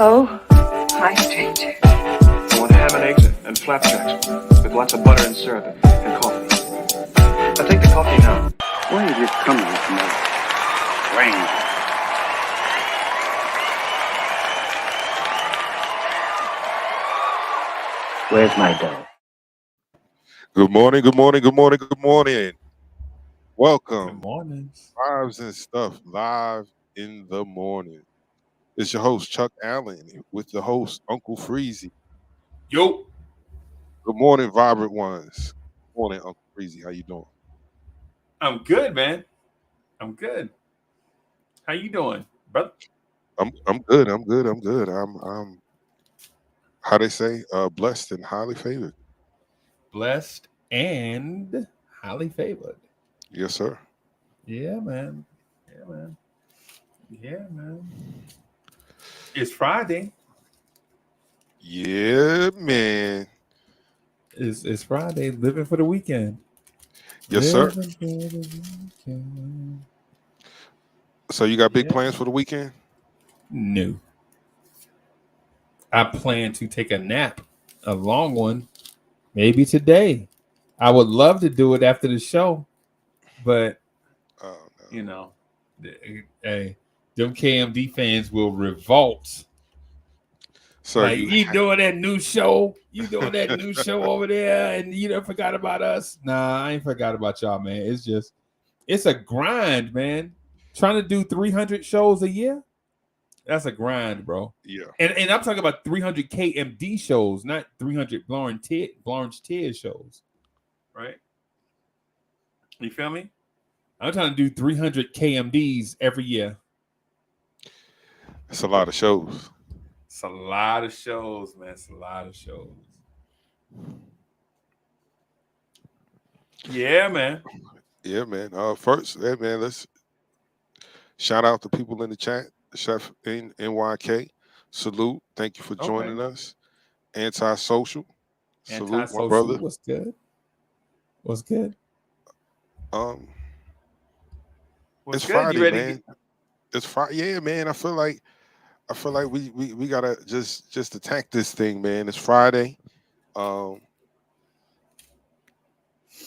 Hello. Hi, stranger. I want ham and eggs and flapjacks with lots of butter and syrup and coffee. I'll take the coffee now. Where is this coming from? Rain. Where's my dough? Good morning, good morning, good morning, good morning. Welcome. Good morning. Vibes and Stuff live in the morning. It's your host, Chuck Allen, with the host, Uncle Freezie. Yo. Good morning, vibrant ones. Good morning, Uncle Freezie. How you doing? I'm good, man. I'm good. How you doing, brother? I'm good. I'm how they say, blessed and highly favored. Blessed and highly favored. Yes, sir. Yeah, man. It's Friday. Yeah, man. It's Friday. Living for the weekend. Yes, sir. Living for the weekend. So you got big plans for the weekend? No. I plan to take a nap, a long one, maybe today. I would love to do it after the show, but you know, hey, them KMD fans will revolt. So like you doing that new show? You doing that new show over there, and you done forgot about us? Nah, I ain't forgot about y'all, man. It's a grind, man. Trying to do 300 shows a year. That's a grind, bro. Yeah. And I'm talking about 300 KMD shows, not 300 Blanche Tears shows. Right? You feel me? I'm trying to do 300 KMDs every year. It's a lot of shows. It's a lot of shows, man. It's a lot of shows. Yeah, man. Yeah, man. First, hey, man, let's shout out to people in the chat. Chef in NYK, salute. Thank you for joining us. Antisocial, salute, my brother. What's good? What's good? It's Friday, man. It's Friday. Yeah, man. I feel like we gotta just attack this thing, man. It's Friday.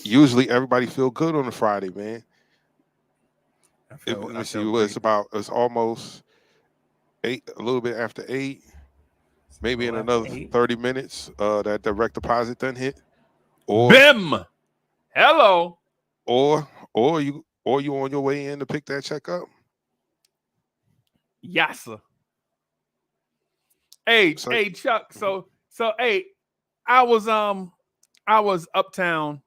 Usually everybody feel good on a Friday, man. Let me see what it's about. It's almost 8, a little bit after 8. Maybe in another 30 minutes, that direct deposit done hit. Or BIM. Hello. Or you on your way in to pick that check up. Yes, sir. Hey, Chuck. So hey, I was uptown,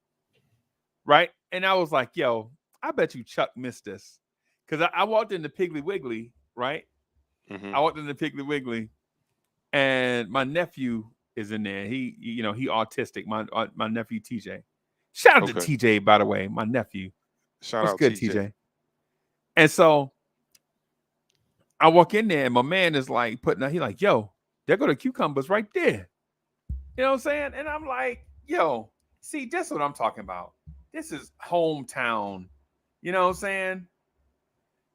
right? And I was like, yo, I bet you Chuck missed this. Because I walked into Piggly Wiggly, right? Mm-hmm. I walked into Piggly Wiggly, and my nephew is in there. He autistic. My nephew TJ. Shout out to TJ, by the way, my nephew. What's good, TJ? And so I walk in there, and my man is like he like, yo, there go the cucumbers right there. You know what I'm saying? And I'm like, yo, see, that's what I'm talking about. This is hometown. You know what I'm saying?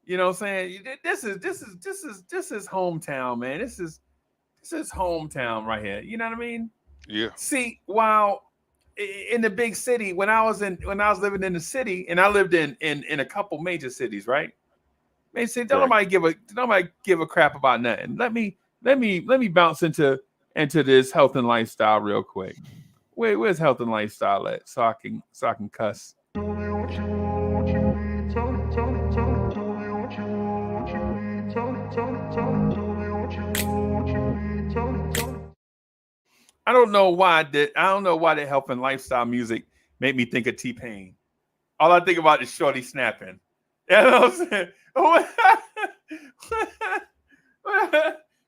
You know what I'm saying? This is hometown, man. This is hometown right here. You know what I mean? Yeah. See, while in the big city, when I was living in the city, and I lived in a couple major cities, right? Man, see, nobody give a crap about nothing. Let me bounce into this health and lifestyle real quick. Where's health and lifestyle at? So I can cuss. I don't know why that health and lifestyle music made me think of T-Pain. All I think about is Shorty snapping. You know what I'm saying?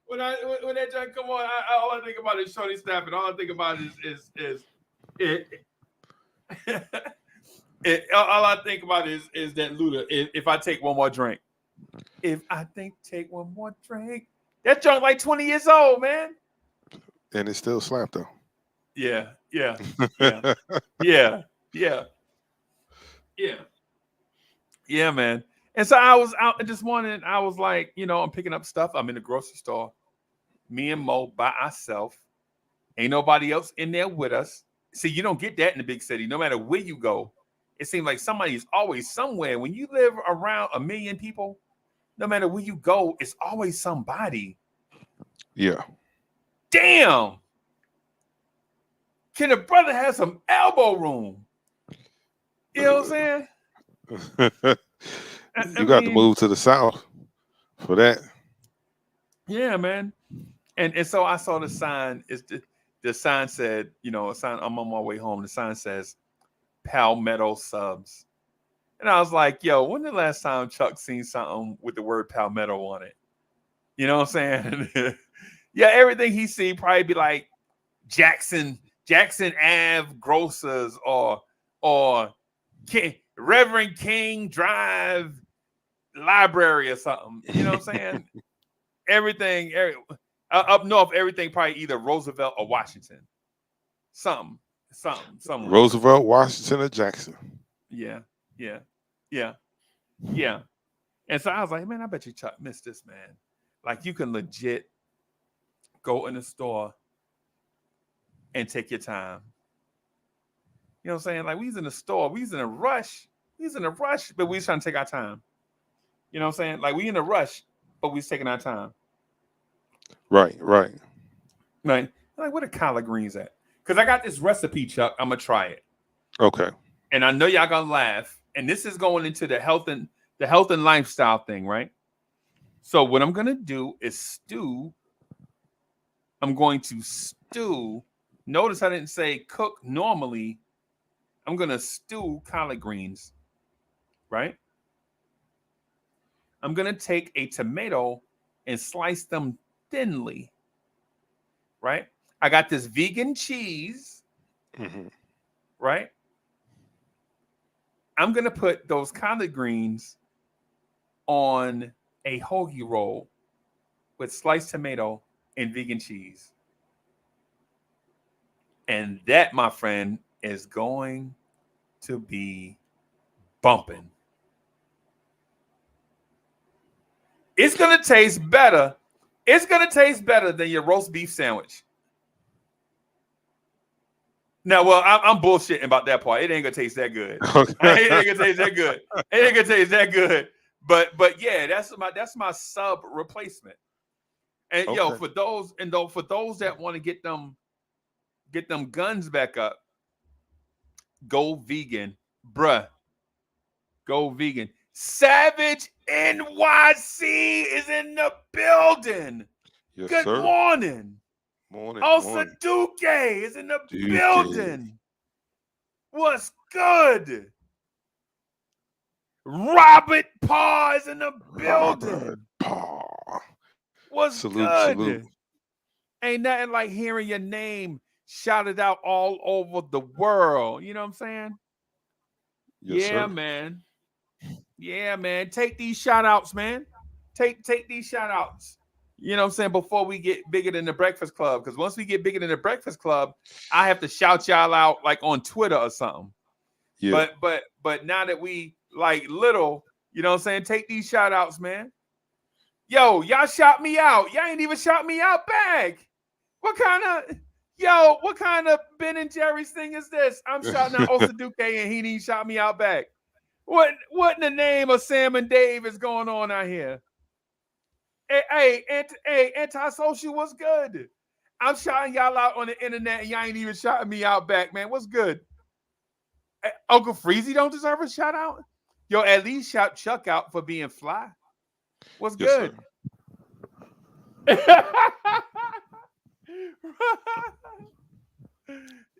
When that joint come on, all I think about is Shorty snapping. All I think about is all I think about is that Luda. If I take one more drink, take one more drink, that joint like 20 years old, man. And it still slapped though. Yeah. Yeah, man. And so I was out this morning. I was like, I'm picking up stuff. I'm in the grocery store, me and Mo by ourselves. Ain't nobody else in there with us. See, you don't get that in the big city. No matter where you go, it seems like somebody's always somewhere. When you live around 1 million people, no matter where you go, it's always somebody. Yeah. Damn. Can a brother have some elbow room? You know what I'm saying? You got to move to the South for that. Yeah, man. And so I saw the sign. The sign said, a sign. I'm on my way home. The sign says Palmetto Subs. And I was like, yo, when the last time Chuck seen something with the word Palmetto on it? You know what I'm saying? Yeah, everything he seen probably be like Jackson Ave Grocers or Reverend King Drive Library or something. You know what I'm saying? Everything up north, everything probably either Roosevelt or Washington. Something. Roosevelt, Washington, or Jackson. Yeah. And so I was like, man, I bet you Chuck missed this, man. Like, you can legit go in the store and take your time. You know what I'm saying? Like, we was in the store, we was in a rush, but we was trying to take our time. You know what I'm saying? Like, we in a rush, but we was taking our time. Right. Like, where the collard greens at? Because I got this recipe, Chuck. I'm gonna try it. Okay. And I know y'all gonna laugh. And this is going into the health and lifestyle thing, right? So what I'm gonna do is stew. I'm going to stew. Notice I didn't say cook normally. I'm gonna stew collard greens, right? I'm gonna take a tomato and slice them thinly, right? I got this vegan cheese, right? I'm gonna put those collard greens on a hoagie roll with sliced tomato and vegan cheese. And that, my friend, is going to be bumping. It's going to taste better. It's going to taste better than your roast beef sandwich. Now, well, I'm bullshitting about that part. It ain't going to taste that good. It ain't going to taste that good. But yeah, that's my sub replacement. And okay. for those that want to get them guns back up, go vegan, bruh. Go vegan. Savage NYC is in the building. Yes, Good sir. morning. Osa Duque is in the building. What's good? Robert Parr is in the building. What's good? Salute. Ain't nothing like hearing your name shouted out all over the world. You know what I'm saying? Yes, yeah, sir. man. Yeah, man. Take these shout outs, man. Take these shout outs. You know what I'm saying? Before we get bigger than the Breakfast Club. Because once we get bigger than the Breakfast Club, I have to shout y'all out like on Twitter or something. Yeah. But now that we like little, you know what I'm saying? Take these shout outs, man. Yo, y'all shout me out. Y'all ain't even shout me out back. What kind of Ben and Jerry's thing is this? I'm shouting out Osa Duque and he didn't shout me out back. What in the name of Sam and Dave is going on out here? Hey, antisocial, what's good? I'm shouting y'all out on the internet and y'all ain't even shouting me out back, man. What's good? Hey, Uncle Freezie don't deserve a shout out? Yo, at least shout Chuck out for being fly. What's good?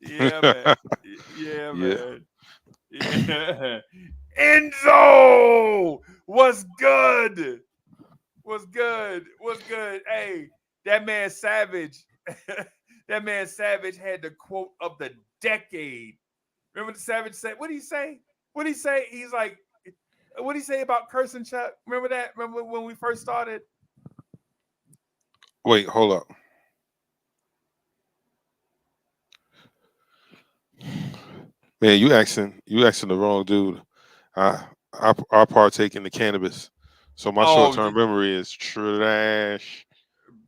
Yeah, man. Yeah, man. Yeah. Enzo, what's good? What's good? Hey, that man Savage. That man Savage had the quote of the decade. Remember the Savage said, what did he say? He's like, what did he say about cursing, Chuck? Remember that? Remember when we first started? Wait, hold up. Man, you asking the wrong dude. I partake in the cannabis, so my short-term memory is trash.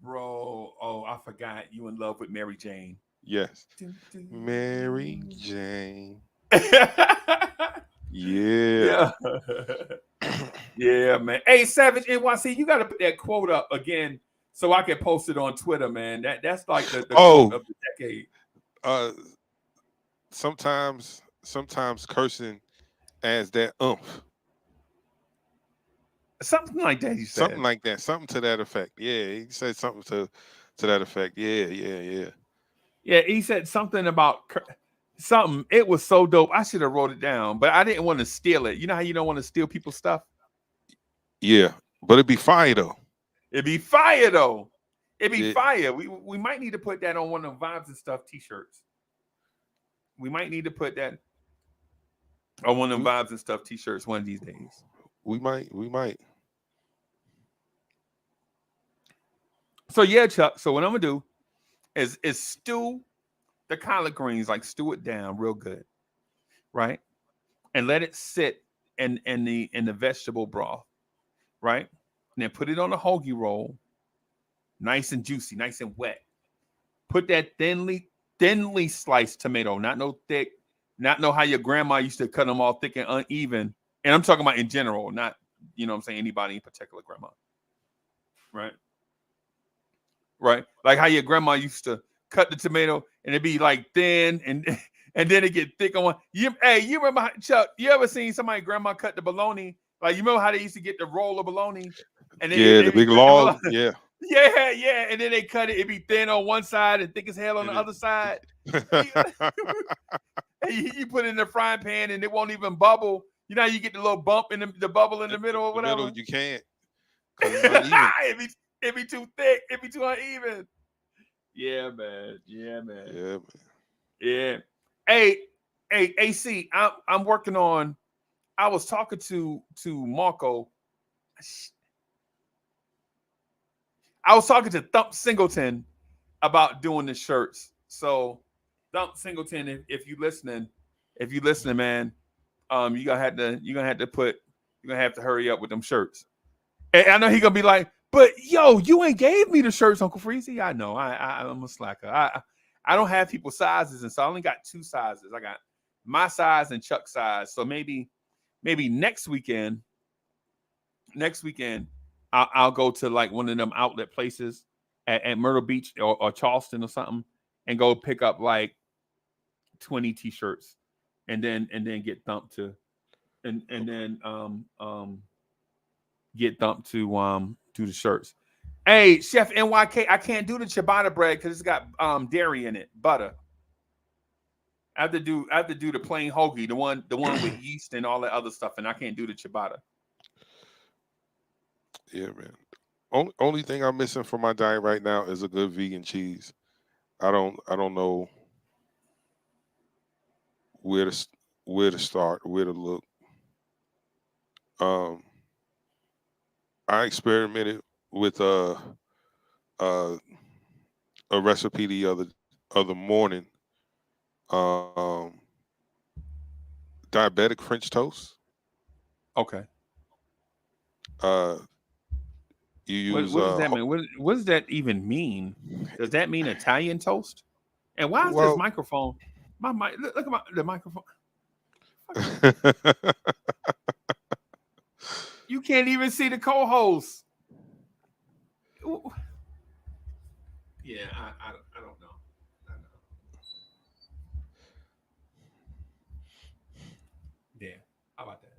Bro, oh, I forgot you in love with Mary Jane. Yes. Mary Jane. Yeah. Yeah. Yeah, man. Hey, Savage NYC, you got to put that quote up again so I can post it on Twitter, man. That's like the quote of the decade. Sometimes cursing adds that oomph. Something like that, you said. Something like that. Something to that effect. Yeah, he said something to that effect. Yeah. Yeah, he said something about something. It was so dope. I should have wrote it down, but I didn't want to steal it. You know how you don't want to steal people's stuff? Yeah, but it'd be fire though. It'd be fire though. It'd be fire. We might need to put that on one of the Vibes and Stuff t-shirts. We might need to put that on one of the Vibes and Stuff t-shirts one of these days. We might. So yeah, Chuck. So what I'm gonna do is stew the collard greens, like stew it down real good, right? And let it sit in the vegetable broth, right? And then put it on a hoagie roll, nice and juicy, nice and wet. Put that thinly sliced tomato, not no thick, not know how your grandma used to cut them all thick and uneven. And I'm talking about in general, not, you know what I'm saying, anybody in particular grandma. Right? Right? Like how your grandma used to cut the tomato and it'd be like thin and then it get thick on one. You remember how, Chuck, you ever seen somebody grandma cut the bologna? Like you remember how they used to get the roll of bologna? And then the big log. Yeah. Yeah. And then they cut it. It'd be thin on one side and thick as hell on the other side. You put it in the frying pan and it won't even bubble. You know how you get the little bump in the bubble in the middle or whatever? You can't. It'd be too thick. It'd be too uneven. Yeah, man. Yeah. Hey, AC, I'm working on. I was talking to Marco. I was talking to Thump Singleton about doing the shirts. So, Thump Singleton, if you're listening, man, you're gonna have to hurry up with them shirts. And I know he's gonna be like, but yo, you ain't gave me the shirts, Uncle Freezie. I know. I'm a slacker. I don't have people's sizes, and so I only got 2 sizes. I got my size and Chuck's size. So maybe next weekend, I'll go to like one of them outlet places at Myrtle Beach or Charleston or something, and go pick up like 20 t-shirts, and then get Thump to, and then get Thump to do the shirts. Hey, Chef NYK, I can't do the ciabatta bread because it's got dairy in it, butter. I have to do the plain hoagie, the one with yeast and all that other stuff, and I can't do the ciabatta. Yeah, man. Only thing I'm missing from my diet right now is a good vegan cheese. I don't know where to start, where to look. I experimented with a recipe the other morning. Diabetic French toast. Okay. You use what does that mean? What does that even mean? Does that mean Italian toast? And why is this microphone? My mic. Look at the microphone. You can't even see the co-host. Yeah, I don't know. I know. Yeah, how about that?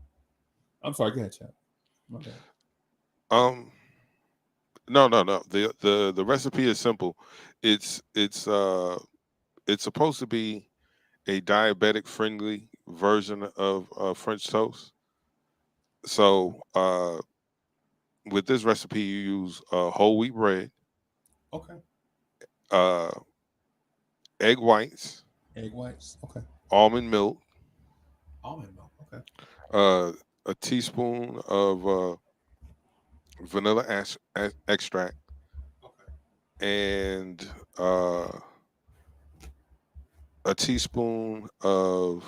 I'm sorry. Go ahead, Chad. Okay. No. The recipe is simple. It's supposed to be a diabetic friendly version of French toast. So with this recipe, you use whole wheat bread. Okay. Egg whites. Okay. Almond milk. Okay. A teaspoon of vanilla extract. Okay. And a tablespoon of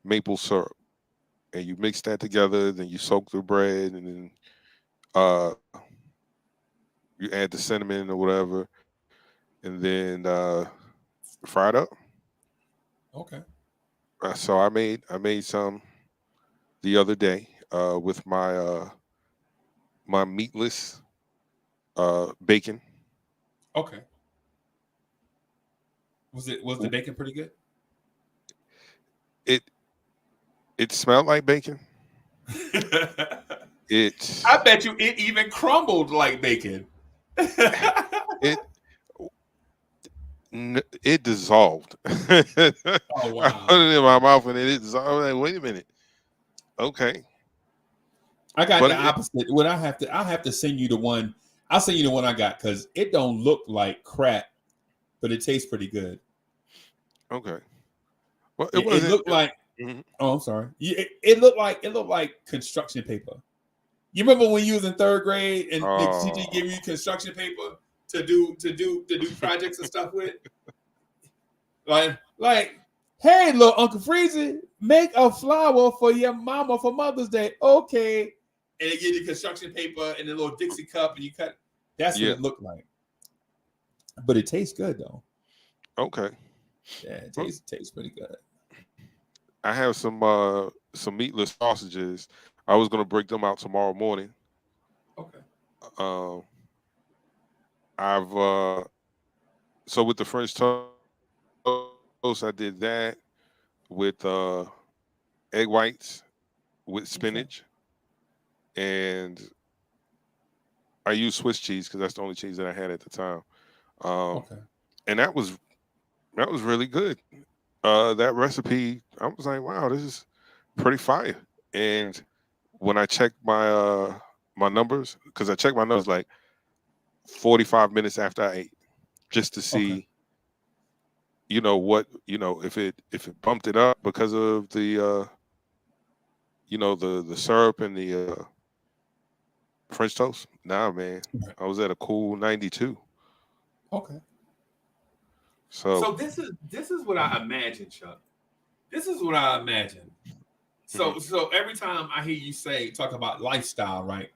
maple syrup. And you mix that together, then you soak the bread, and then Uh, you add the cinnamon or whatever, and then fry it up. Okay. So I made some the other day with my meatless bacon. Okay. Was the bacon pretty good? It it smelled like bacon. I It bet you it even crumbled like bacon. it it dissolved. I Oh put wow. it in my mouth and it dissolved. I was like, wait a minute. Okay, I got but the opposite. What I have to send you the one. I'll send you the one I got because it don't look like crap, but it tastes pretty good. okay. Well, it It wasn't. looked like. Mhm. Oh, I'm sorry. It looked like construction paper. You remember when you was in third grade and the teacher gave you construction paper to do projects and stuff with? Like, hey, little Uncle Freezie, make a flower for your mama for Mother's Day. Okay. And they give you construction paper and a little Dixie cup and you cut. That's what Yeah. it looked like. But it tastes good though. Okay. Yeah, it tastes pretty good. I have some meatless sausages. I was gonna break them out tomorrow morning. Okay. Um, I've so with the French toast, I did that with egg whites with spinach, and I used Swiss cheese because that's the only cheese that I had at the time. Um, Okay. and that was really good. That recipe, I was like, wow, this is pretty fire. And when I checked my numbers, because I checked my numbers like 45 minutes after I ate, just to Okay. see, what, if it bumped it up because of the the syrup and the French toast. Nah, man, Right. I was at a cool 92. Okay. So So this is what I imagine, Chuck. This is what I imagine. So every time I hear you talk about lifestyle, right?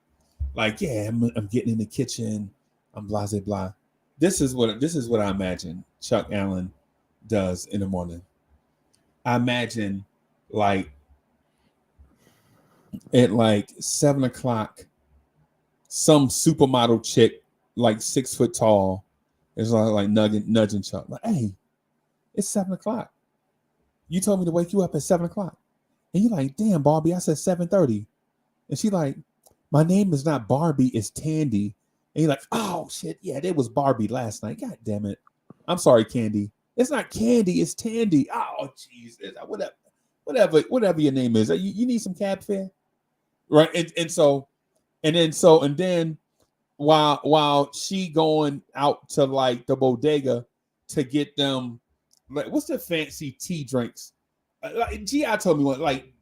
Like, yeah, I'm getting in the kitchen, I'm blah blah blah. This is what I imagine Chuck Allen does in the morning. I imagine like at like 7 o'clock, some supermodel chick, like 6 foot tall, is like nudging Chuck, like, hey, it's 7 o'clock. You told me to wake you up at 7 o'clock. And you're like, damn, Barbie, I said 7:30. And she like, my name is not Barbie, it's Tandy. And you're like, oh shit, yeah, there was Barbie last night. God damn it. I'm sorry, Candy. It's not Candy, it's Tandy. Oh, jeez. Whatever your name is. You need some cab fare? Right. And then while she going out to like the bodega to get them, like, what's the fancy tea drinks? Like G.I. told me one, like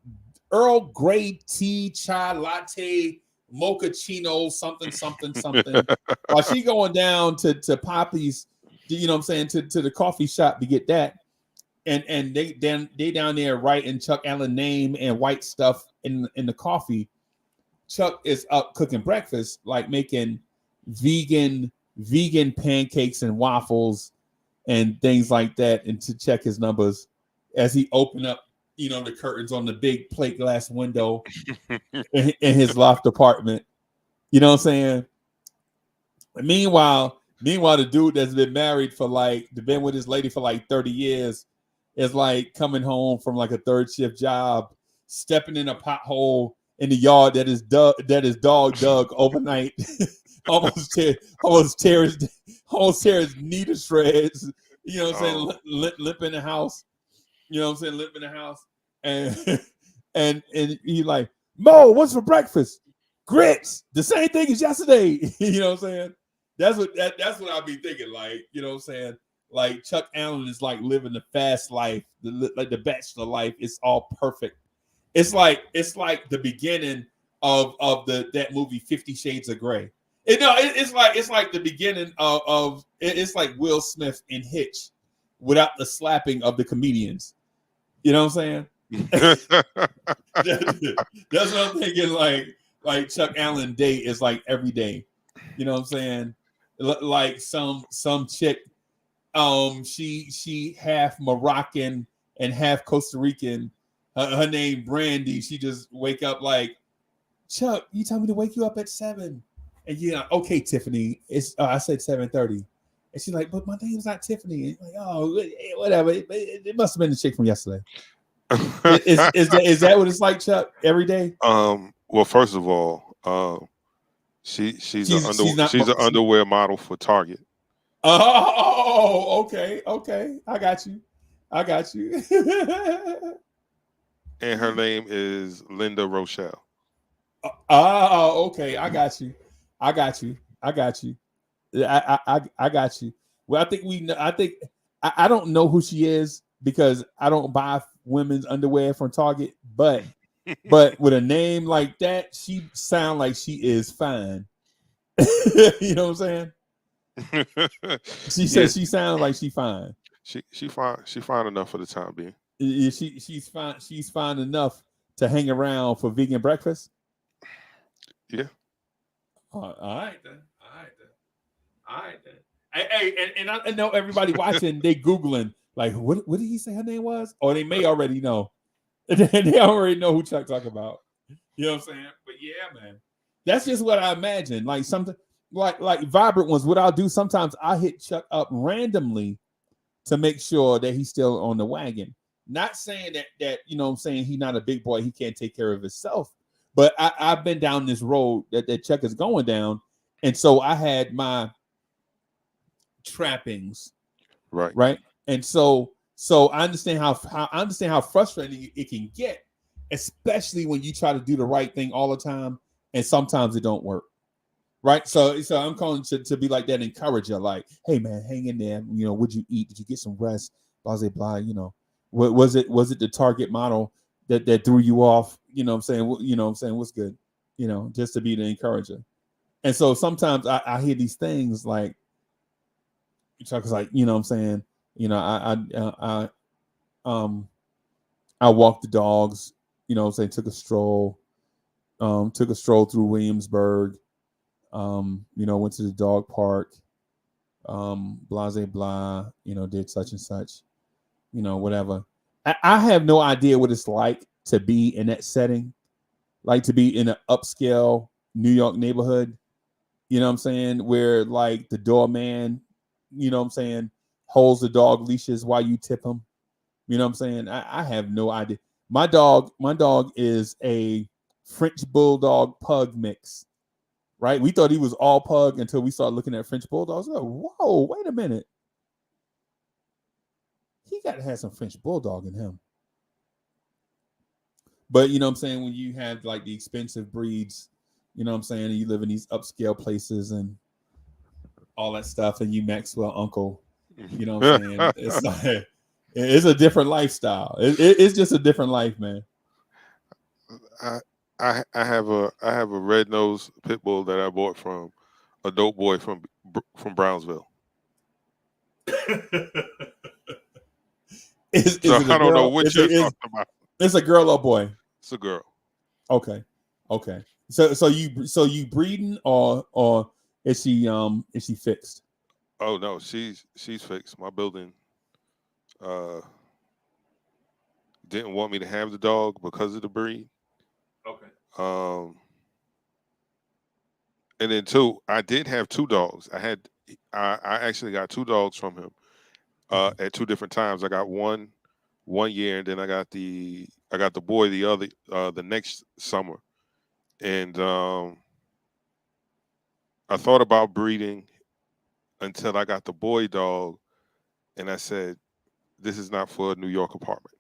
Earl Grey tea, chai latte, mochaccino, something. While she going down to Poppy's, you know what I'm saying, to the coffee shop to get that. And they down there writing Chuck Allen name and white stuff in the coffee. Chuck is up cooking breakfast, like making vegan pancakes and waffles and things like that, and to check his numbers as he opened up, the curtains on the big plate glass window in his loft apartment. You know what I'm saying? Meanwhile, the dude that's been with his lady for like 30 years is like coming home from like a third shift job, stepping in a pothole in the yard that his dog dug overnight. almost tear his knee to shreds. You know what I'm saying? Lip in the house. You know what I'm saying? Lip in the house. And and he like, Mo, what's for breakfast? Grits. The same thing as yesterday. You know what I'm saying? That's what I'll be thinking. Like, you know what I'm saying? Like Chuck Allen is like living the fast life, like the bachelor life. It's all perfect. It's like the beginning of that movie 50 Shades of Grey. It's like the beginning of it's like Will Smith in Hitch without the slapping of the comedians. You know what I'm saying? That's what I'm thinking. like Chuck Allen Day is like every day. You know what I'm saying? Like some chick, she half Moroccan and half Costa Rican. Her name Brandy. She just wake up like, Chuck, you tell me to wake you up at 7. And okay, Tiffany. It's I said 7:30. And she's like, but my name's not Tiffany. And like, oh, whatever. It must have been the chick from yesterday. Is that what it's like, Chuck? Every day? Well, first of all, she's an underwear model for Target. Oh, okay. I got you. And her name is Linda Rochelle. Oh, okay. I got you. I got you. Well, I don't know who she is because I don't buy women's underwear from Target, but with a name like that, she sounds like she is fine. You know what I'm saying? She says she sounds like she fine. She fine enough for the time being. She's fine. She's fine enough to hang around for vegan breakfast. Yeah. All right then. Hey, and I know everybody watching, they Googling, like, what did he say her name was? Or they may already know. They already know who Chuck talking about. You know what I'm saying? But yeah, man. That's just what I imagine. Like something like Vibrant Ones. What I'll do sometimes, I hit Chuck up randomly to make sure that he's still on the wagon. Not saying that you know what I'm saying, he's not a big boy, he can't take care of himself. But I've been down this road that Chuck is going down. And so I had my trappings. Right. And so I understand how frustrating it can get, especially when you try to do the right thing all the time and sometimes it don't work. Right. So I'm calling to be like that encourager, like, hey man, hang in there. You know, what'd you eat? Did you get some rest? Blah, blah, blah. You know, was it the Target model that threw you off? You know what I'm saying? What's good? You know, just to be the encourager. And so sometimes I hear these things like, Chuck is like, you know what I'm saying? You know, I walked the dogs, you know what I'm saying, took a stroll through Williamsburg, you know, went to the dog park, blah, blah, blah, you know, did such and such, you know, whatever. I have no idea what it's like to be in that setting, like to be in an upscale New York neighborhood, you know what I'm saying, where like the doorman, you know what I'm saying, holds the dog leashes while you tip him. You know what I'm saying? I have no idea. My dog is a French bulldog pug mix. Right? We thought he was all pug until we started looking at French bulldogs. Like, whoa, wait a minute. He got to have some French bulldog in him. But you know what I'm saying, when you have like the expensive breeds, you know what I'm saying, and you live in these upscale places and all that stuff, and you Maxwell uncle, you know what I'm saying? It's like, it's a different lifestyle. It's just a different life, man. I have a red-nosed pit bull that I bought from a dope boy from Brownsville. Is it a girl? I don't know what you're talking about. It's a girl or boy? It's a girl. Okay. So you breeding or is she fixed? Oh no, she's fixed. My building didn't want me to have the dog because of the breed. Okay. And then two, I did have two dogs. I actually got two dogs from him at two different times. I got one year, and then I got the boy the next summer. And I thought about breeding until I got the boy dog, and I said, this is not for a New York apartment.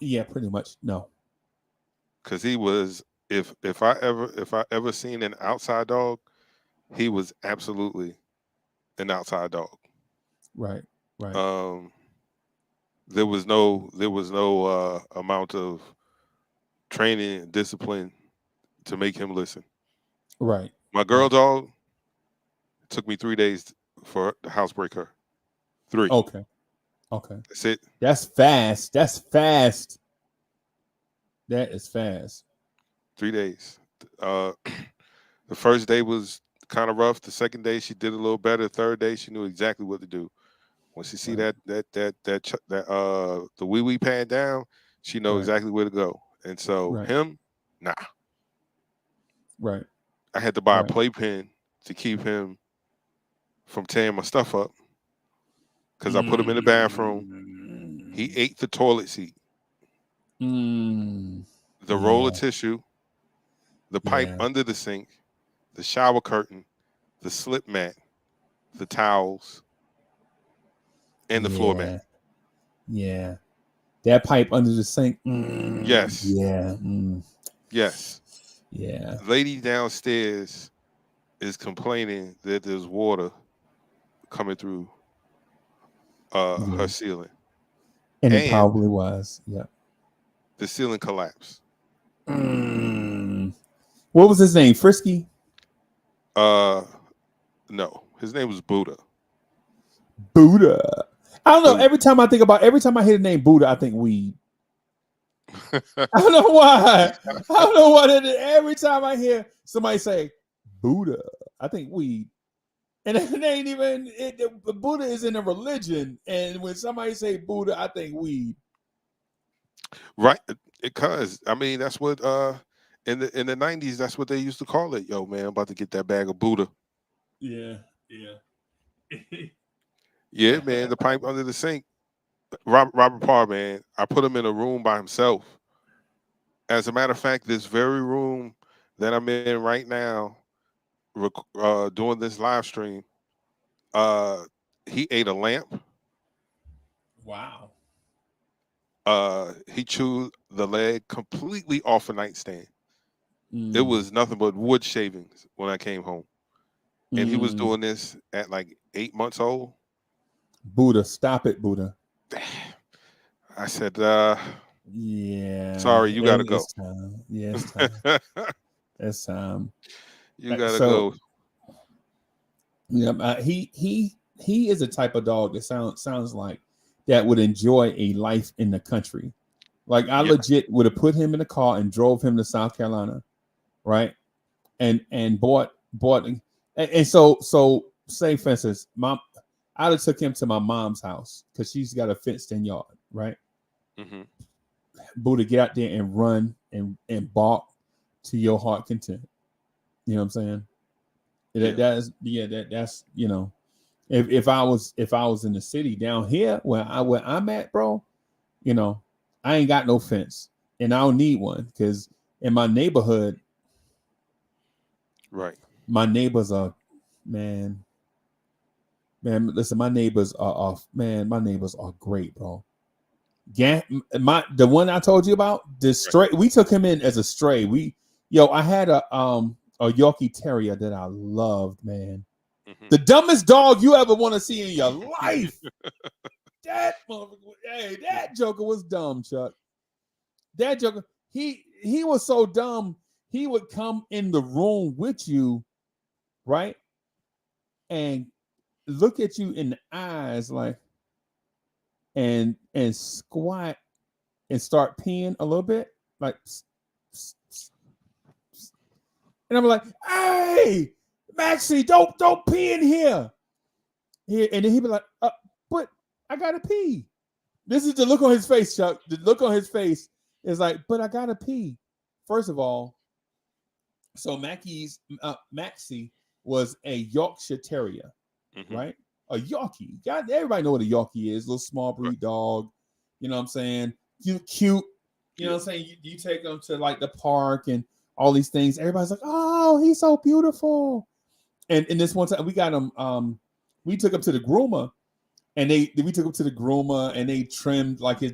Yeah, pretty much. No. Because he was, if I ever seen an outside dog, he was absolutely an outside dog. Right. There was no amount of training and discipline to make him listen. Right. My girl dog took me 3 days for the housebreak her. 3. Okay. That's it. That's fast. That is fast. 3 days. The first day was kind of rough. The second day she did a little better. The third day she knew exactly what to do. When she see the wee wee pad down, she know exactly where to go. And so him, nah. Right. I had to buy a playpen to keep him from tearing my stuff up. Because I put him in the bathroom. He ate the toilet seat. The roll of tissue, the pipe under the sink, the shower curtain, the slip mat, the towels, and the floor mat. Yeah. That pipe under the sink. Yes. Yeah. Yes. Yeah. Lady downstairs is complaining that there's water coming through her ceiling. And it probably was. Yeah. The ceiling collapsed. What was his name? Frisky? No. His name was Buddha. Buddha. I don't know. Every time I hear the name Buddha, I think weed. I don't know why. Every time I hear somebody say Buddha, I think weed. And it ain't even Buddha is in a religion. And when somebody say Buddha, I think weed. Right. Because I mean that's what in the 90s, that's what they used to call it. Yo, man, I'm about to get that bag of Buddha. Yeah. Yeah, man, the pipe under the sink. Robert Parr, man, I put him in a room by himself. As a matter of fact, this very room that I'm in right now, doing this live stream, he ate a lamp. Wow. He chewed the leg completely off a nightstand. It was nothing but wood shavings when I came home. And he was doing this at like 8 months old. Buddha, stop it, Buddha. I said, yeah. Sorry, you gotta go. It's time. Yeah, it's time. It's time. You gotta go. Yeah, he is a type of dog that sounds like that would enjoy a life in the country. Like I legit would have put him in a car and drove him to South Carolina, right? And bought and so say for instance, I'd have took him to my mom's house because she's got a fenced-in yard, right? Buddha, get out there and run and bark to your heart content. You know what I'm saying? That's you know, if I was in the city down here where I'm at, bro, you know, I ain't got no fence and I don't need one because in my neighborhood, right, my neighbors are man. Listen, my neighbors are great, bro. The one I told you about, the stray, we took him in as a stray. I had a Yorkie Terrier that I loved, man. The dumbest dog you ever want to see in your life. That joker was dumb, Chuck. That joker, he was so dumb. He would come in the room with you, right? And look at you in the eyes, like, and squat and start peeing a little bit, like, and I'm like, "Hey, Maxie, don't pee in here." And then he'd be like, "But I gotta pee." This is the look on his face, Chuck. The look on his face is like, "But I gotta pee." First of all, so Maxie was a Yorkshire Terrier, right? A Yorkie. God, everybody know what a Yorkie is. Little small breed dog. You know what I'm saying? Cute. You know what I'm saying? You take them to like the park and all these things. Everybody's like, "Oh, he's so beautiful." And this one time we got him. We took him to the groomer, and we took him to the groomer, and they trimmed like they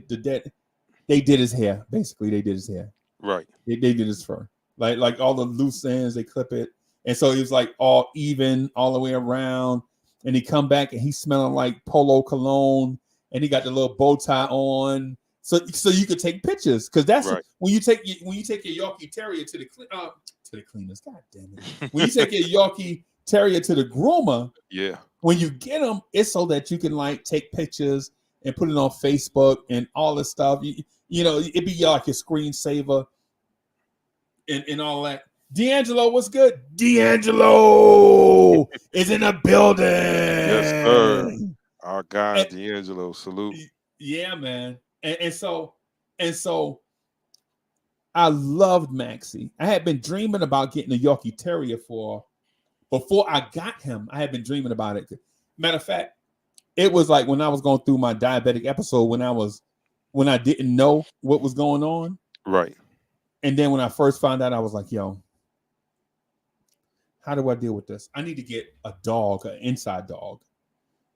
did his hair. Basically, they did his hair. Right. They did his fur. Like all the loose ends, they clip it, and so he was like all even all the way around. And he come back and he's smelling like Polo cologne, and he got the little bow tie on, so you could take pictures because that's right. when you take your Yorkie Terrier to the cleaners. God damn it! When you take your Yorkie Terrier to the groomer, when you get them, it's so that you can like take pictures and put it on Facebook and all this stuff. You know, it'd be like your screensaver and all that. D'Angelo, what's good? D'Angelo is in the building. Yes, sir. Our guy, D'Angelo. Salute. Yeah, man. And so I loved Maxie. I had been dreaming about getting a Yorkie Terrier before I got him. I had been dreaming about it. Matter of fact, it was like when I was going through my diabetic episode when I didn't know what was going on. Right. And then when I first found out, I was like, yo, how do I deal with this? I need to get a dog, an inside dog.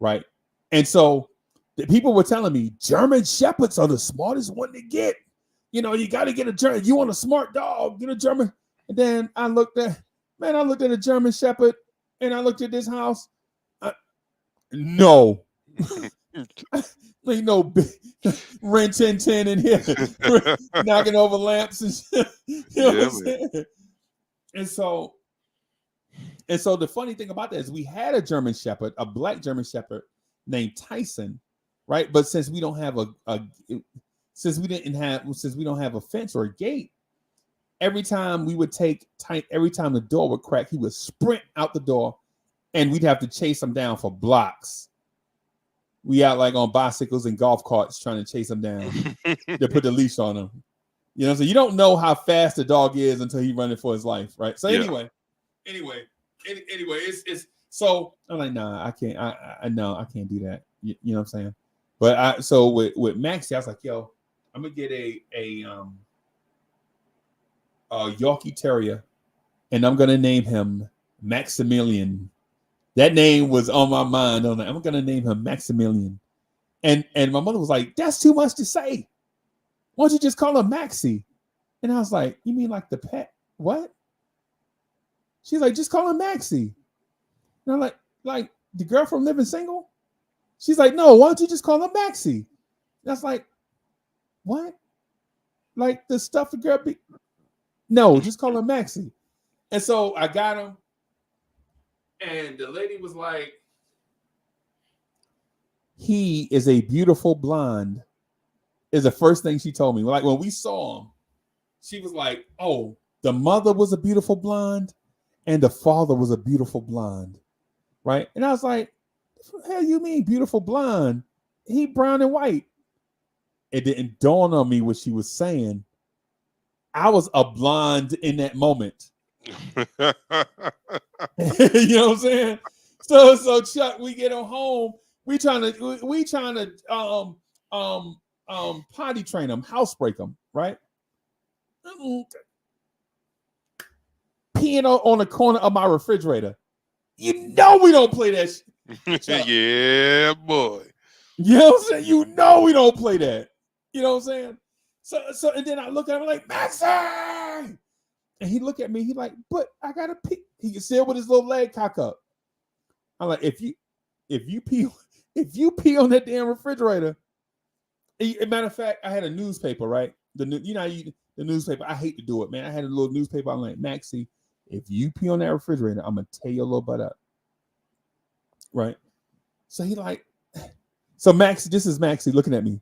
Right. And so the people were telling me German Shepherds are the smartest one to get. You know, you got to get a German. You want a smart dog, get a German. And then I looked at a German Shepherd and I looked at this house. No. Ain't no big Ren 10 in here knocking over lamps and shit. You know what I'm saying? And so the funny thing about that is we had a German Shepherd, a black German Shepherd named Tyson, right? But since we don't have since we don't have a fence or a gate, every time the door would crack, he would sprint out the door and we'd have to chase him down for blocks. We out like on bicycles and golf carts trying to chase him down to put the leash on him. You know, so you don't know how fast the dog is until he's running for his life, right? So anyway, it's so I'm like, nah, I can't. I know I can't do that. You know what I'm saying? But so with Maxie, I was like, yo, I'm gonna get a Yorkie Terrier, and I'm gonna name him Maximilian. That name was on my mind. I'm gonna name him Maximilian, and my mother was like, "That's too much to say. Why don't you just call him Maxie?" And I was like, "You mean like the pet? What?" She's like, "Just call him Maxie." And I'm like the girl from Living Single. She's like, "No, why don't you just call him Maxie?" That's like, what? Like the stuff the girl be? No, just call him Maxie. And so I got him. And the lady was like, he is a beautiful blonde, is the first thing she told me. Like when we saw him, she was like, oh, the mother was a beautiful blonde and the father was a beautiful blonde. Right. And I was like, what the hell you mean beautiful blonde? He brown and white. It didn't dawn on me what she was saying. I was a blonde in that moment. You know what I'm saying? So Chuck, we get him home. We trying to potty train him, house break him, right? Peeing on the corner of my refrigerator. You know we don't play that shit. Yeah, boy. You know what I'm saying? You know we don't play that. You know what I'm saying? So and then I look at him like, Maxie! And he looked at me, he like, but I gotta pee. He can still with his little leg cock up. I'm like, if you pee on that damn refrigerator. As a matter of fact, I had a newspaper, right? The newspaper. I hate to do it, man. I had a little newspaper. I'm like, Maxie, if you pee on that refrigerator, I'm gonna tear your little butt up. Right? So he like, so Maxie, this is Maxie looking at me.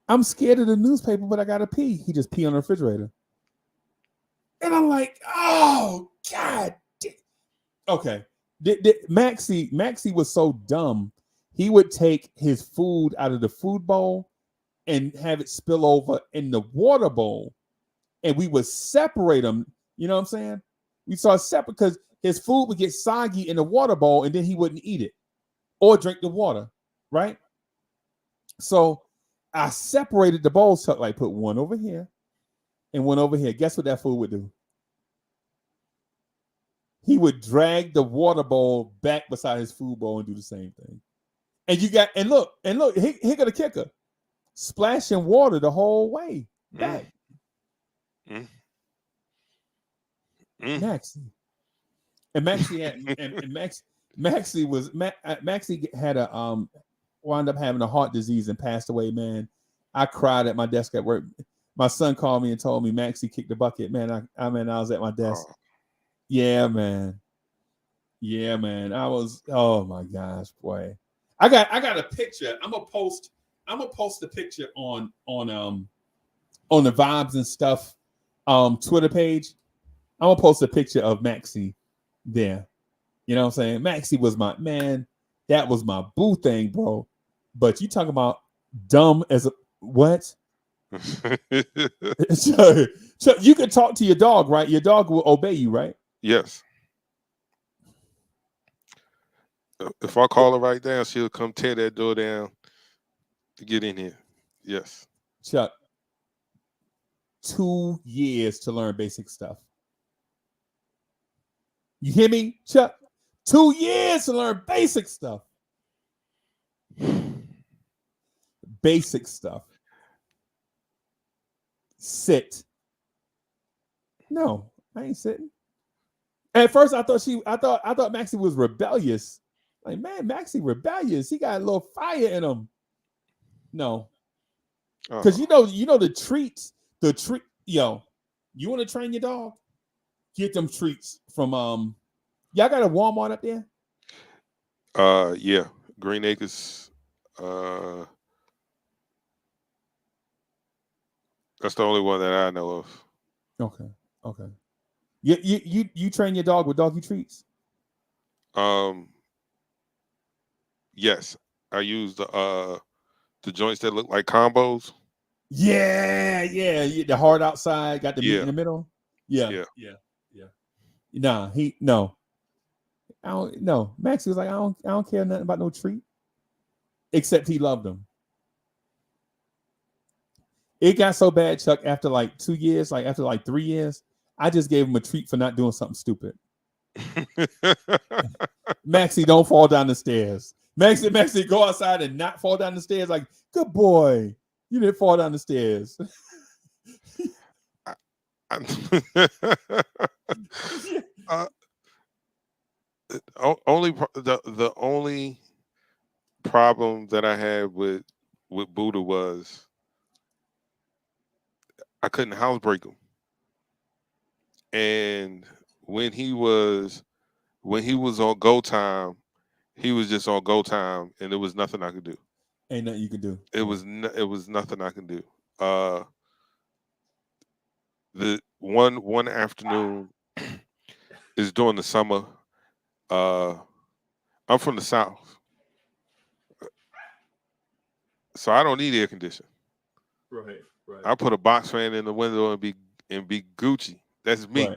I'm scared of the newspaper, but I gotta pee. He just pee on the refrigerator. And I'm like, oh, God. Okay. Maxie was so dumb. He would take his food out of the food bowl and have it spill over in the water bowl. And we would separate them. You know what I'm saying? We saw separate because his food would get soggy in the water bowl and then he wouldn't eat it or drink the water. Right? So I separated the bowls, like put one over here and one over here. Guess what that fool would do? He would drag the water bowl back beside his food bowl and do the same thing. And look, here got a kicker. Splashing water the whole way back. Maxie. And Maxie had a wound up having a heart disease and passed away, man. I cried at my desk at work. My son called me and told me Maxie kicked the bucket. Man, I was at my desk. Oh. Yeah, man. I was, oh my gosh, boy. I got a picture. I'm gonna post the picture on the Vibes and Stuff Twitter page. I'm gonna post a picture of Maxie there. You know what I'm saying? Maxie was my man. That was my boo thing, bro. But you talking about dumb as a what? so you can talk to your dog, right? Your dog will obey you, right? Yes. If I call her right now, she'll come tear that door down to get in here. Yes. Chuck, 2 years to learn basic stuff. You hear me, Chuck? 2 years to learn basic stuff. Basic stuff. Sit. No, I ain't sitting. At first, I thought Maxie was rebellious. Like, man, Maxie rebellious. He got a little fire in him. No, because you know the treats. The treat, yo, you want to train your dog? Get them treats from Y'all got a Walmart up there? Yeah, Green Acres. That's the only one that I know of. Okay. You train your dog with doggy treats? Yes, I use the joints that look like combos. Yeah. The hard outside, got the meat in the middle. Yeah. Nah, I don't know. Maxie was like, I don't care nothing about no treat. Except he loved them. It got so bad, Chuck, after like 2 years, like after like 3 years, I just gave him a treat for not doing something stupid. Maxie, don't fall down the stairs. Maxie, go outside and not fall down the stairs. Like, good boy. You didn't fall down the stairs. The only problem that I had with Buddha was I couldn't housebreak him, and when he was on go time, he was just on go time, and there was nothing I could do. Ain't nothing you could do. It was nothing I could do. The one afternoon is during the summer. I'm from the South, so I don't need air conditioning. Right. I put a box fan in the window and be Gucci. That's me,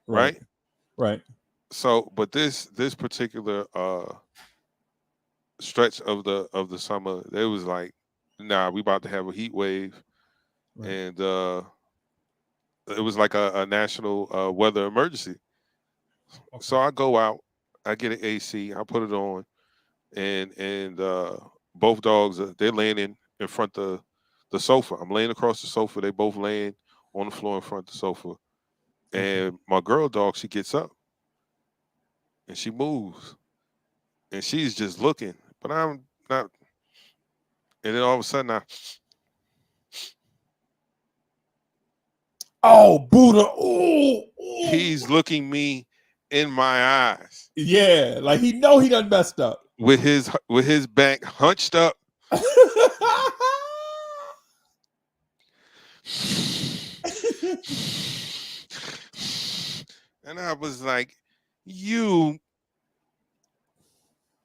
right? So, but this particular stretch of the summer, it was like, nah, we about to have a heat wave, and it was like a national weather emergency. Okay. So I go out, I get an AC, I put it on, and both dogs they're laying in front of the sofa. I'm laying across the sofa. They both laying on the floor in front of the sofa. And my girl dog, she gets up and she moves. And she's just looking. But I'm not. And then all of a sudden oh, Buddha. Ooh. He's looking me in my eyes. Yeah, like he know he done messed up. With his back hunched up. And I was like, you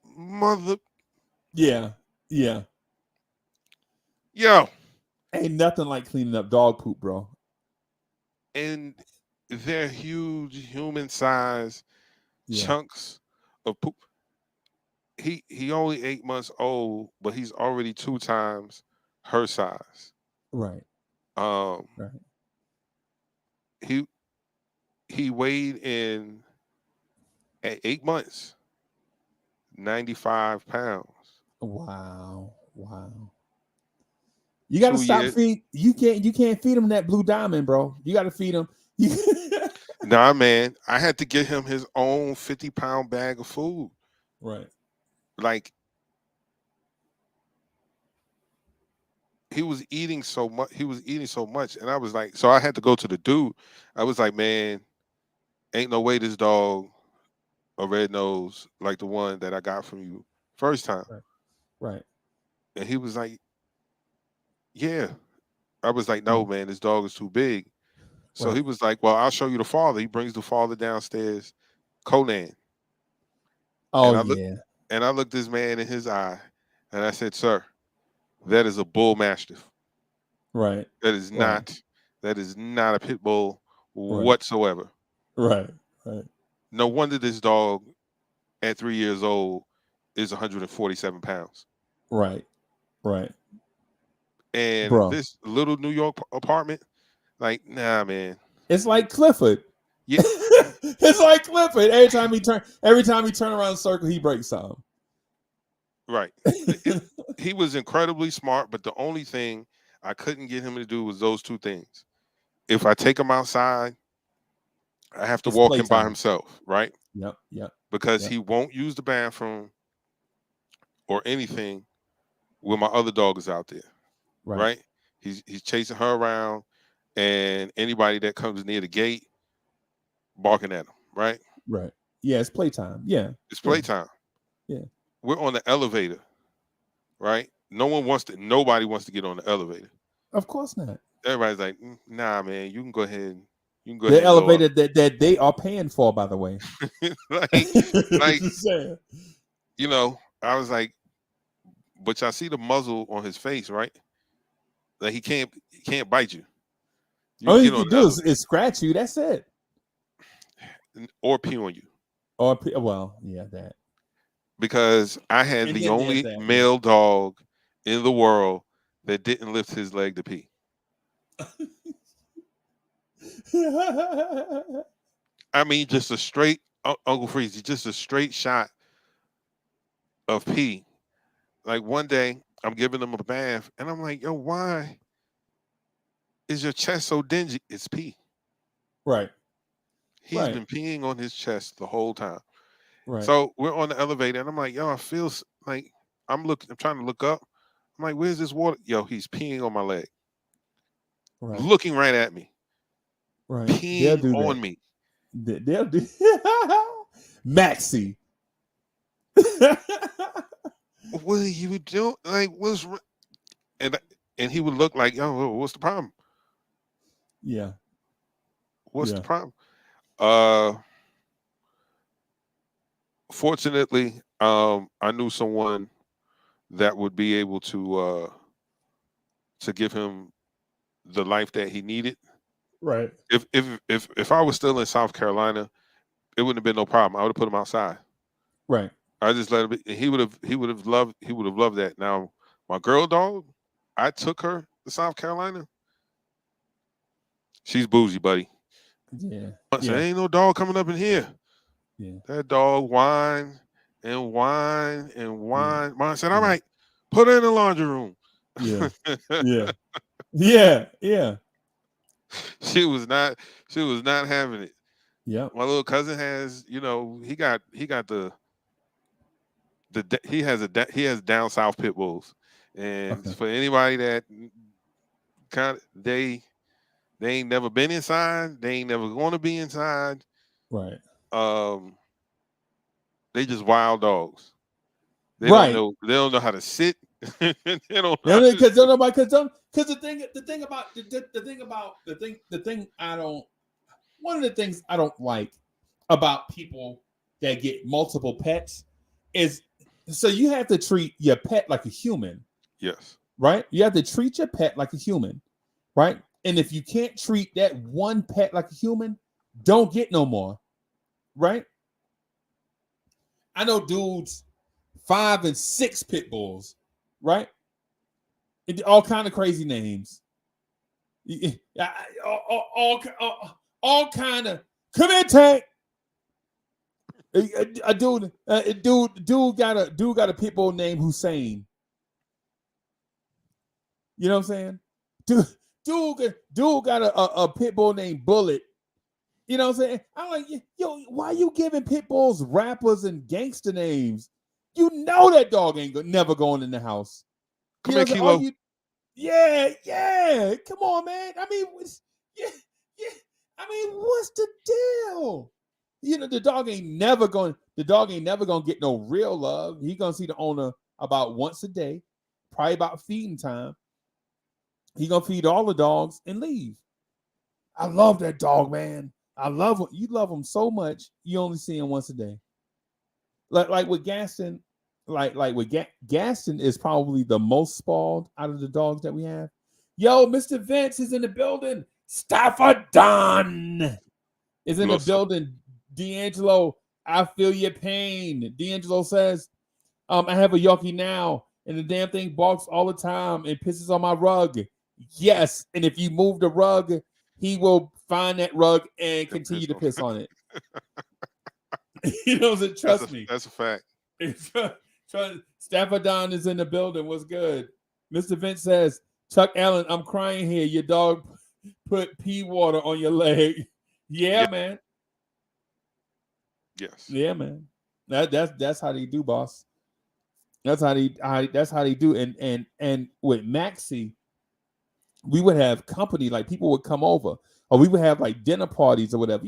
mother. Yeah. Yo. Ain't nothing like cleaning up dog poop, bro. And they're huge human size chunks of poop. He only 8 months old, but he's already 2 times her size. Right. He weighed in at 8 months 95 pounds. Wow. You got to stop feed. You can't feed him that Blue Diamond, bro. You got to feed him. Nah, man. I had to get him his own 50-pound bag of food. Right. Like, he was eating so much. And I was like, so I had to go to the dude. I was like, man, ain't no way this dog a red nose like the one that I got from you first time. Right. And he was like, yeah. I was like, no, man, this dog is too big. So he was like, well, I'll show you the father. He brings the father downstairs, Conan. Oh, And I looked this man in his eye and I said, sir, that is a bull mastiff. Right. That is not a pit bull Right. whatsoever. Right. No wonder this dog at 3 years old is 147 pounds. Right. And Bro. this little New York apartment, like, nah, man. It's like Clifford. Yeah. It's like Clifford. Every time he turn around in a circle, he breaks something. Right. He was incredibly smart, but the only thing I couldn't get him to do was those two things. If I take him outside, I have to walk him by himself, right? Yep. Because he won't use the bathroom or anything when my other dog is out there. Right? He's chasing her around, and anybody that comes near the gate, barking at him, right? Right. Yeah, it's playtime. Yeah. It's playtime. Yeah. We're on the elevator, right? Nobody wants to get on the elevator. Of course not. Everybody's like, nah, man, you can go ahead. The elevator that they are paying for, by the way. like you know, I was like, but y'all see the muzzle on his face, right? Like he can't bite you. All you can do is scratch you. That's it. Or pee on you. That. Because I had the only male dog in the world that didn't lift his leg to pee. I mean, just a straight Uncle Freezie, just a straight shot of pee. Like one day, I'm giving him a bath, and I'm like, yo, why is your chest so dingy? It's pee. Right. He's been peeing on his chest the whole time. Right. So we're on the elevator, and I'm like, yo, I feel like I'm trying to look up. I'm like, where's this water? Yo, he's peeing on my leg. Right. Looking right at me. Right. Peeing on me. They'll do Maxie. What are you doing? Like, and he would look like, yo, what's the problem? Yeah. What's the problem? Fortunately, I knew someone that would be able to give him the life that he needed. Right. If I was still in South Carolina, it wouldn't have been no problem. I would have put him outside. Right. I just let him be. He would have loved that. Now, my girl dog, I took her to South Carolina. She's bougie, buddy. Yeah. I said, ain't no dog coming up in here. Yeah. That dog whine and whine and whine. Mom said, all right, put her in the laundry room. Yeah. Yeah. She was not having it. Yeah. My little cousin has, he has down south pit bulls. And for anybody that they ain't never been inside, they ain't never going to be inside. Right. They just wild dogs. They don't know how to sit. They don't know because one of the things I don't like about people that get multiple pets is, so you have to treat your pet like a human. Yes. Right? You have to treat your pet like a human. Right? And if you can't treat that one pet like a human, don't get no more. Right? I know dudes 5 and 6 pit bulls, right? All kind of crazy names. All kind of. Come here, Tank. A dude got a pit bull named Hussein. You know what I'm saying? Dude got a pit bull named Bullet. You know what I'm saying? I'm like, yo, why you giving pit bulls rappers and gangster names? You know that dog ain't never going in the house. Come here, Kilo. Yeah. Come on, man. I mean, what's the deal? You know, the dog ain't never gonna get no real love. He gonna see the owner about once a day, probably about feeding time. He gonna feed all the dogs and leave. I love that dog, man. I love him. You love him so much, you only see him once a day. Like with Gaston, Gaston is probably the most spoiled out of the dogs that we have. Yo, Mr. Vince is in the building. Stafford Don is in the building. D'Angelo, I feel your pain. D'Angelo says, I have a Yorkie now, and the damn thing barks all the time and pisses on my rug. Yes, and if you move the rug, he will find that rug and continue to piss on it. He knows it. Trust me. That's a fact. Stafford Don is in the building. What's good? Mr. Vince says, Chuck Allen, I'm crying here. Your dog put pea water on your leg. Yeah, man. Yes. Yeah, man. That's how they do, boss. That's how they do. And with Maxie, we would have company, like people would come over, or we would have like dinner parties or whatever.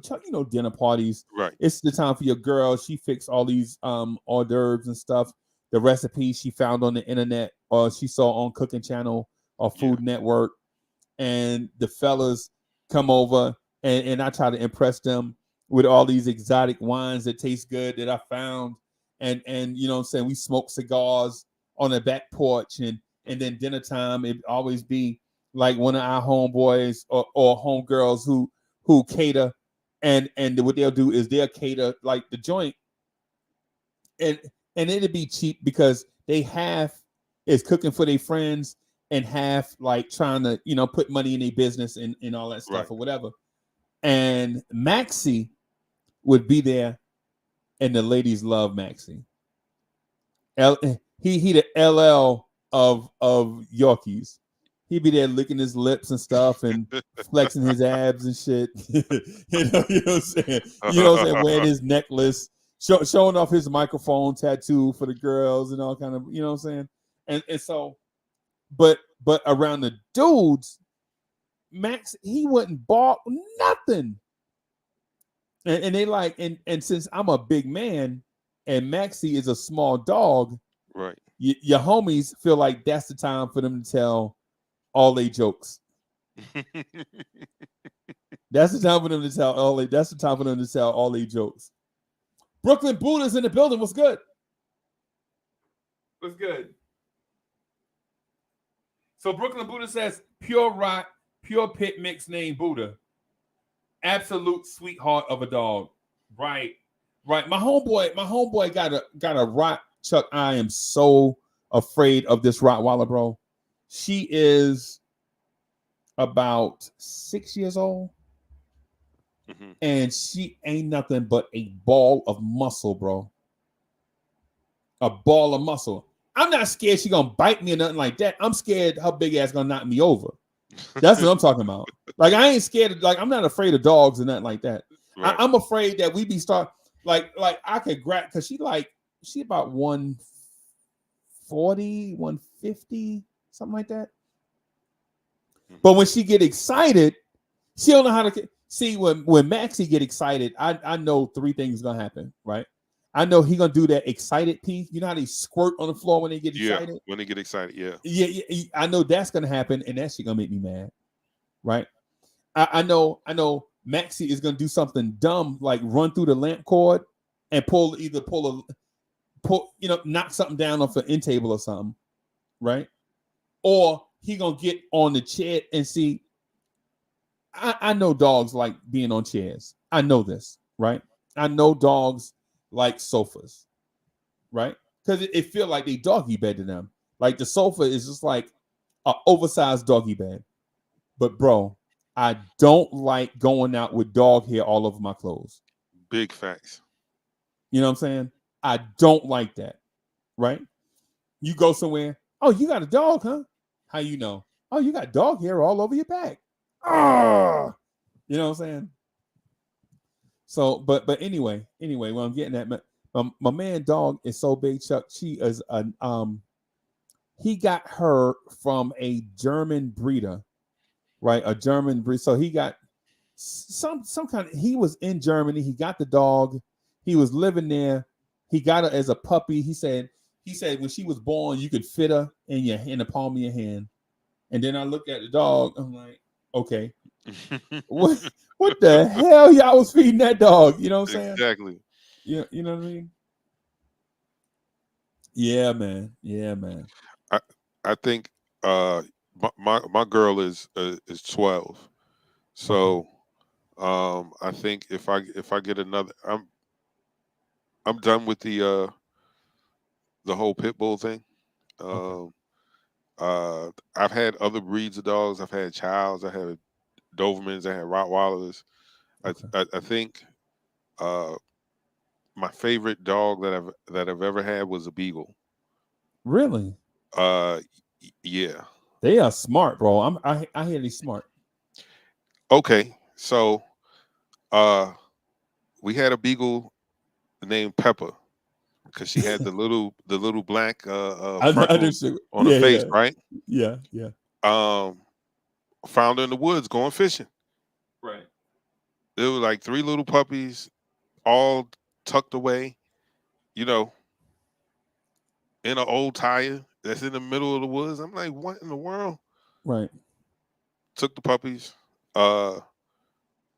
Chuck, dinner parties. Right. It's the time for your girl. She fixed all these hors d'oeuvres and stuff. The recipes she found on the internet or she saw on Cooking Channel or Food Network. And the fellas come over and I try to impress them with all these exotic wines that taste good that I found. And you know what I'm saying? We smoke cigars on the back porch and then dinner time, it always be like one of our homeboys or homegirls who cater, and what they'll do is they'll cater like the joint, and it'll be cheap because they half is cooking for their friends and half like trying to put money in their business and all that stuff or whatever. And Maxie would be there, and the ladies love Maxie. He the LL of Yorkies. He'd be there licking his lips and stuff and flexing his abs and shit. you know what I'm saying? You know what I'm saying? Wearing his necklace, showing off his microphone tattoo for the girls and all kind of, you know what I'm saying? And so, but around the dudes, Max, he wouldn't bark nothing. And they like, and since I'm a big man and Maxie is a small dog, right? Your homies feel like that's the time for them to tell all their jokes. That's the time for them to tell all their jokes. Brooklyn Buddha's in the building. What's good? What's good? So Brooklyn Buddha says pure rock, pure pit mix named Buddha. Absolute sweetheart of a dog. Right. My homeboy got a rock. Chuck, I am so afraid of this Rottweiler, bro. She is about 6 years old, and she ain't nothing but a ball of muscle, bro. A ball of muscle. I'm not scared she gonna bite me or nothing like that. I'm scared her big ass gonna knock me over. That's what I'm talking about. Like I ain't scared of, like I'm not afraid of dogs or nothing like that. Right. I'm afraid that we be like I could grab because she about 140, 150, something like that. But when she get excited, she don't know how to see. When Maxie get excited, I know three things gonna happen, right? I know he gonna do that excited pee. You know how they squirt on the floor when they get excited? Yeah, when they get excited, yeah. Yeah, I know that's gonna happen, and that shit gonna make me mad, right? I know Maxie is gonna do something dumb like run through the lamp cord and knock something down off an end table or something, right? Or he gonna get on the chair and see. I know dogs like being on chairs. I know this, right? I know dogs like sofas, right? Because it feel like they doggy bed to them. Like the sofa is just like an oversized doggy bed. But bro, I don't like going out with dog hair all over my clothes. Big facts. You know what I'm saying? I don't like that, right? You go somewhere. Oh, you got a dog, huh? How you know? Oh, you got dog hair all over your back. Oh, you know what I'm saying? So, but anyway, what I'm getting at, my man dog is so big, Chuck. She is he got her from a German breeder, right? A German breed. So he got some kind of. He was in Germany. He got the dog. He was living there. He got her as a puppy. He said when she was born, you could fit her in the palm of your hand. And then I looked at the dog. I'm like, okay. What the hell y'all was feeding that dog? You know what I'm saying? Exactly. You know what I mean? Yeah, man. Yeah, man. I think my girl is 12. So I think if I get another, I'm done with the whole pit bull thing. Um I've had other breeds of dogs. I've had Childs, I had Dobermans, I had Rottweilers. I think uh my favorite dog that I've ever had was a beagle. Really? Uh yeah. They are smart, bro. I hear they smart. Okay. So uh we had a beagle named Pepper because she had the little black I freckles understand. on her Yeah, face, yeah, right? yeah, yeah. Um Found her in the woods going fishing. Right. There were like three little puppies, all tucked away, you know, in an old tire that's in the middle of the woods. I'm like, what in the world? Right. Took the puppies. Uh,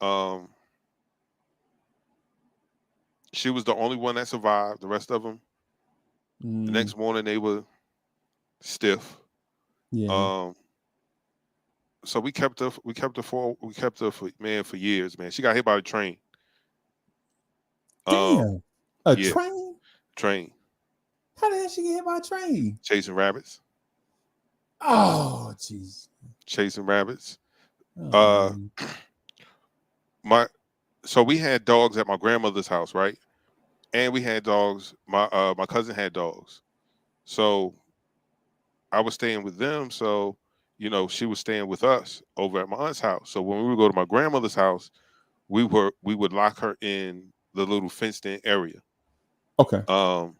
um, she was the only one that survived. The rest of them, the Mm, next morning, they were stiff. yeah. Um, so we kept her for years, man. She got hit by a train. Um, Damn. A yeah, train? train How the hell she get hit by a train? chasing rabbits, Oh, jeez. chasing rabbits. Oh, Uh, man. my so we had dogs at my grandmother's house, right? And we had dogs. My cousin had dogs, so I was staying with them. So she was staying with us over at my aunt's house. So when we would go to my grandmother's house, we would lock her in the little fenced in area. Okay. Um,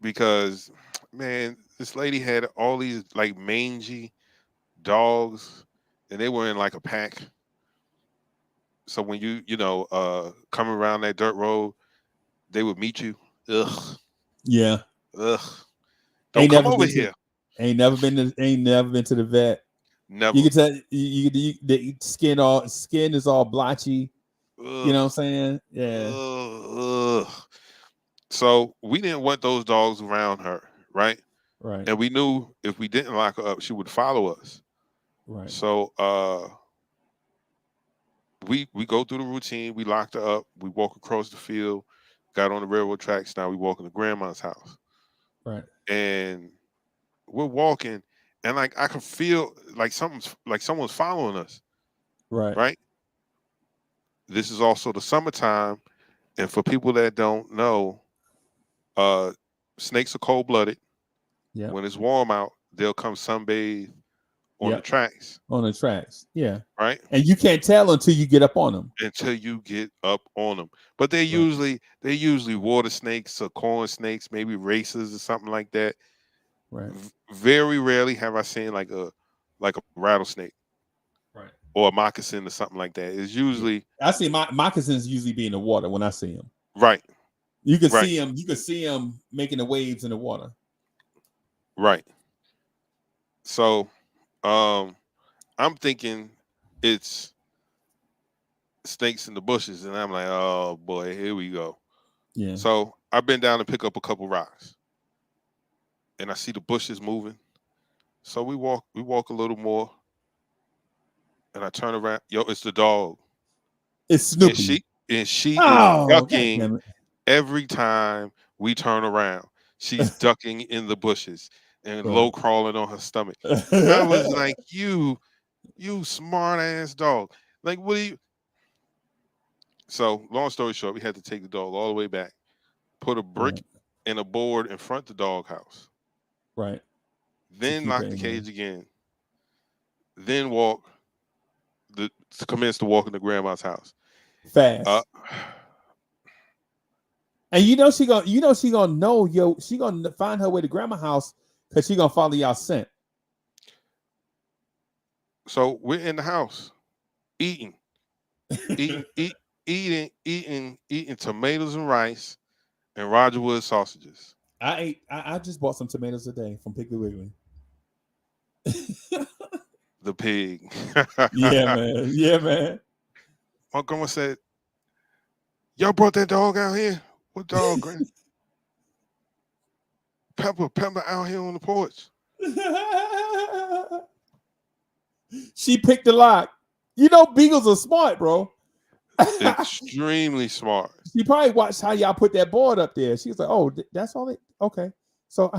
because man, this lady had all these like mangy dogs, and they were in like a pack. So when come around that dirt road, they would meet you. Ugh, Yeah. ugh. Don't Ain't come never over been to here. ain't never been to the vet. You Never. can tell the skin is all blotchy. You know what I'm Ugh, saying? Yeah. ugh. So we didn't want those dogs around her, right? Right. And we knew if we didn't lock her up, she would follow us. Right. So we go through the routine. We locked her up. We walk across the field. Got on the railroad tracks. Now we walking to grandma's house, Right. and we're walking, and like I can feel like someone's following us, Right. right? This is also the summertime, and for people that don't know, uh, snakes are cold blooded. Yeah. When it's warm out, they'll come sunbathe on the Yep. tracks, On the tracks. Yeah. right? And you can't tell until you get up on them. Until you get up on them. But Right. they're usually water snakes or corn snakes, maybe racers or something like that. Right. Very rarely have I seen like a rattlesnake Right. or a moccasin or something like that. It's Yeah. usually I see my moccasins usually be in the water when I see them. right, You can right, see them. You can see them making the waves in the water. right. So I'm thinking it's snakes in the bushes, and I'm like, oh boy, here we go. Yeah. So I've been down to pick up a couple rocks, and I see the bushes moving. So we walk a little more, and I turn around. Yo, it's the dog, It's and Snoopy. she is Oh, god ducking damn it. every time we turn around. She's ducking in the bushes and Right. low crawling on her stomach. I was like, you smart ass dog. Like, what do you? So long story short, we had to take the dog all the way back, put a brick Right. and a board in front of the doghouse, Right. To then keep her lock the in there. cage again, then commence to walk into grandma's house. Uh, Fast. And she gonna know, she gonna find her way to grandma's house because she gonna follow y'all scent. so we're in the house eating, eating, eating tomatoes and rice and Roger Wood sausages. I just bought some tomatoes today from Piggly Wiggly. the pig. Yeah, man. Yeah, man. My grandma said, "Y'all brought that dog out here? What dog, Granny? Pepper out here on the porch." She picked the lock. You know, beagles are smart, bro. Extremely smart. She probably watched how y'all put that board up there. She was like, "Oh, that's all it." Okay, so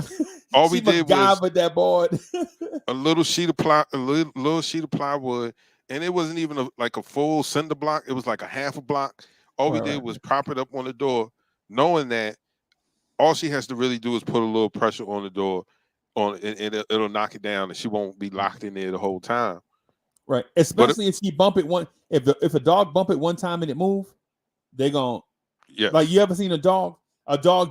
All she we did was with that board. a little sheet of little sheet of plywood, and it wasn't even like a full cinder block. It was like a half a block. All we did was prop it up on the door, knowing that all she has to really do is put a little pressure on the door, and it'll knock it down, and she won't be locked in there the whole time. Right, especially if she bump it one. If a dog bump it one time and it move, they gon' yeah. Like, you ever seen a dog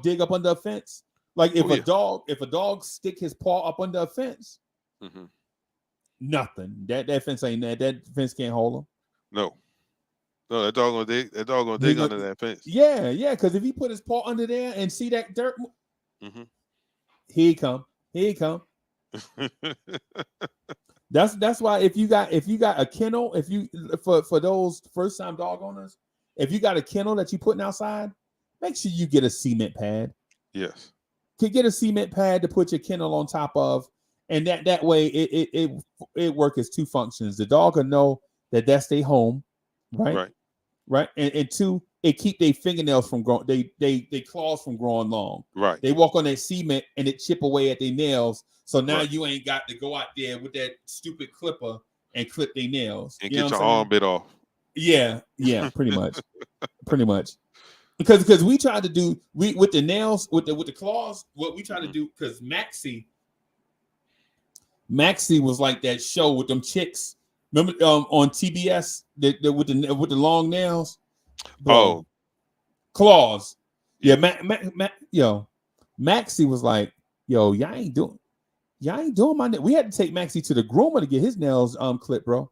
dig up under a fence? Like, if a dog stick his paw up under a fence, nothing. That fence ain't that fence can't hold him. No, that dog gonna dig. That dog gonna dig under that fence. Yeah, because if he put his paw under there and see that dirt, here he come. That's why if you got a kennel, if you for those first time dog owners, if you got a kennel that you putting outside, make sure you get a cement pad. Yes. Get a cement pad to put your kennel on top of, and that way it works as two functions. The dog will know that that's their home, right? And two, it keep their fingernails from growing, they claws from growing long. Right. They walk on that cement and it chip away at their nails. So now you ain't got to go out there with that stupid clipper and clip their nails and get your arm bit off. Yeah, pretty much, Because we tried to do with the nails with the claws. What we tried to do, because Maxie was like that show with them chicks. Remember on TBS with the long nails. Bro. Claws. Yeah, Maxie was like, "Yo, y'all ain't doing my nails." We had to take Maxie to the groomer to get his nails clipped, bro.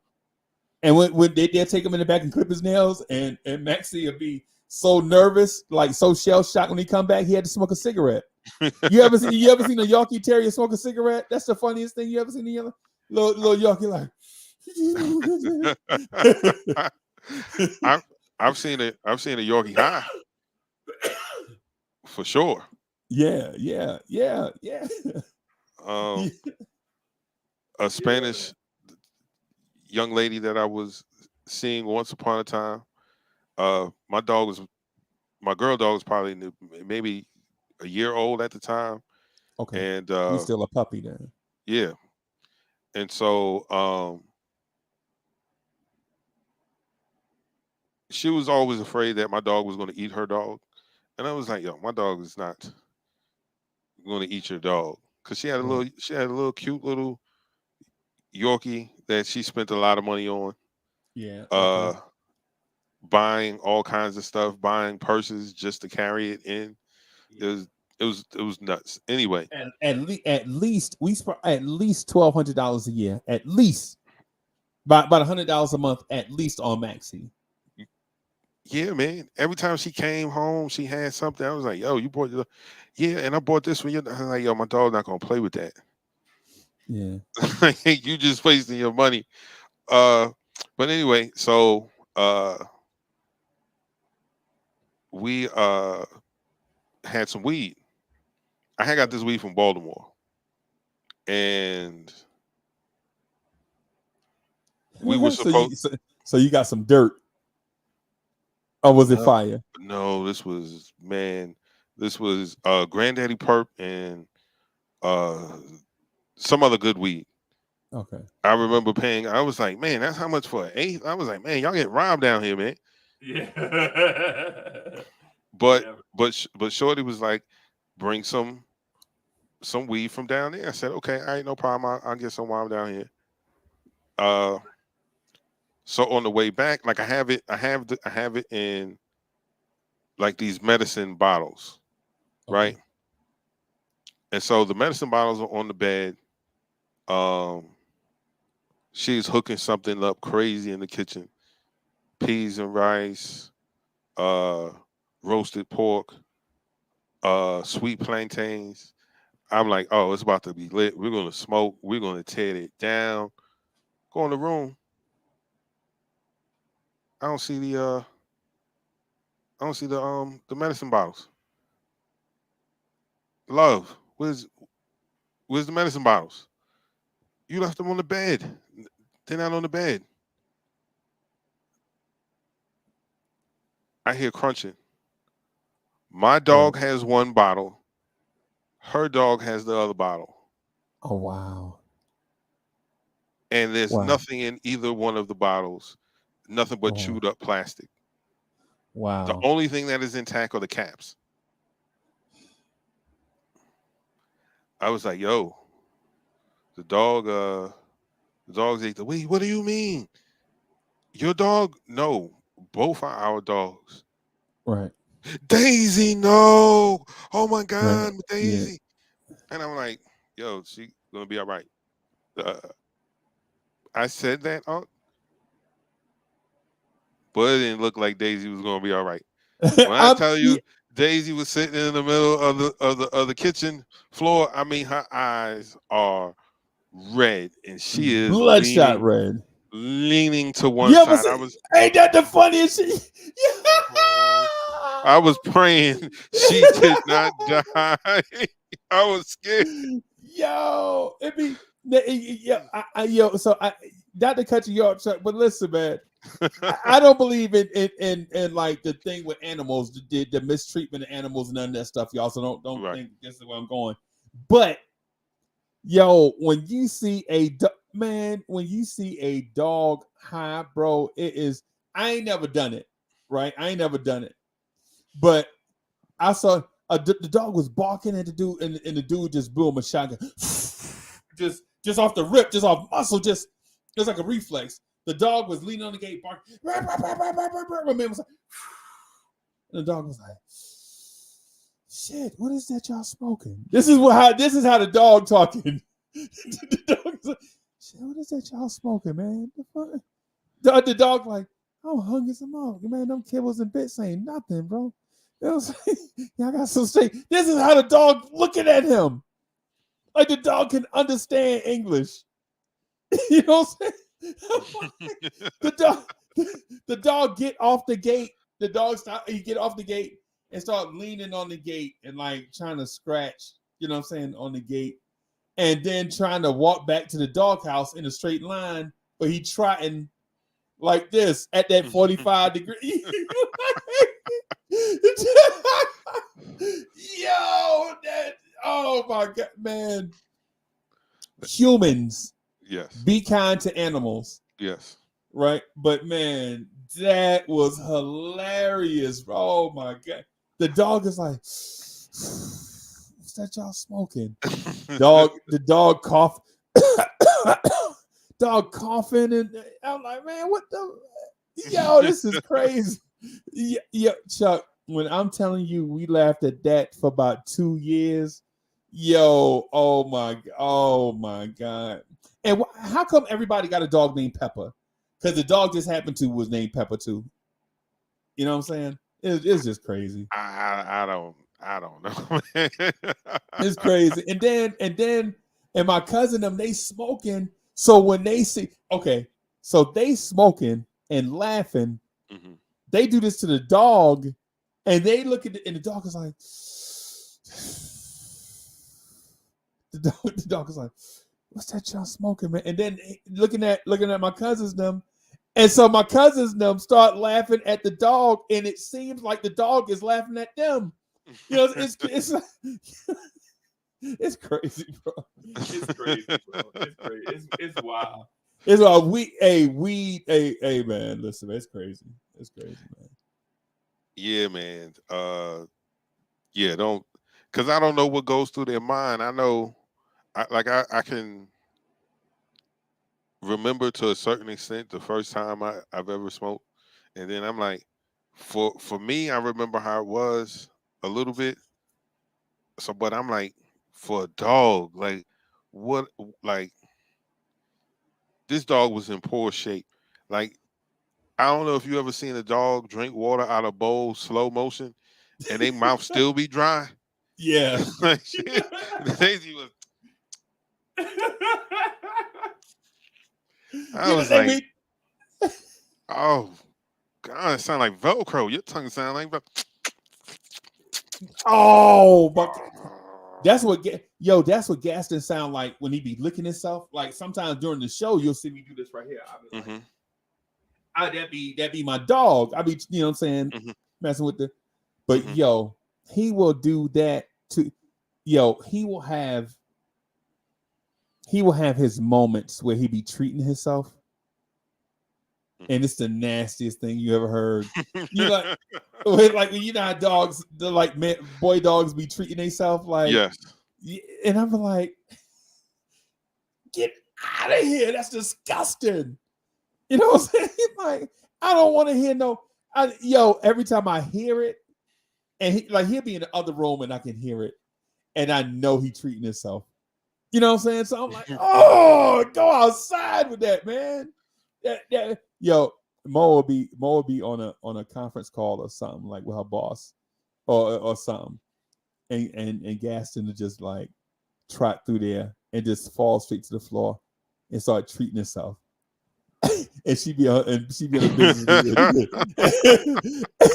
And when they'll take him in the back and clip his nails, and Maxie would be so nervous, like so shell shocked when he come back, he had to smoke a cigarette. You ever seen a Yorkie Terrier smoke a cigarette? That's the funniest thing you ever seen. The little Yorkie like. I've seen a Yorkie high for sure. Yeah. A Spanish young lady that I was seeing once upon a time. My girl dog was probably maybe a year old at the time. Okay. And he's still a puppy then. Yeah. And so she was always afraid that my dog was going to eat her dog. And I was like, yo, my dog is not going to eat your dog. Because she had a little cute little Yorkie that she spent a lot of money on. Yeah. Buying all kinds of stuff, buying purses just to carry it in. It was nuts. Anyway, at least we spent at least $1,200 a year, at least about $100 a month, at least on Maxie. Yeah, man. Every time she came home, she had something. I was like, "Yo, you bought your?" Yeah, and I bought this for you. I was like, "Yo, my dog's not gonna play with that." Yeah, you just wasting your money. But anyway, so we had some weed. I had got this weed from Baltimore, and we were supposed. So you got some dirt, or was it fire? No, this was Granddaddy Perp and some other good weed. Okay. I remember paying. I was like, man, that's how much for an eighth. I was like, man, y'all get robbed down here, man. Yeah. But Shorty was like, bring some weed from down there. I said, okay, all right, no problem. I'll get some while I'm down here. So on the way back, like I have it in like these medicine bottles, right? And so the medicine bottles are on the bed. She's hooking something up crazy in the kitchen. Peas and rice, roasted pork, sweet plantains. I'm like, oh, it's about to be lit. We're gonna smoke. We're gonna tear it down. Go in the room. I don't see the medicine bottles. Love, where's the medicine bottles? You left them on the bed. They're not on the bed. I hear crunching. My dog has one bottle. Her dog has the other bottle. Oh wow. And there's nothing in either one of the bottles. Nothing but chewed up plastic. Wow. The only thing that is intact are the caps. I was like, yo, the dogs ate the weed. What do you mean? Your dog? No, both are our dogs. Right. Daisy, no. Oh my God, Right. Daisy. Yeah. And I'm like, yo, she gonna be all right. I said that, but it didn't look like Daisy was gonna be all right. When I tell you Daisy was sitting in the middle of the kitchen floor, I mean her eyes are red and she is bloodshot red. Leaning to one side. Ain't that the funniest shit? I was praying she did not die. I was scared. Yo, so not to cut you off, Chuck, but listen, man. I don't believe in like the thing with animals, the mistreatment of animals and none of that stuff, y'all. So don't think this is where I'm going. But yo, when you see a dog high, bro, it is. I ain't never done it, right? I ain't never done it, but I saw the dog was barking at the dude, and the dude just blew him a shotgun, just off the rip, just off muscle, just like a reflex. The dog was leaning on the gate, barking. My man was like, and the dog was like, "Shit, what is that y'all smoking?" This is how the dog talking. The dog was like, "Shit, what is that y'all smoking, man?" The dog like, "I'm hungry some more, man. Them kibbles and bits ain't nothing, bro." It was like, yeah, I got so straight. This is how the dog looking at him, like the dog can understand English. You know what I'm saying? The dog get off the gate. The dog he get off the gate and start leaning on the gate and like trying to scratch, you know what I'm saying, on the gate, and then trying to walk back to the doghouse in a straight line, but he trotting like this at that 45 degree. Yo, oh my God, man. Humans, yes, be kind to animals. Yes. Right? But man, that was hilarious. Oh my God. The dog is like, what's that y'all smoking? The dog cough. Dog coughing, and I'm like, man, what the this is crazy. Yeah, Chuck, when I'm telling you we laughed at that for about 2 years. Yo, oh my God. And how come everybody got a dog named Pepper? Because the dog just happened to was named Pepper too. You know what I'm saying? It's just crazy. I don't know. It's crazy. And my cousin them, they smoking. So when they see, so they smoking and laughing, they do this to the dog, and they look at and the dog is like, the dog is like, what's that y'all smoking, man? And then looking at my cousins them, and so my cousins them start laughing at the dog, and it seems like the dog is laughing at them. You know, it's it's crazy, bro. It's crazy, bro. It's crazy. It's wild. It's wild. Hey, man. Listen, it's crazy. It's crazy, man. Yeah, man. Don't, because I don't know what goes through their mind. I know, I can remember to a certain extent the first time I've ever smoked, and then I'm like, for me, I remember how it was a little bit. So, but I'm like, for a dog, like, what, like, this dog was in poor shape. Like, I don't know if you ever seen a dog drink water out of a bowl slow motion, and their mouth still be dry. Yeah. Like, Daisy was. I was like, oh God, it sounds like Velcro. Your tongue sounds like Velcro. Oh, but that's what Gaston sound like when he be licking himself. Like sometimes during the show, you'll see me do this right here. I'll be like, that be my dog. I be, you know what I'm saying, messing with the. But he will do that to. He will have his moments where he be treating himself. And it's the nastiest thing you ever heard. You like when you know how dogs, boy dogs be treating themselves like. Yes. And I'm like, get out of here. That's disgusting. You know what I'm saying? Like, I don't want to hear every time I hear it, and he'll be in the other room and I can hear it, and I know he treating himself. You know what I'm saying? So I'm like, oh, go outside with that, man. Mo will be on a conference call or something like with her boss or something, and Gaston to just like trot through there and just fall straight to the floor and start treating herself. And she be in a business. And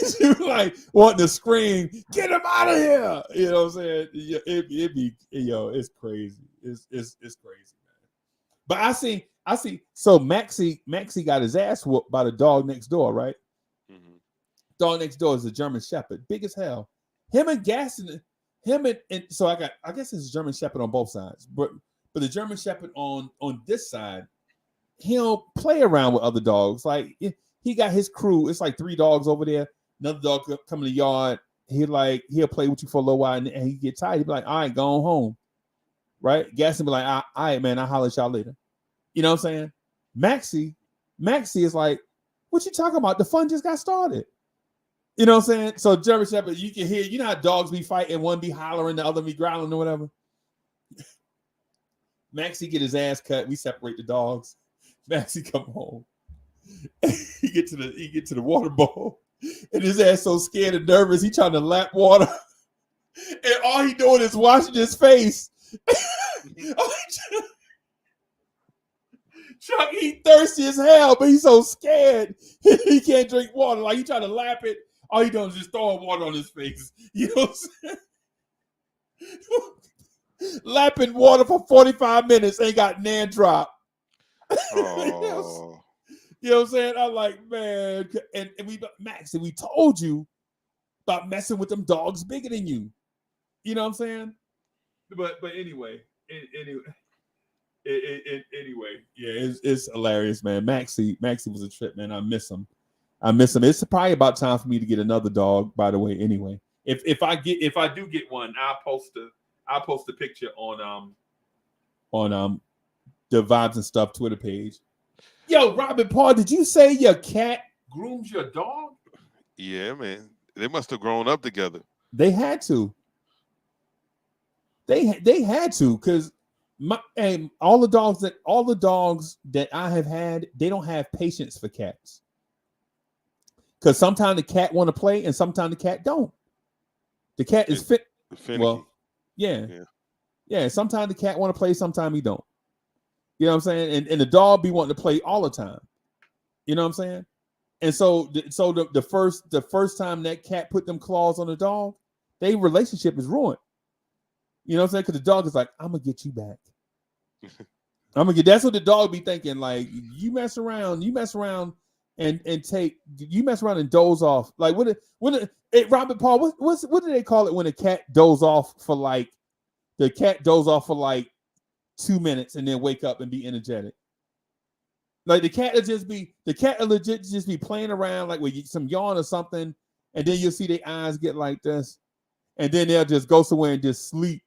she be like wanting to scream, "Get him out of here!" You know what I'm saying? It's crazy. It's crazy, man. But I see. So Maxie got his ass whooped by the dog next door, right? Mm-hmm. Dog next door is a German Shepherd, big as hell. Him and Gaston, and so I guess it's a German Shepherd on both sides, but the German Shepherd on this side, he'll play around with other dogs. Like he got his crew. It's like 3 dogs over there. Another dog come in the yard. He'll play with you for a little while, and he get tired. He be like, "All right, go on home." Right? Gaston be like, "All right, man, I'll holler at y'all later." You know what I'm saying? Maxie is like, "What you talking about? The fun just got started." You know what I'm saying? So German Shepherd, you can hear, you know how dogs be fighting, one be hollering, the other be growling or whatever. Maxie get his ass cut. We separate the dogs. Maxie come home. he get to the water bowl, and his ass so scared and nervous, he trying to lap water, and all he doing is washing his face. Chuck, he thirsty as hell, but he's so scared he can't drink water. Like he trying to lap it, all he doing is just throwing water on his face. You know what I'm saying? Lapping water for 45 minutes, ain't got nan drop. Oh. You know what I'm saying? I'm like, man, and Max, and we told you about messing with them dogs bigger than you. You know what I'm saying? But anyway, anyway, yeah, it's hilarious, man. Maxie was a trip, man. I miss him. It's probably about time for me to get another dog, by the way. Anyway, if I do get one, I'll post a picture on the Vibes and Stuff Twitter page. Yo, Robin Paul, did you say your cat grooms your dog? Yeah, man. They must have grown up together. They had to. They had to, because all the dogs that I have had, they don't have patience for cats. Because sometimes the cat want to play and sometimes the cat don't. The cat is fit. Finicky. Well, yeah. Sometimes the cat want to play, sometimes he don't. You know what I'm saying? And the dog be wanting to play all the time. You know what I'm saying? And so the first time that cat put them claws on the dog, their relationship is ruined. You know what I'm saying? Because the dog is like, "I'm gonna get you back. That's what the dog be thinking. Like, you mess around and doze off. Like Robert Paul, what do they call it when a cat doze off for like 2 minutes and then wake up and be energetic? Like the cat will legit just be playing around like with some yawn or something, and then you'll see their eyes get like this, and then they'll just go somewhere and just sleep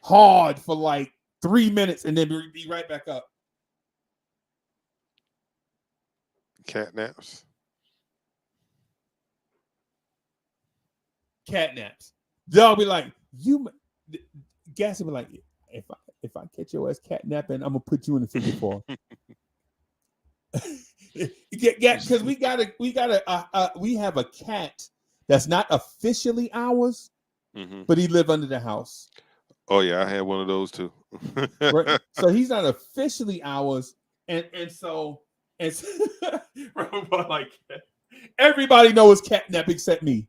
hard for like 3 minutes and then be right back up. Cat naps. They'll be like, Gas will be like, if I catch your ass cat napping, I'm gonna put you in the figure 4. Because we have a cat that's not officially ours, but he live under the house. Oh yeah, I had one of those too. Right? So he's not officially ours, and so like everybody knows catnap except me,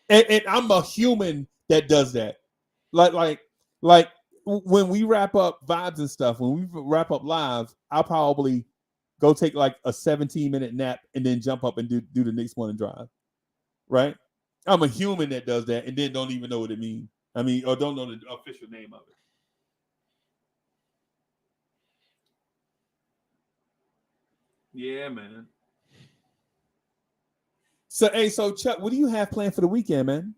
and I'm a human that does that. Like when we wrap up vibes and stuff, when we wrap up live, I'll probably go take like a 17-minute nap and then jump up and do the next morning drive. Right? I'm a human that does that and then don't even know what it means. I mean, or don't know the official name of it. Yeah, man. So, hey, so Chuck, what do you have planned for the weekend, man?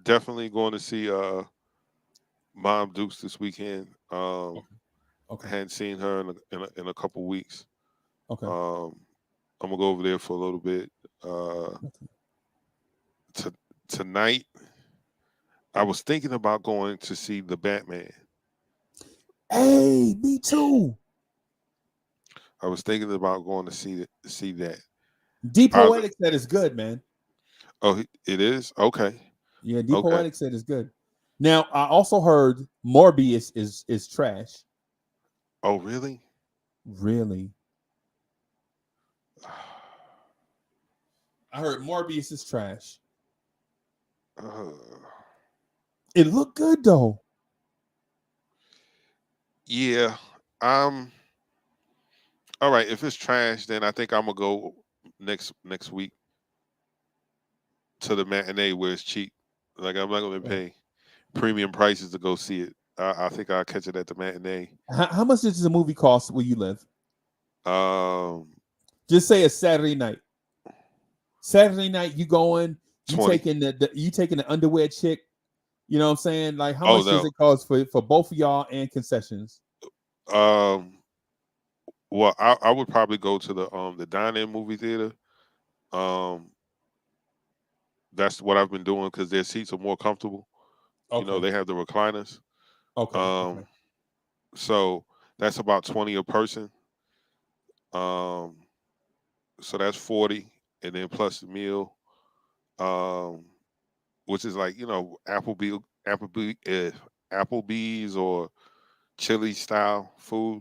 Definitely going to see Mom Dukes this weekend. Okay. I hadn't seen her in a couple weeks. Okay. I'm gonna go over there for a little bit. Tonight, I was thinking about going to see the Batman. Hey, me too. I was thinking about going to see that. D Poetic said it's good, man. Oh, it is? Okay. Yeah, D Poetic said it's good. Now, I also heard Morbius is trash. Oh, really? Really? I heard Morbius is trash. It looked good though. Yeah. All right. If it's trash, then I think I'm gonna go next week to the matinee where it's cheap. Like I'm not gonna pay premium prices to go see it. I think I'll catch it at the matinee. How much does the movie cost where you live? Just say a Saturday night. Saturday night, you going? You 20. taking the underwear chick? You know what I'm saying? Like, how much does it cost for both of y'all and concessions? Well, I would probably go to the dine-in movie theater. That's what I've been doing because their seats are more comfortable. Okay. You know, they have the recliners. Okay. So that's about 20 a person. So that's 40, and then plus the meal, which is like Applebee's or Chili style food.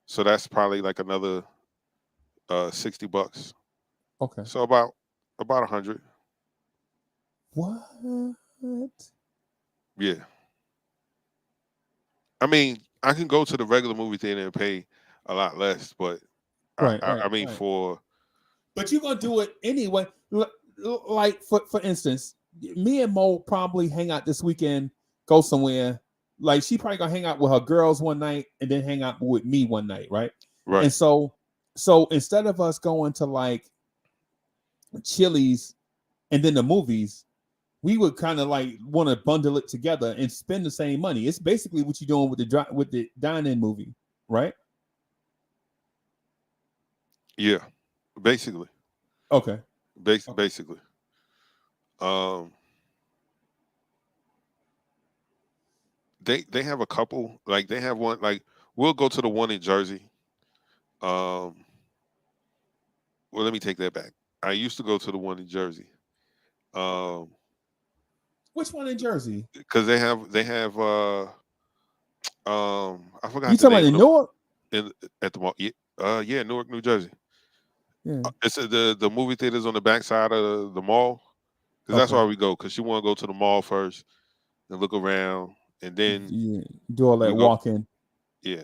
So that's probably like another $60. Okay. So about 100. What? Yeah. I mean, I can go to the regular movie theater and pay a lot less, but I mean for. But you're gonna do it anyway. Like for instance, me and Mo probably hang out this weekend, go somewhere. Like she probably gonna hang out with her girls one night and then hang out with me one night, right? Right. And so instead of us going to like Chili's and then the movies, we would kind of like want to bundle it together and spend the same money. It's basically what you're doing with the dine-in movie, right? Yeah, basically. Okay. Basically. They have a couple, like they have one, like we'll go to the one in Jersey. Well, let me take that back. I used to go to the one in Jersey. Which one in Jersey? Because they have I forgot you the talking name about in Newark? at the mall. Yeah, Newark, New Jersey. Yeah. It's the movie theaters on the backside of the mall. Because that's why we go. Because you want to go to the mall first and look around, and then do all that walking. Yeah,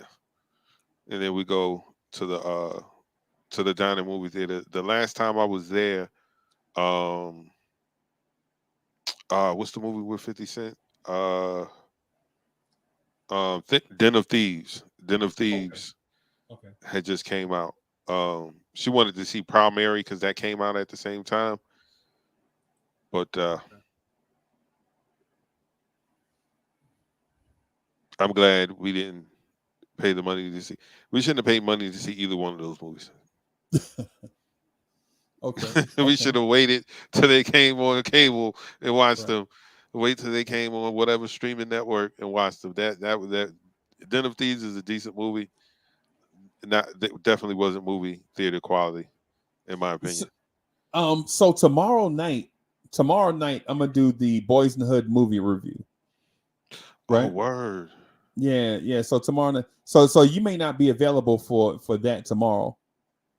and then we go to the dining movie theater. The last time I was there, what's the movie with 50 Cent? Den of Thieves. Den of Thieves. Okay. Had just came out. She wanted to see Proud Mary because that came out at the same time. But I'm glad we didn't pay the money to see. We shouldn't have paid money to see either one of those movies. Okay. We should have waited till they came on cable and watched them. Wait till they came on whatever streaming network and watched them. That Den of Thieves is a decent movie. Definitely wasn't movie theater quality, in my opinion. So tomorrow night, I'm gonna do the Boys in the Hood movie review. Right? Oh, word. Yeah. So tomorrow, so you may not be available for that tomorrow,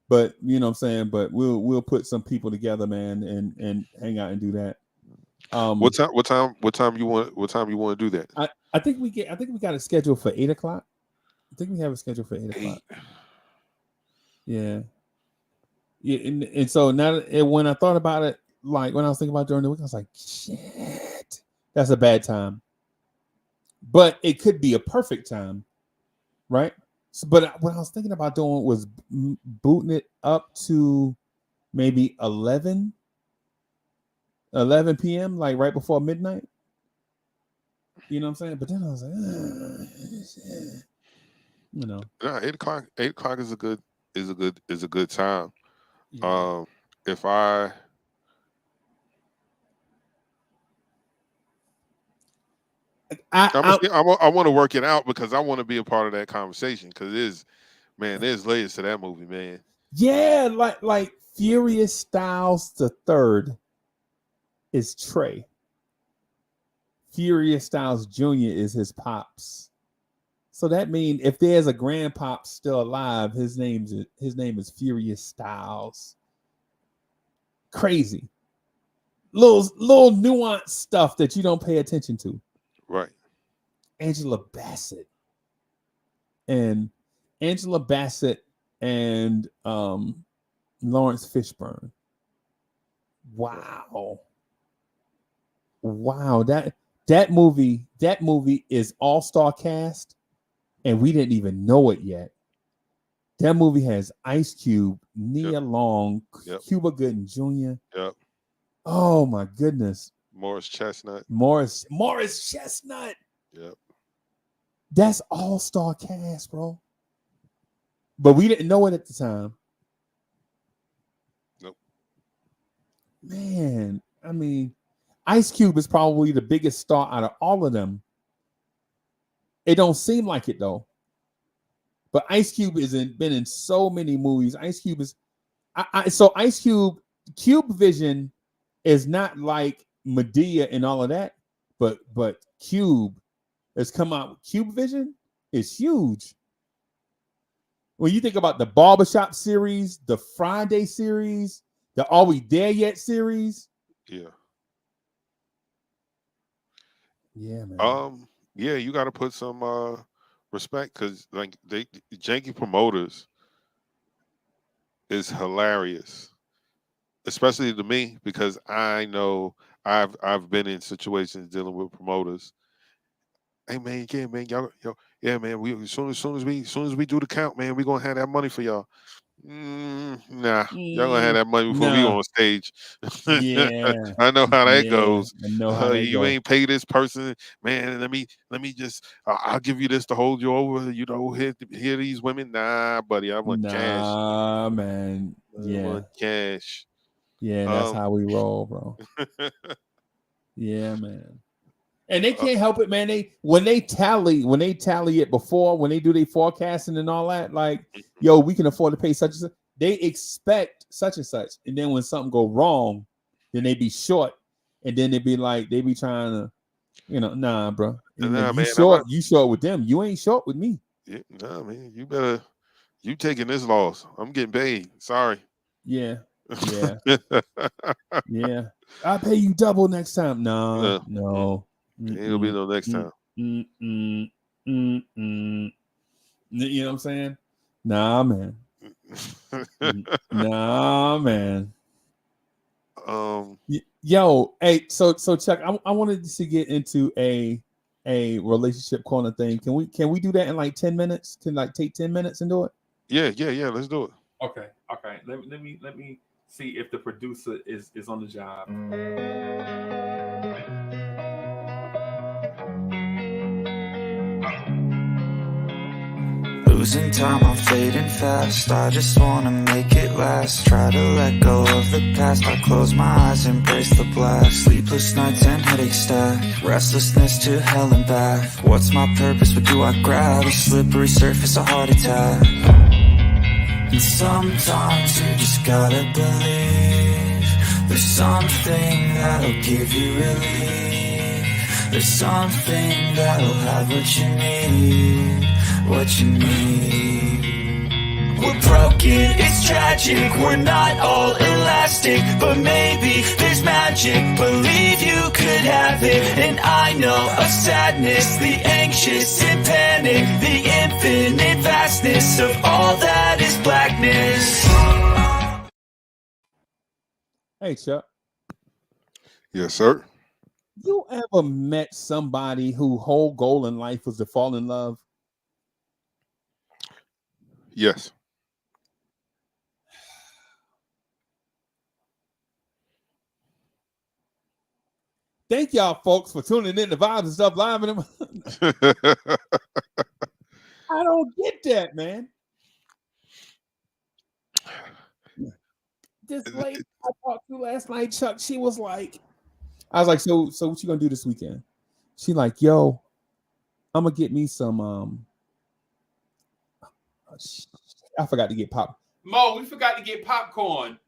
but you know what I'm saying. But we'll put some people together, man, and hang out and do that. What time you want to do that? I think we got a schedule for 8:00. I think we have a schedule for 8:00. Yeah. And so now when I thought about it, like when I was thinking about during the week, I was like, shit, that's a bad time. But it could be a perfect time, right? So, but what I was thinking about doing was booting it up to maybe 11 p.m., like right before midnight. You know what I'm saying? But then I was like, you know, 8:00. 8:00 is a good time. Yeah. If I want to work it out because I want to be a part of that conversation because there's layers to that movie, man. Yeah, like Furious Styles the Third is Trey. Furious Styles Jr. is his pops. So that means if there's a grandpop still alive, his name is Furious Styles. Crazy. Little nuanced stuff that you don't pay attention to. Right. Angela Bassett and Lawrence Fishburne. Wow. That movie is all-star cast, and we didn't even know it yet. That movie has Ice Cube, Nia Long, Cuba Gooding Jr. Yep. Oh my goodness. Morris Chestnut. Yep. That's all-star cast, bro. But we didn't know it at the time. Nope. Man, I mean, Ice Cube is probably the biggest star out of all of them. It don't seem like it though. But Ice Cube been in so many movies. Ice Cube is so Ice Cube Vision is not like Medea and all of that, but Cube has come out. Cube Vision is huge. When you think about the Barbershop series, the Friday series, the Are We There Yet series. Yeah. Yeah, man. Yeah, you got to put some respect because like Janky Promoters is hilarious, especially to me because I know I've been in situations dealing with promoters. Hey man, yeah man, we as soon as we do the count, man, we gonna have that money for y'all. Nah, y'all gonna have that money before we on stage. Yeah, I know how that goes. I know how that you goes. ain't pay this person, man. Let me just. I'll give you this to hold you over. You know, here these women. Nah, buddy, I want cash. Nah, man. Yeah, I want cash. Yeah, that's how we roll, bro. Yeah, man. And they can't help it, man. When they tally it before, when they do their forecasting and all that, like, yo, we can afford to pay such and such. They expect such and such, and then when something go wrong, then they be short, and then they be trying to, nah, bro. Nah, man, you short with them. You ain't short with me. Yeah, nah, man. You taking this loss. I'm getting paid. Sorry. Yeah. Yeah. I'll pay you double next time. No. Ain't gonna be no next time. You know what I'm saying? Nah, man. Nah, man. Yo, hey, so Chuck, I wanted to get into a relationship corner thing. Can we do that in like 10 minutes? Can like take 10 minutes and do it? Yeah. Let's do it. Okay. Let me see if the producer is on the job. Losing time, I'm fading fast. I just wanna make it last. Try to let go of the past. I close my eyes, embrace the blast. Sleepless nights and headache stack. Restlessness to hell and back. What's my purpose? What do I grab? A slippery surface, a heart attack. And sometimes you just gotta believe there's something that'll give you relief. There's something that'll have what you need, what you need. We're broken, it's tragic, we're not all elastic, but maybe there's magic, believe you could have it. And I know of sadness, the anxious and panic, the infinite vastness of all that is blackness. Hey, Chuck. Yes, sir. You ever met somebody whose whole goal in life was to fall in love? Yes. Thank y'all, folks, for tuning in to Vibes and Stuff Live. I don't get that, man. This lady I talked to last night, Chuck, she was like, I was like, so what you gonna do this weekend? She like, yo, I'm gonna get me some I forgot to get pop. Mo, we forgot to get popcorn.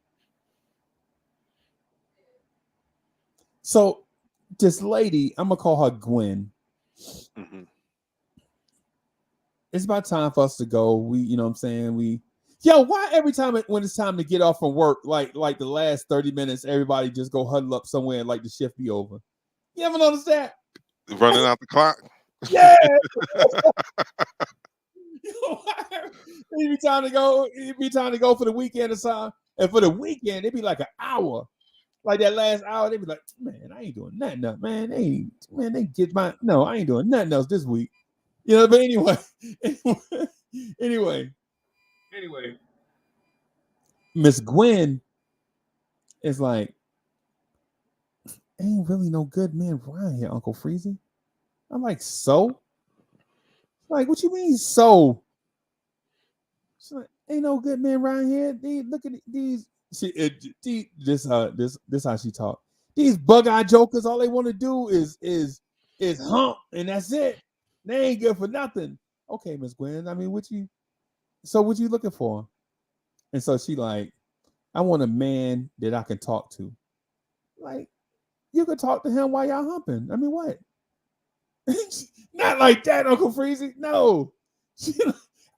So this lady, I'm gonna call her Gwen. Mm-hmm. It's about time for us to go. We, you know what I'm saying? Why every time when it's time to get off from work, like the last 30 minutes, everybody just go huddle up somewhere and like the shift be over. You ever notice that? Running out the clock? Yeah. It'd be time to go. It'd be time to go for the weekend or something. And for the weekend, it'd be like an hour. Like that last hour, they'd be like, man, I ain't doing nothing else, man. I ain't doing nothing else this week. You know, but anyway. Miss Gwen is like, ain't really no good men around here, Uncle Freezie. I'm like, so? Like, what you mean, so? She's like, ain't no good men around here. Look at these. This how she talk. These bug-eyed jokers, all they want to do is hump, and that's it. They ain't good for nothing. Okay, Miss Gwen. I mean, what you looking for? And so she like, I want a man that I can talk to. Like, you can talk to him while y'all humping. I mean, what? Not like that, Uncle Freezie. No.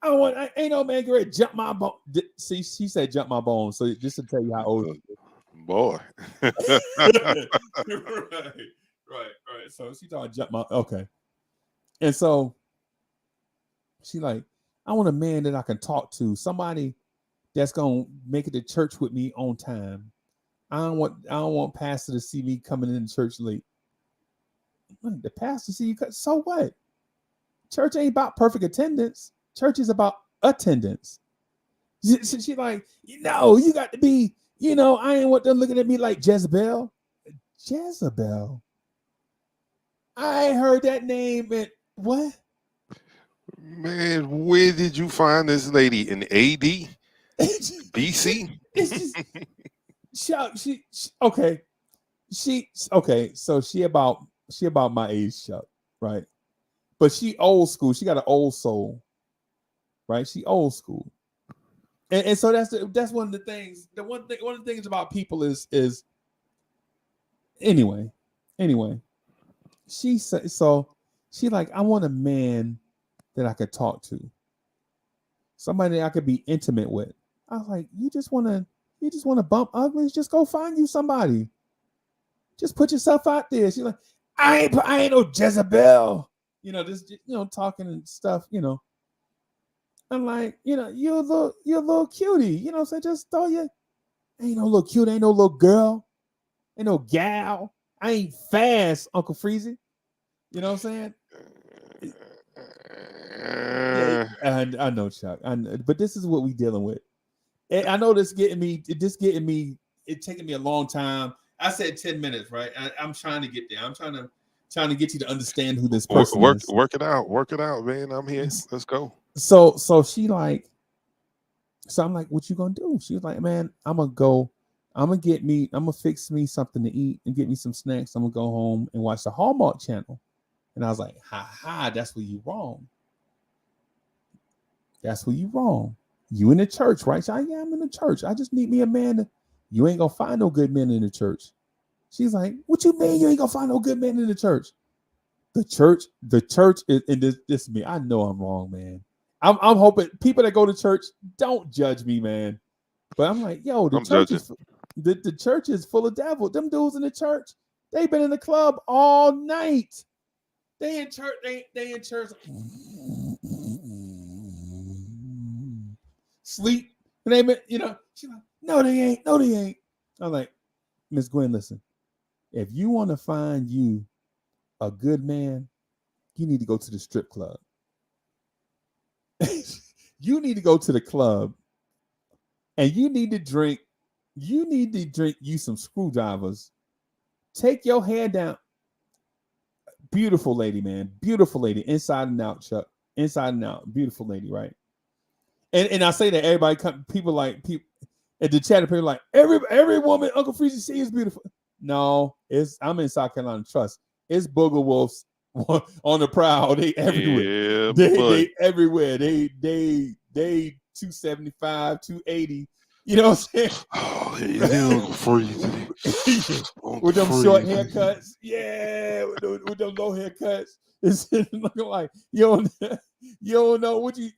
Ain't no man get jump my bone. See, she said jump my bone. So just to tell you how old she is. Boy. right. So she talking jump my okay. And so she like, I want a man that I can talk to, somebody that's gonna make it to church with me on time. I don't want pastor to see me coming in church late. The pastor see you, so what? Church ain't about perfect attendance. Church is about attendance. She like, you got to be, I ain't want them looking at me like Jezebel. Jezebel. I ain't heard that name. And what? Man, where did you find this lady? In AD? BC? It's just, she okay. So she about my age, Chuck, right? But she old school. She got an old soul, right? She old school, and so that's one of the things. One of the things about people is anyway. She said so. She like, I want a man that I could talk to, somebody that I could be intimate with. I was like, you just want to bump uglies? Just go find you somebody. Just put yourself out there. She's like, I ain't no Jezebel. Talking and stuff, I'm like, you're a little cutie, so just throw you. Ain't no little cute, ain't no little girl, ain't no gal. I ain't fast, Uncle Freezie. You know what I'm saying? Yeah, I know, Chuck. I know, but this is what we dealing with. And I know it's taking me a long time. I said 10 minutes, right? I'm trying to get there. I'm trying to get you to understand who this person is. Work it out, man. I'm here. Let's go. So she like, so I'm like, what you gonna do? She was like, man, I'm gonna fix me something to eat and get me some snacks. I'm gonna go home and watch the Hallmark Channel. And I was like, that's where you wrong. That's where you wrong. You in the church, right? Yeah, I'm in the church. I just need me a man. You ain't gonna find no good men in the church. She's like, what you mean you ain't gonna find no good men in the church? the church is, and this is me. I know I'm wrong, man. I'm hoping people that go to church don't judge me, man. But I'm like, yo, the church is full of devil. Them dudes in the church, they've been in the club all night. They in church. They in church. Sleep. And they been, she's like, no, they ain't. No, they ain't. I'm like, Miss Gwen, listen. If you want to find you a good man, you need to go to the strip club. You need to go to the club, and you need to drink you some screwdrivers. Take your hair down. Beautiful lady, man. Beautiful lady. Inside and out, Chuck. Inside and out. Beautiful lady, right? And I say that everybody people at the chat, people like every woman Uncle Freezie see is beautiful. No, I'm in South Carolina. Trust. It's booger wolves on the prowl. They everywhere. Yeah, they everywhere. They 275, 280. You know what I'm saying? Oh, yeah, Uncle Freezie. With them short haircuts. Yeah, with them low haircuts. It's looking like you don't know what you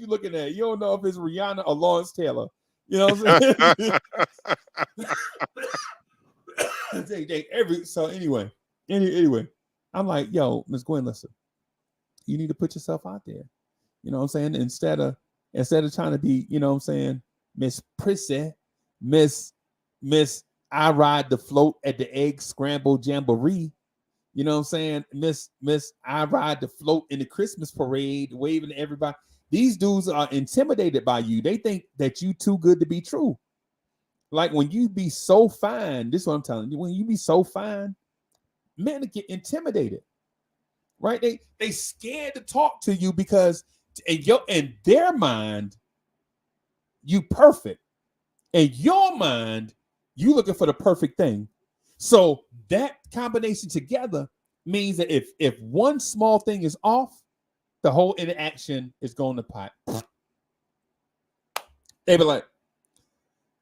looking at. You don't know if it's Rihanna or Lawrence Taylor. You know what I'm saying? So anyway, I'm like, yo, Miss Gwen, listen, you need to put yourself out there. You know what I'm saying? Instead of trying to be, you know what I'm saying, Miss Prissy, Miss I ride the float at the egg scramble jamboree. You know what I'm saying? Miss I ride the float in the Christmas parade, waving to everybody. These dudes are intimidated by you. They think that you too good to be true. Like when you be so fine, this is what I'm telling you. When you be so fine, men get intimidated, right? They scared to talk to you because in their mind, you perfect. In your mind, you looking for the perfect thing. So that combination together means that if one small thing is off, the whole interaction is going to pot. They be like,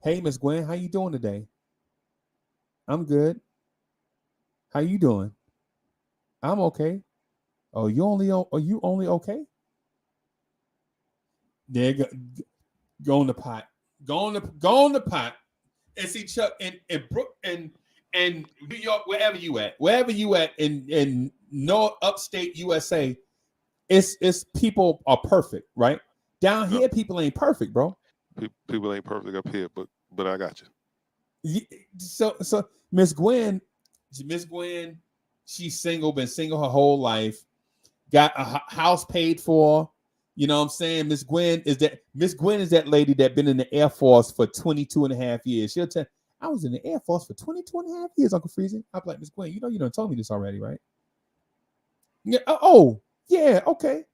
hey, Miss Gwen, how you doing today? I'm good. How you doing? I'm okay. Oh, are you only okay? There go on the pot. Go on the pot. And see Chuck and Brooke and New York, wherever you at in North Upstate USA, it's people are perfect, right? Down here, people ain't perfect, bro. People ain't perfect up here, but I got you. So Miss Gwen, she's single, been single her whole life, got a house paid for. You know what I'm saying? Miss Gwen is that lady that been in the Air Force for 22 and a half years. She'll tell, I was in the Air Force for 22 and a half years, Uncle Freezie. I'm like, Miss Gwen, you done told me this already, right? Yeah. Oh, yeah, okay.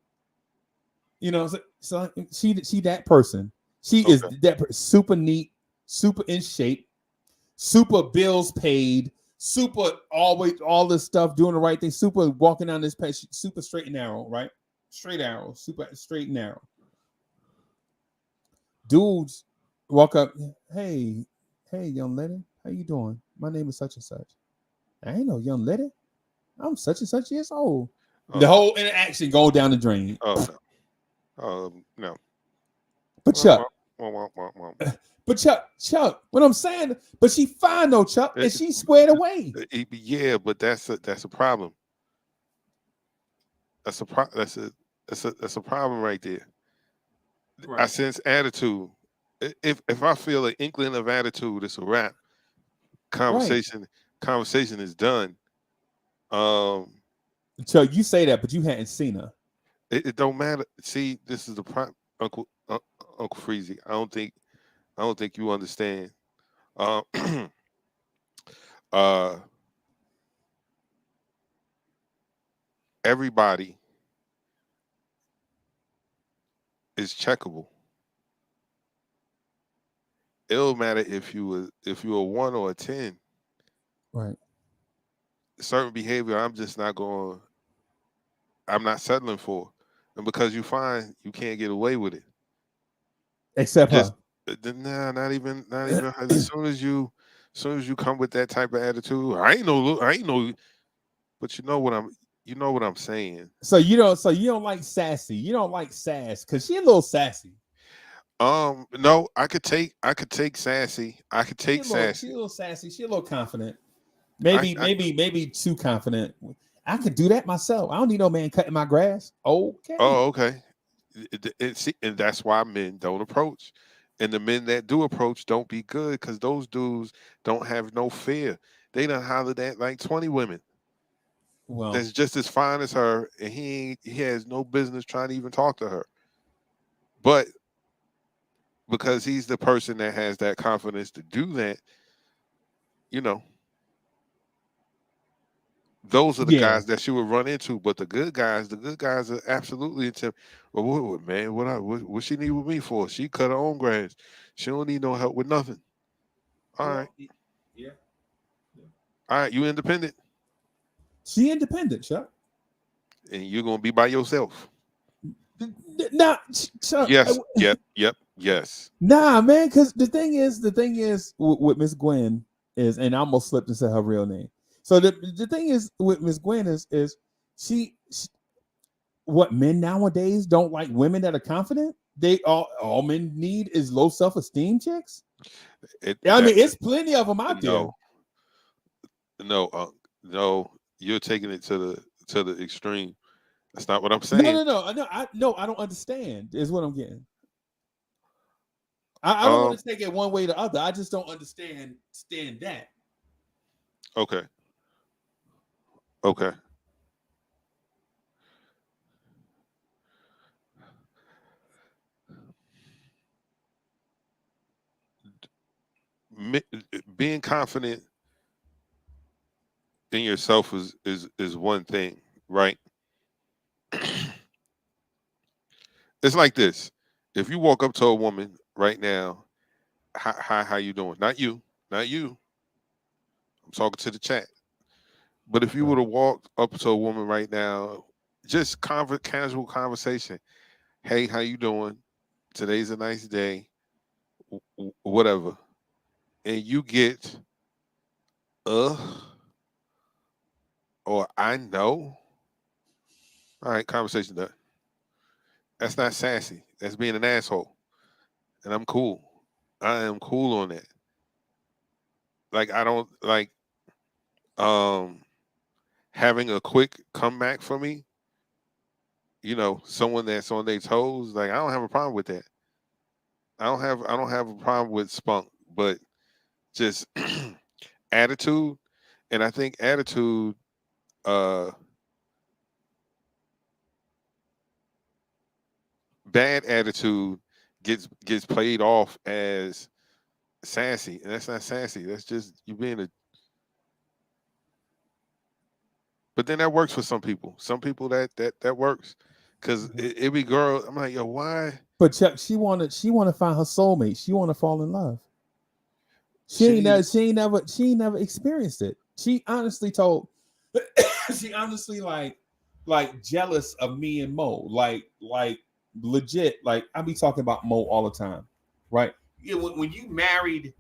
You know, so she that person. She is that super neat, super in shape, super bills paid, super always all this stuff, doing the right thing, super walking down this path, super straight and narrow, right? Straight arrow, super straight and narrow. Dudes walk up, hey, young lady, how you doing? My name is such and such. I ain't no young lady. I'm such and such years old. The whole interaction go down the drain. No. But Chuck, what I'm saying, but she fine though, Chuck, and she squared away. Yeah, but that's a problem. That's a problem right there. Right. I sense attitude. If I feel an inkling of attitude, it's a wrap. Conversation is done. Chuck, you say that, but you hadn't seen her. It don't matter. See, this is the problem, Uncle Freezie. I don't think you understand. Everybody is checkable. It don't matter if you were 1 or a 10. Right. Certain behavior, I'm not settling for. And because you find you can't get away with it. Except her. Nah, not even as soon as you come with that type of attitude, I ain't no, but you know what You know what I'm saying? So you don't like sassy. You don't like sass because she a little sassy. No, I could take sassy. I could take sassy. She a little sassy. She a little confident. Maybe too confident. I could do that myself. I don't need no man cutting my grass. Okay. Oh, okay. And that's why men don't approach. And the men that do approach don't be good because those dudes don't have no fear. They done hollered at like 20 women. Well, that's just as fine as her, and he has no business trying to even talk to her. But because he's the person that has that confidence to do that, you know, those are the guys that she would run into. But the good guys are absolutely well, what she need with me for? She cut her own grass. She don't need no help with nothing. All right. Yeah. All right, you independent. She independent, Chuck. And you're gonna be by yourself. Nah, Chuck. Yes. Nah, man, because the thing is with Miss Gwen is, and I almost slipped and said her real name. So the thing is with Miss Gwen is she what men nowadays don't like women that are confident. They all men need is low self-esteem chicks. It's plenty of them out there. No, you're taking it to the extreme. That's not what I'm saying. No. I don't understand. Is what I'm getting. I don't want to take it one way or the other. I just don't understand that. Okay. Being confident in yourself is one thing, right? It's like this. If you walk up to a woman right now, hi, how you doing? Not you. I'm talking to the chat. But if you were to walk up to a woman right now, just casual conversation. Hey, how you doing? Today's a nice day. Whatever. And you get or I know. All right, conversation done. That's not sassy. That's being an asshole. And I'm cool. I am cool on that. Like I don't like having a quick comeback for me. You know, someone that's on their toes, like I don't have a problem with that. I don't have a problem with spunk, but just attitude. And I think attitude bad attitude gets played off as sassy, and that's not sassy. That's just you being a. But then that works for some people. Some people that works because it be girl. I'm like, yo, why? But Chuck, she wanna find her soulmate. She wanna fall in love. She ain't never experienced it. She honestly like jealous of me and Mo. Like legit. Like I be talking about Mo all the time, right? Yeah, when you married,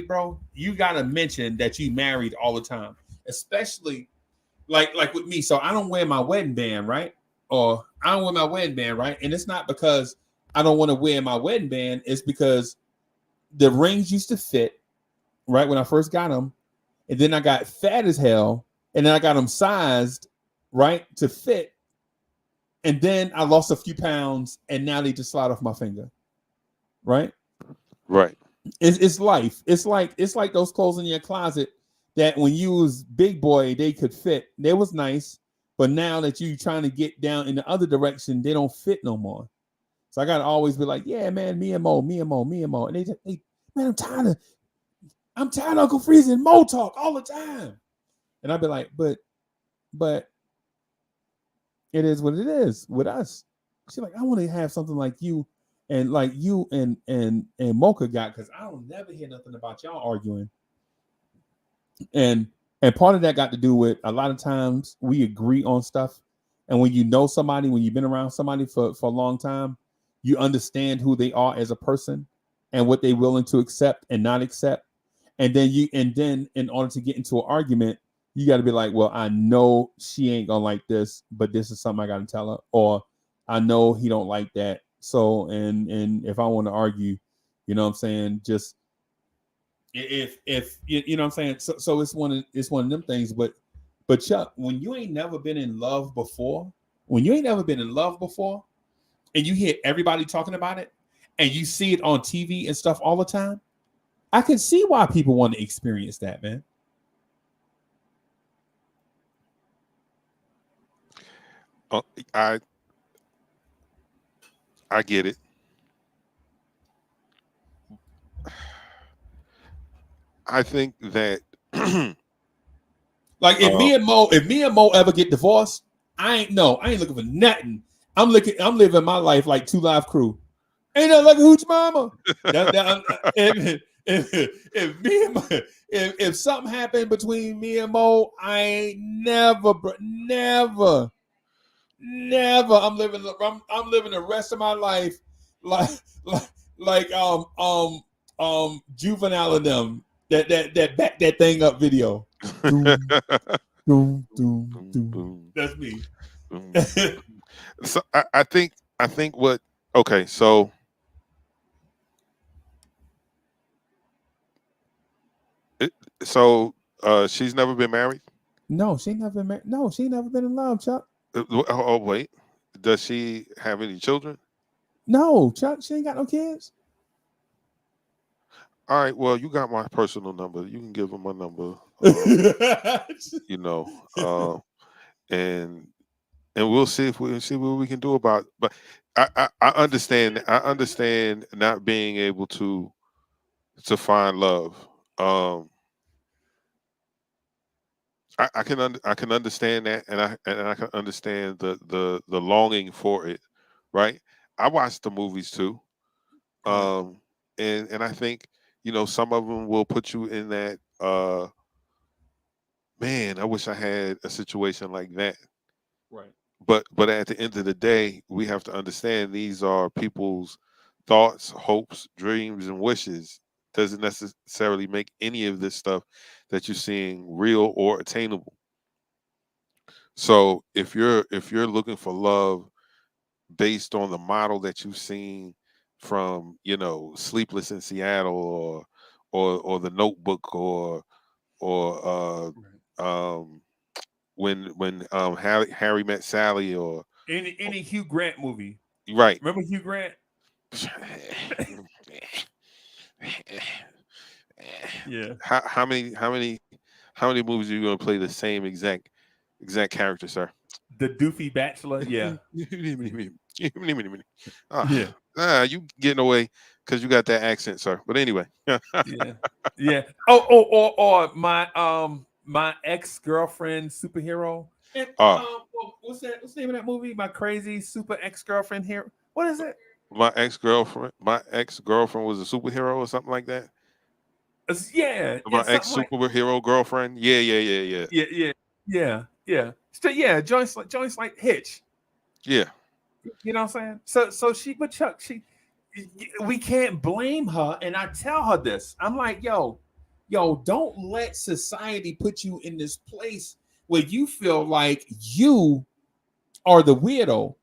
bro, you gotta mention that you married all the time, especially like with me. So I don't wear my wedding band, right? And it's not because I don't want to wear my wedding band. It's because the rings used to fit, right, when I first got them. And then I got fat as hell. And then I got them sized, right, to fit. And then I lost a few pounds. And now they just slide off my finger. Right? Right. It's life. It's like those clothes in your closet that when you was big boy, they could fit. They was nice. But now that you trying to get down in the other direction, they don't fit no more. So I gotta always be like, yeah, man, me and Mo. And they man, I'm tired of Uncle Freezie and Mo talk all the time. And I'd be like, but it is what it is with us. She's like, I want to have something like you and Mocha got, because I don't never hear nothing about y'all arguing. And part of that got to do with a lot of times we agree on stuff. And when you know somebody, when you've been around somebody for a long time, you understand who they are as a person and what they're willing to accept and not accept. And then in order to get into an argument, you got to be like, well, I know she ain't gonna like this, but this is something I got to tell her, or I know he don't like that. So, and if I want to argue, you know what I'm saying, just if you know what I'm saying, so it's one of them things. But Chuck, when you ain't never been in love before, and you hear everybody talking about it, and you see it on TV and stuff all the time, I can see why people want to experience that, man. I get it. I think that like if me and Mo ever get divorced, I ain't looking for nothing. I'm living my life like 2 Live Crew. Ain't that like a hooch mama? If something happened between me and Mo, I ain't never. I'm living the rest of my life like Juvenile and them that back that thing up video. Doom, doom, doom. That's me. So I think what okay, so she's never been married? No, she ain't never been married. No, she ain't never been in love, Chuck. Oh wait. Does she have any children? No, Chuck, she ain't got no kids. All right, well, you got my personal number. You can give them my number. You know, and we'll see what we can do about it. But I understand not being able to find love. I can understand that, and I can understand the longing for it, right? I watch the movies too, and I think some of them will put you in that. Man, I wish I had a situation like that. Right. But at the end of the day, we have to understand these are people's thoughts, hopes, dreams, and wishes. Doesn't necessarily make any of this stuff that you're seeing real or attainable. So if you're looking for love based on the model that you've seen from Sleepless in Seattle or The Notebook or when Harry Met Sally or any Hugh Grant movie, right? Remember Hugh Grant? Yeah. How many movies are you going to play the same exact character, sir? The Doofy Bachelor. Yeah. You getting away because you got that accent, sir. But anyway. Yeah. Or my ex-girlfriend superhero. And, what's the name of that movie? My crazy super ex-girlfriend here. What is it? My ex-girlfriend was a superhero or something like that. Yeah. My ex-superhero girlfriend. Yeah. So yeah, joints like Hitch. Yeah. You know what I'm saying? So Chuck, we can't blame her. And I tell her this. I'm like, yo, don't let society put you in this place where you feel like you are the weirdo.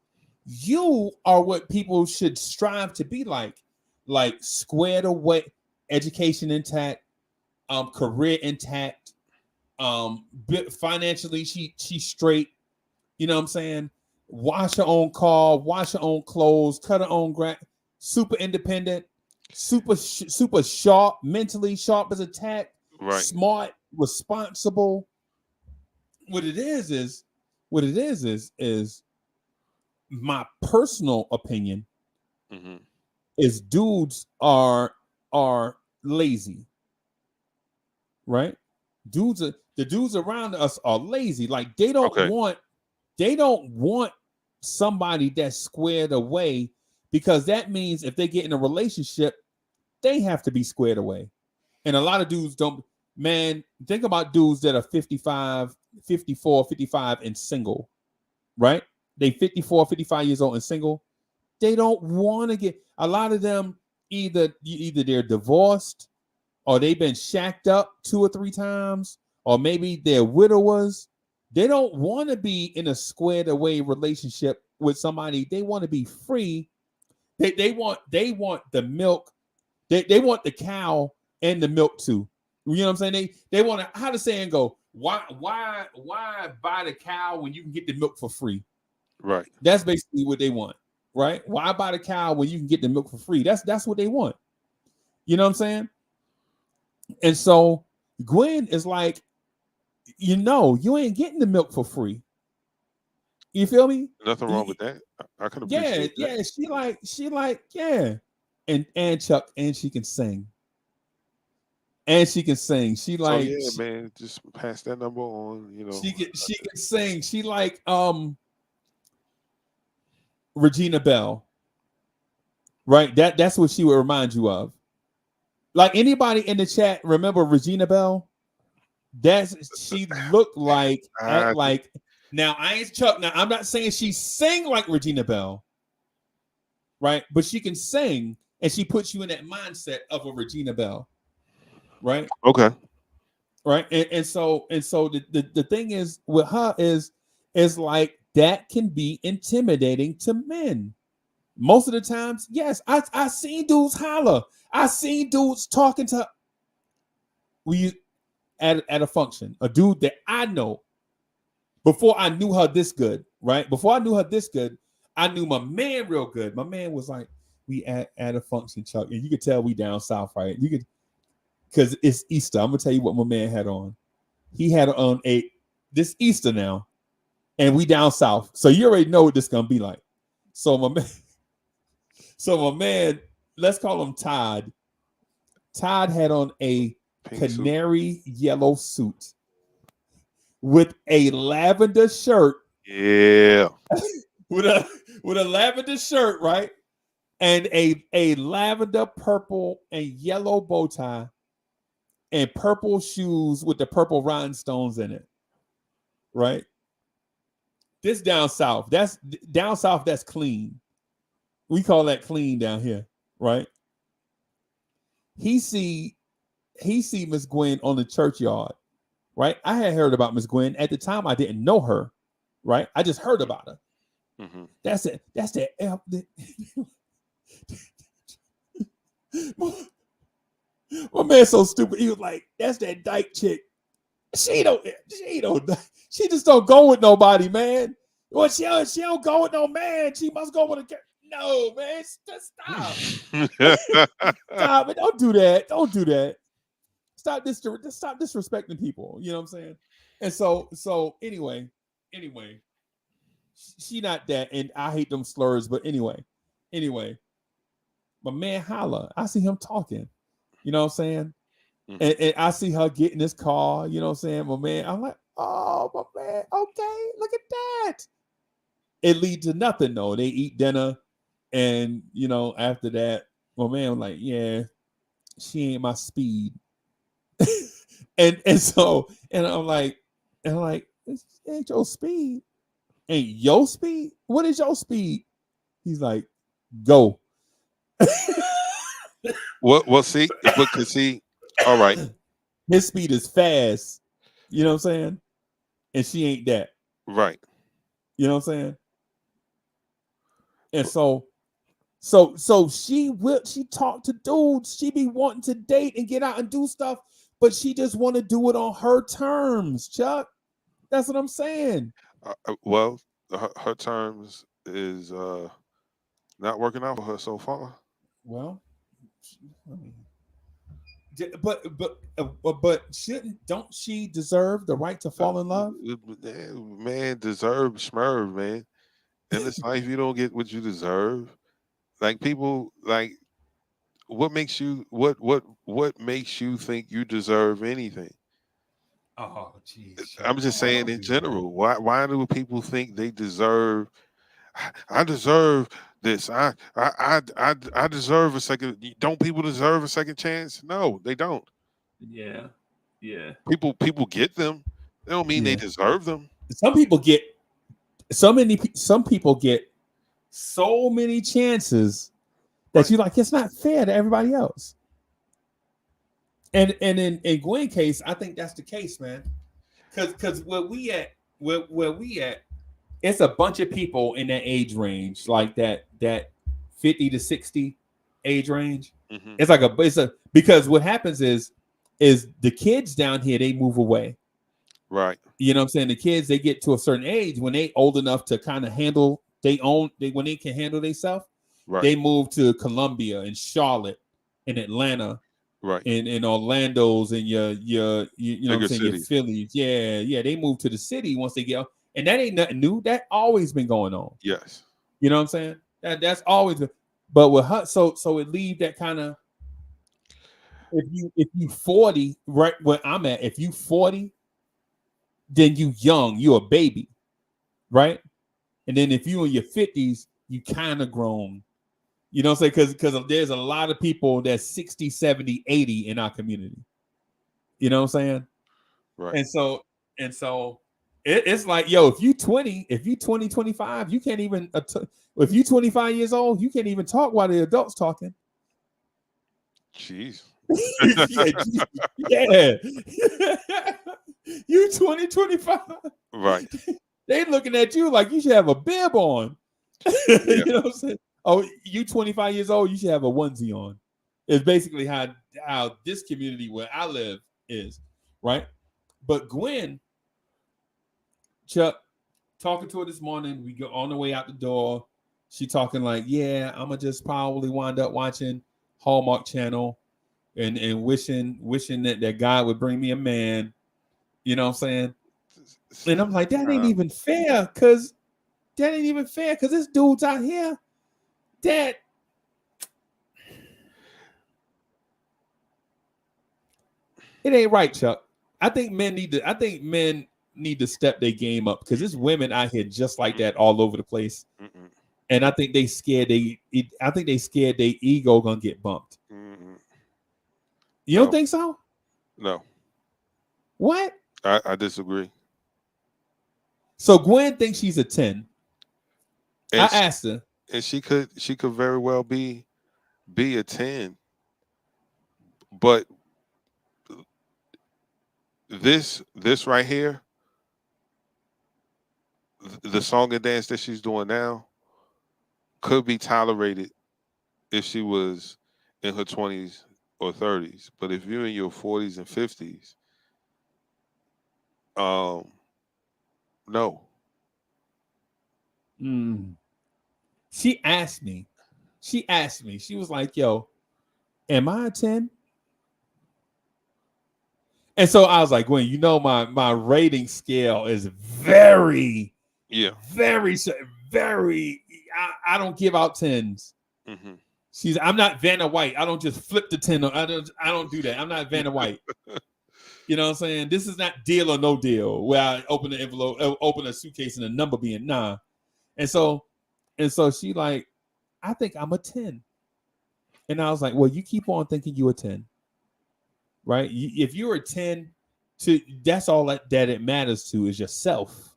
You are what people should strive to be like squared away, education intact, career intact, financially she's straight. You know what I'm saying? Wash her own car, wash her own clothes, cut her own grass. Super independent, super sharp, mentally sharp as a tack, right. Smart, responsible. What it is my personal opinion is dudes are lazy, right? The dudes around us are lazy. Like they don't want somebody that's squared away, because that means if they get in a relationship, they have to be squared away. And a lot of dudes don't. Man, think about dudes that are 55, 54, 55 and single, right? They 54, 55 years old and single. They don't want to get, a lot of them either they're divorced or they've been shacked up 2 or 3 times, or maybe they're widowers. They don't want to be in a squared away relationship with somebody. They want to be free. They want the milk. They want the cow and the milk too. You know what I'm saying? They want to, how the saying go, why buy the cow when you can get the milk for free? Right. That's basically what they want, right? Why buy the cow when you can get the milk for free? That's what they want. You know what I'm saying? And so Gwen is like, you ain't getting the milk for free. You feel me? Nothing wrong with that. I can appreciate that. Yeah. She like, yeah. And Chuck, and she can sing. She like, yeah, man, just pass that number on. She can sing. She like Regina Bell, right? That's what she would remind you of. Like, anybody in the chat remember Regina Bell? She looked like, act like. Now I ain't Chuck. Now I'm not saying she sang like Regina Bell, right? But she can sing, and she puts you in that mindset of a Regina Bell, right? Okay. Right, and so the thing is with her is like that can be intimidating to men. Most of the times, yes, I seen dudes holler. I seen dudes talking to at a function, a dude that I know before I knew her this good, right? Before I knew her this good, I knew my man real good. My man was like, we at a function, Chuck, and you could tell we down south, right? You could, because it's Easter. I'm gonna tell you what my man had on. He had on this Easter now, and we down south, so you already know what this gonna be like. So my man, let's call him Todd. Todd had on a canary yellow suit with a lavender shirt. Yeah. with a lavender shirt, right? And a lavender, purple, and yellow bow tie, and purple shoes with the purple rhinestones in it. Right? This down south. That's down south, that's clean. We call that clean down here, right? He see Miss Gwen on the churchyard, right? I had heard about Miss Gwen. At the time, I didn't know her, right? I just heard about her. Mm-hmm. That's it. That's that. My man's so stupid. He was like, "That's that dyke chick. She just don't go with nobody, man. Well, she don't go with no man. She must go with a." No, man, just stop. Stop it. Don't do that. Don't do that. Stop disrespecting people. You know what I'm saying? And so anyway, she not that, and I hate them slurs, but anyway. My man holla. I see him talking. You know what I'm saying? Mm-hmm. And I see her get in this car, you know what I'm saying? My man, I'm like, oh, my man, okay, look at that. It leads to nothing, though. They eat dinner. And, after that, my man was like, yeah, she ain't my speed. and I'm like, it ain't your speed. Ain't your speed? What is your speed? He's like, go. Well, see, because see, all right. His speed is fast. You know what I'm saying? And she ain't that. Right. You know what I'm saying? And so she talk to dudes. She be wanting to date and get out and do stuff, but she just want to do it on her terms, Chuck. That's what I'm saying. Well, her terms is not working out for her so far. Well, but don't she deserve the right to fall in love? Man, deserve schmerv, man. In this life, you don't get what you deserve. Like, people, like, what makes you think you deserve anything? Oh, geez. I'm just saying in general. Why do people think they deserve? I deserve this. I deserve a second. Don't people deserve a second chance? No, they don't. Yeah. People get them. They don't mean they deserve them. Some people get so many chances that you're like, it's not fair to everybody else. And in Gwen case, I think that's the case, man. Because where we at, it's a bunch of people in that age range, like that 50 to 60 age range. Mm-hmm. It's a because what happens is the kids down here, they move away. Right. You know what I'm saying? The kids, they get to a certain age when they old enough to kind of handle when they can handle themselves, right. They move to Columbia and Charlotte and Atlanta. Right. In Orlando's and you know what I'm saying, your Phillies. Yeah. They move to the city once they get, and that ain't nothing new. That always been going on. Yes. You know what I'm saying? That's always been, but with her, so it leave that kind of, if you 40, right where I'm at, if you 40, then you young, you a baby, right? And then if you in your 50s, you kind of grown. You know what I'm saying? Because there's a lot of people that's 60, 70, 80 in our community. You know what I'm saying? Right. And so it's like, yo, if you 20, 25, you can't even, if you 25 years old, you can't even talk while the adults talking. Jeez. Yeah. You 20, 25. Right. They looking at you like you should have a bib on. You know what I'm saying? Oh, you 25 years old, you should have a onesie on. It's basically how this community where I live is, right? But Gwen, Chuck, talking to her this morning, we go on the way out the door. She talking like, yeah, I'm gonna just probably wind up watching Hallmark Channel and wishing that God would bring me a man. You know what I'm saying? And I'm like, that ain't even fair, because this dude's out here that it ain't right, Chuck. I think men need to step their game up, because there's women out here just like that all over the place. Mm-mm. And I think they scared their ego gonna get bumped. Mm-mm. You don't think so? No. What? I disagree. So Gwen thinks she's a 10. And I asked her. And she could very well be a 10. But this right here, the song and dance that she's doing now, could be tolerated if she was in her 20s or 30s. But if you're in your 40s and 50s, no. She asked me. She was like, yo, am I a 10? And so I was like, Gwen, you know, my rating scale is very, very, very, I don't give out 10s. Mm-hmm. I'm not Vanna White. I don't just flip the 10. I don't do that. I'm not Vanna White. You know what I'm saying? This is not Deal or No Deal, where I open the envelope, open a suitcase and a number being nah. And so she like, I think I'm a 10. And I was like, well, you keep on thinking you're a 10. Right? If you're a 10, that's all that it matters to is yourself.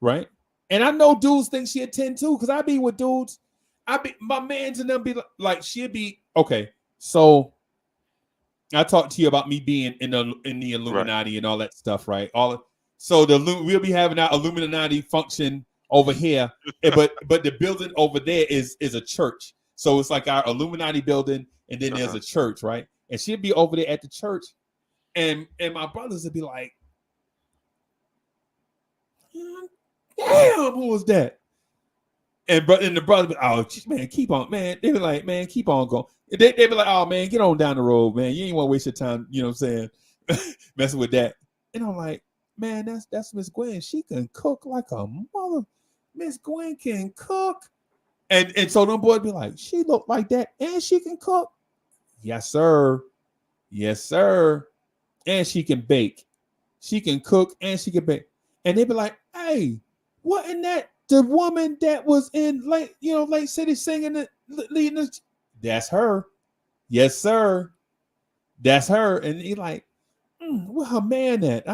Right? And I know dudes think she a 10 too, because I be with dudes. My mans and them be like, she'll be, okay, so I talked to you about me being in the Illuminati, right, and all that stuff, right? So we'll be having our Illuminati function over here, but the building over there is a church. So it's like our Illuminati building, and then there's a church, right? And she'd be over there at the church, and my brothers would be like, damn, who was that? And the brother, oh man, keep on, man. They were like, man, keep on going. They be like, oh man, get on down the road, man. You ain't want to waste your time, you know what I'm saying, messing with that. And I'm like, man, that's Miss Gwen. She can cook like a mother. Miss Gwen can cook. And so them boys be like, she look like that, and she can cook. Yes, sir. Yes, sir. And she can bake. She can cook and she can bake. And they be like, hey, wasn't that the woman that was in Lake City singing leading us? That's her. Yes, sir. That's her. And he like, where her man at?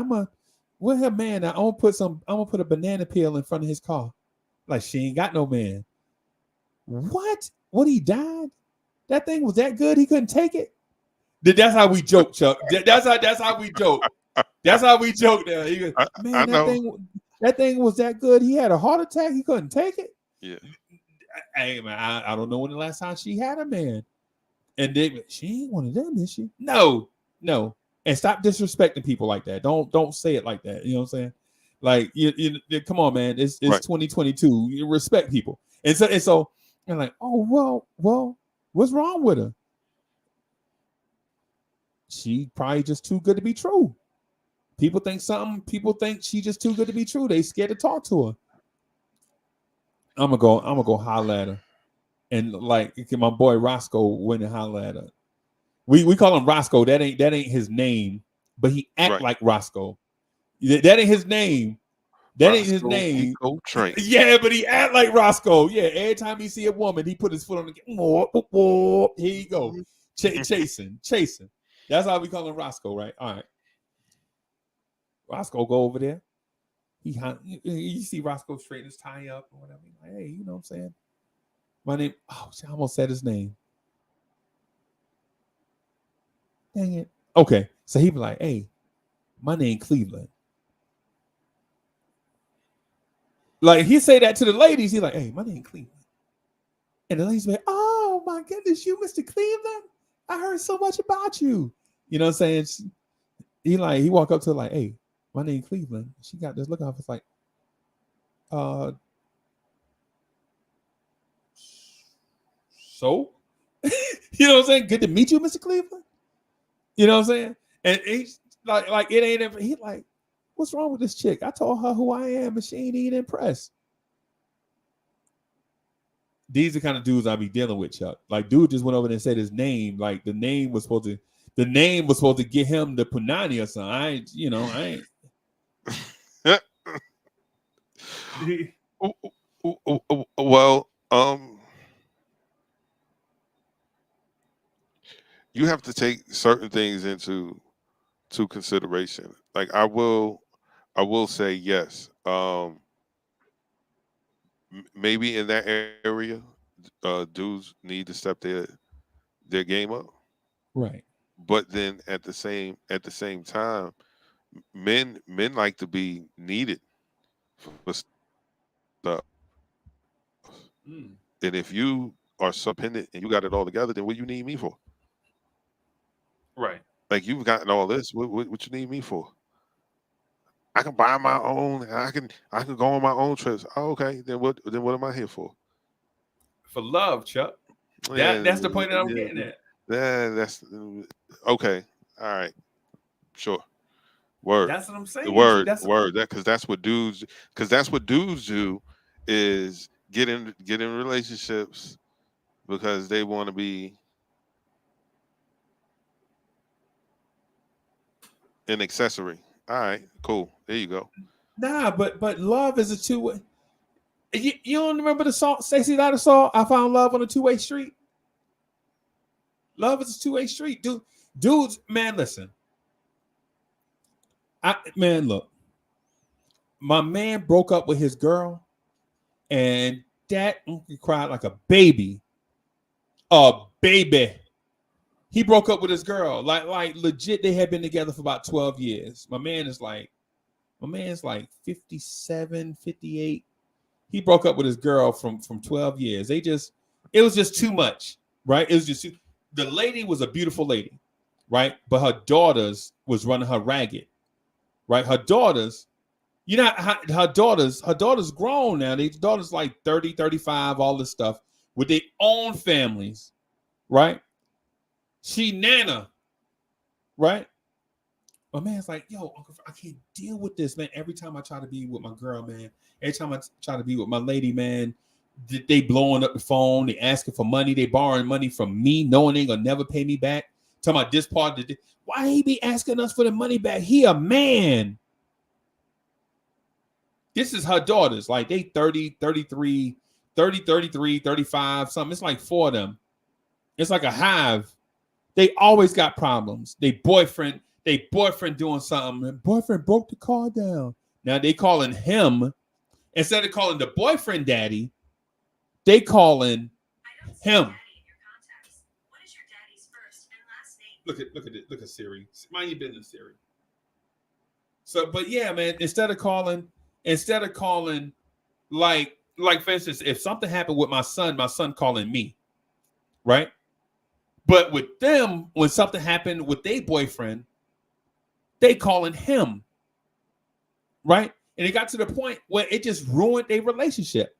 Where her man at? I'm gonna put a banana peel in front of his car. Like, she ain't got no man. What? What, he died? That thing was that good he couldn't take it? That's how we joke, Chuck. That's how we joke. That's how we joke there. He goes, man, that thing was that good. He had a heart attack. He couldn't take it. Yeah. Hey man, I don't know when the last time she had a man. And then she ain't one of them, is she? No. And stop disrespecting people like that. Don't say it like that. You know what I'm saying? Like you come on, man. It's right. 2022. You respect people. And so and like, oh well, what's wrong with her? She probably just too good to be true. People think she's just too good to be true. They scared to talk to her. I'm gonna go holler at her. And like my boy Roscoe went and holler at her. We call him Roscoe. That ain't his name, but he act like Roscoe. That ain't his name. That ain't his name. Yeah, but he act like Roscoe. Yeah, every time he see a woman, he put his foot on the here you go. Chasing. That's how we call him Roscoe, right? All right. Roscoe go over there. You see Roscoe straighten his tie up or whatever. Like, hey, you know what I'm saying? My name, I almost said his name. Dang it. Okay. So he be like, hey, my name Cleveland. Like he say that to the ladies. He like, hey, my name Cleveland. And the ladies be like, oh my goodness, you Mr. Cleveland? I heard so much about you. You know what I'm saying? He walk up to her like, hey, my name Cleveland. She got this look off. It's like, so you know what I'm saying? Good to meet you, Mr. Cleveland. You know what I'm saying? And he's like it ain't ever. He like, what's wrong with this chick? I told her who I am, and she ain't even impressed. These are the kind of dudes I be dealing with, Chuck. Like, dude just went over there and said his name. Like, the name was supposed to get him the punani or something. I ain't. Well, you have to take certain things into consideration. Like I will say yes. Maybe in that area, dudes need to step their game up. Right. But then at the same time, men like to be needed for stuff. And if you are so dependent and you got it all together, then what you need me for? Right. Like you've gotten all this. What you need me for? I can buy my own. I can go on my own trips. Oh, okay. Then what am I here for? For love, Chuck. That's the point that I'm getting at. That's okay. All right. Sure. Word. That's what I'm saying. Word. Because that's what dudes do is get in relationships because they want to be an accessory. All right, cool. There you go. Nah, but love is a two-way. You don't remember the song Stacey Dada song? I found love on a two-way street. Love is a two-way street, dudes. Man, listen. Look. My man broke up with his girl, and that cried like a baby. A baby. He broke up with his girl. Like legit, they had been together for about 12 years. My man's like 57, 58. He broke up with his girl from 12 years. It was just too much, right? It was just the lady was a beautiful lady, right? But her daughters was running her ragged, right? Her daughters, her daughters grown now. Their daughters like 30, 35, all this stuff with their own families, right? She Nana, right? My man's like, yo, Uncle, I can't deal with this, man. Every time I try to be with my girl, man, every time I try to be with my lady, man, they blowing up the phone, they asking for money, they borrowing money from me, knowing they gonna never pay me back. Talking about this part, why he be asking us for the money back? He a man. This is her daughters, like they 30, 33, 35, something. It's like 4 of them. It's like a hive. They always got problems. They boyfriend doing something. And boyfriend broke the car down. Now they calling him, instead of calling the boyfriend daddy, they calling him. Look at Siri. Mind your business, Siri. So, but yeah, man, instead of calling, like for instance, if something happened with my son calling me, right? But with them, when something happened with their boyfriend, they calling him, right? And it got to the point where it just ruined their relationship.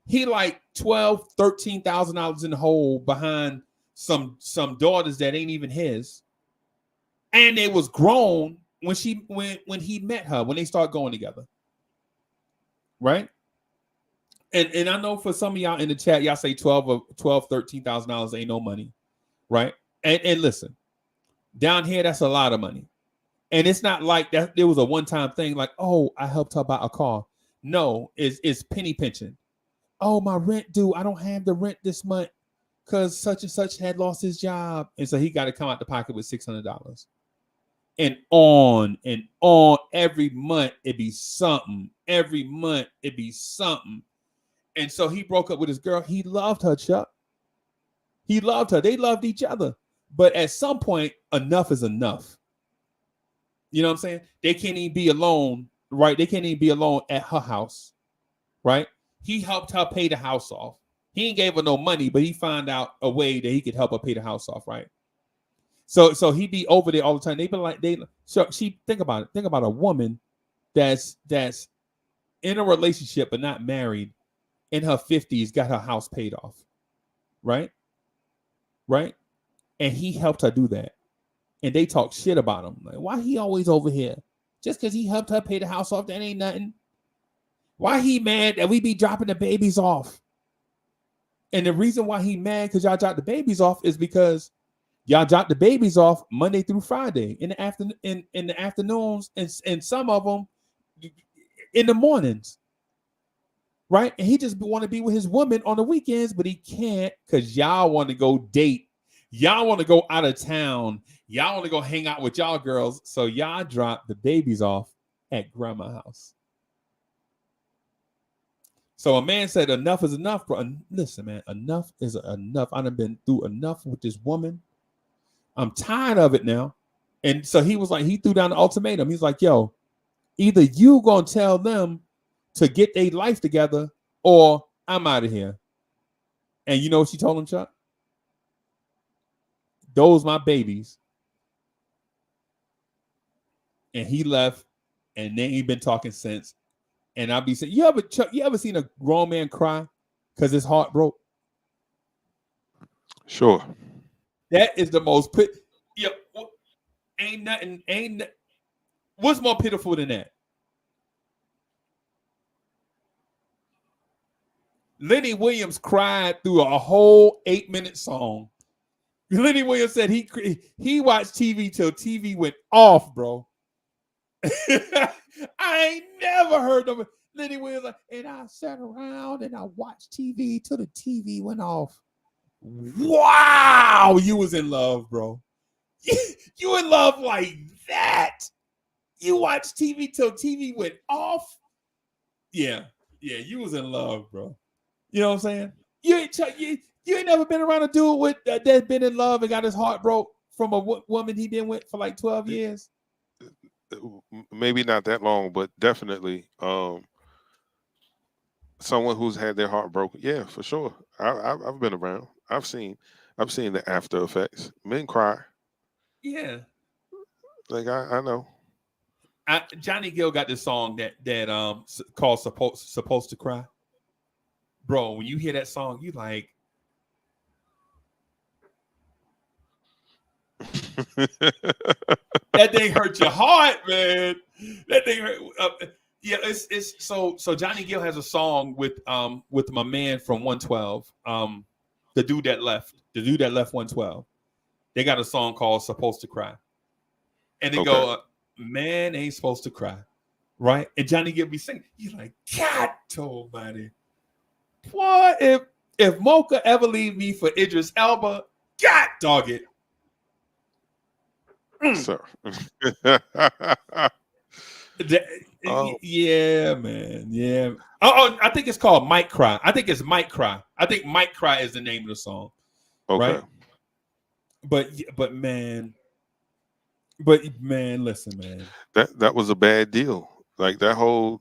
He like $12,000-$13,000 in the hole behind some daughters that ain't even his, and they was grown when he met her, when they start going together, right? And I know for some of y'all in the chat, y'all say $13,000 ain't no money, right? And listen, down here that's a lot of money, and it's not like that. There was a one-time thing like, oh, I helped her buy a car. No, it's penny pinching. Oh, my rent due. I don't have the rent this month because such and such had lost his job. And so he got to come out the pocket with $600. And on. Every month, it'd be something. Every month, it'd be something. And so he broke up with his girl. He loved her, Chuck. He loved her. They loved each other. But at some point, enough is enough. You know what I'm saying? They can't even be alone, right? They can't even be alone at her house, right? He helped her pay the house off. He ain't gave her no money, but he found out a way that he could help her pay the house off, right? So he be over there all the time. They be like, so she think about it. Think about a woman that's in a relationship but not married, in her 50s, got her house paid off, right? Right? And he helped her do that. And they talk shit about him. Like, why he always over here? Just because he helped her pay the house off, that ain't nothing. Why he mad that we be dropping the babies off? And the reason why he mad because y'all drop the babies off is because y'all drop the babies off Monday through Friday in the afternoons, and some of them in the mornings, right? And he just want to be with his woman on the weekends, but he can't because y'all want to go date. Y'all want to go out of town. Y'all want to go hang out with y'all girls. So y'all drop the babies off at grandma's house. So a man said, enough is enough, bro. Listen, man, enough is enough. I done been through enough with this woman. I'm tired of it now. And so he was like, he threw down the ultimatum. He's like, yo, either you gonna tell them to get their life together or I'm out of here. And you know what she told him, Chuck? Those my babies. And he left, and they ain't been talking since. And I'll be saying, you ever seen a grown man cry because his heart broke? Sure. That is the most ain't nothing. What's more pitiful than that? Lenny Williams cried through a whole 8-minute song. Lenny Williams said he watched TV till TV went off, bro. I ain't never heard of it. Lenny Williams like, and I sat around and I watched TV till the TV went off. Wow, you was in love, bro. You in love like that? You watched TV till TV went off? Yeah, you was in love, bro. You know what I'm saying? You ain't never been around a dude with that's been in love and got his heart broke from a woman he been with for like 12 years. Maybe not that long, but definitely someone who's had their heart broken. Yeah, for sure. I've been around. I've seen the after effects. Men cry. Yeah. Like I know. Johnny Gill got this song that called Supposed to Cry. Bro, when you hear that song, you like that thing hurt your heart, man. That thing hurt. Yeah, it's so Johnny Gill has a song with my man from 112. The dude that left 112. They got a song called Supposed to Cry. And they go, man ain't supposed to cry. Right? And Johnny Gill be singing. He's like, God almighty. What if Mocha ever leave me for Idris Elba? God dog it. Sir. Yeah, man. Yeah. Oh, I think it's called Mike Cry. I think it's Mike Cry. I think Mike Cry is the name of the song. Okay. Right? But man, But man, listen, man. That was a bad deal. Like that whole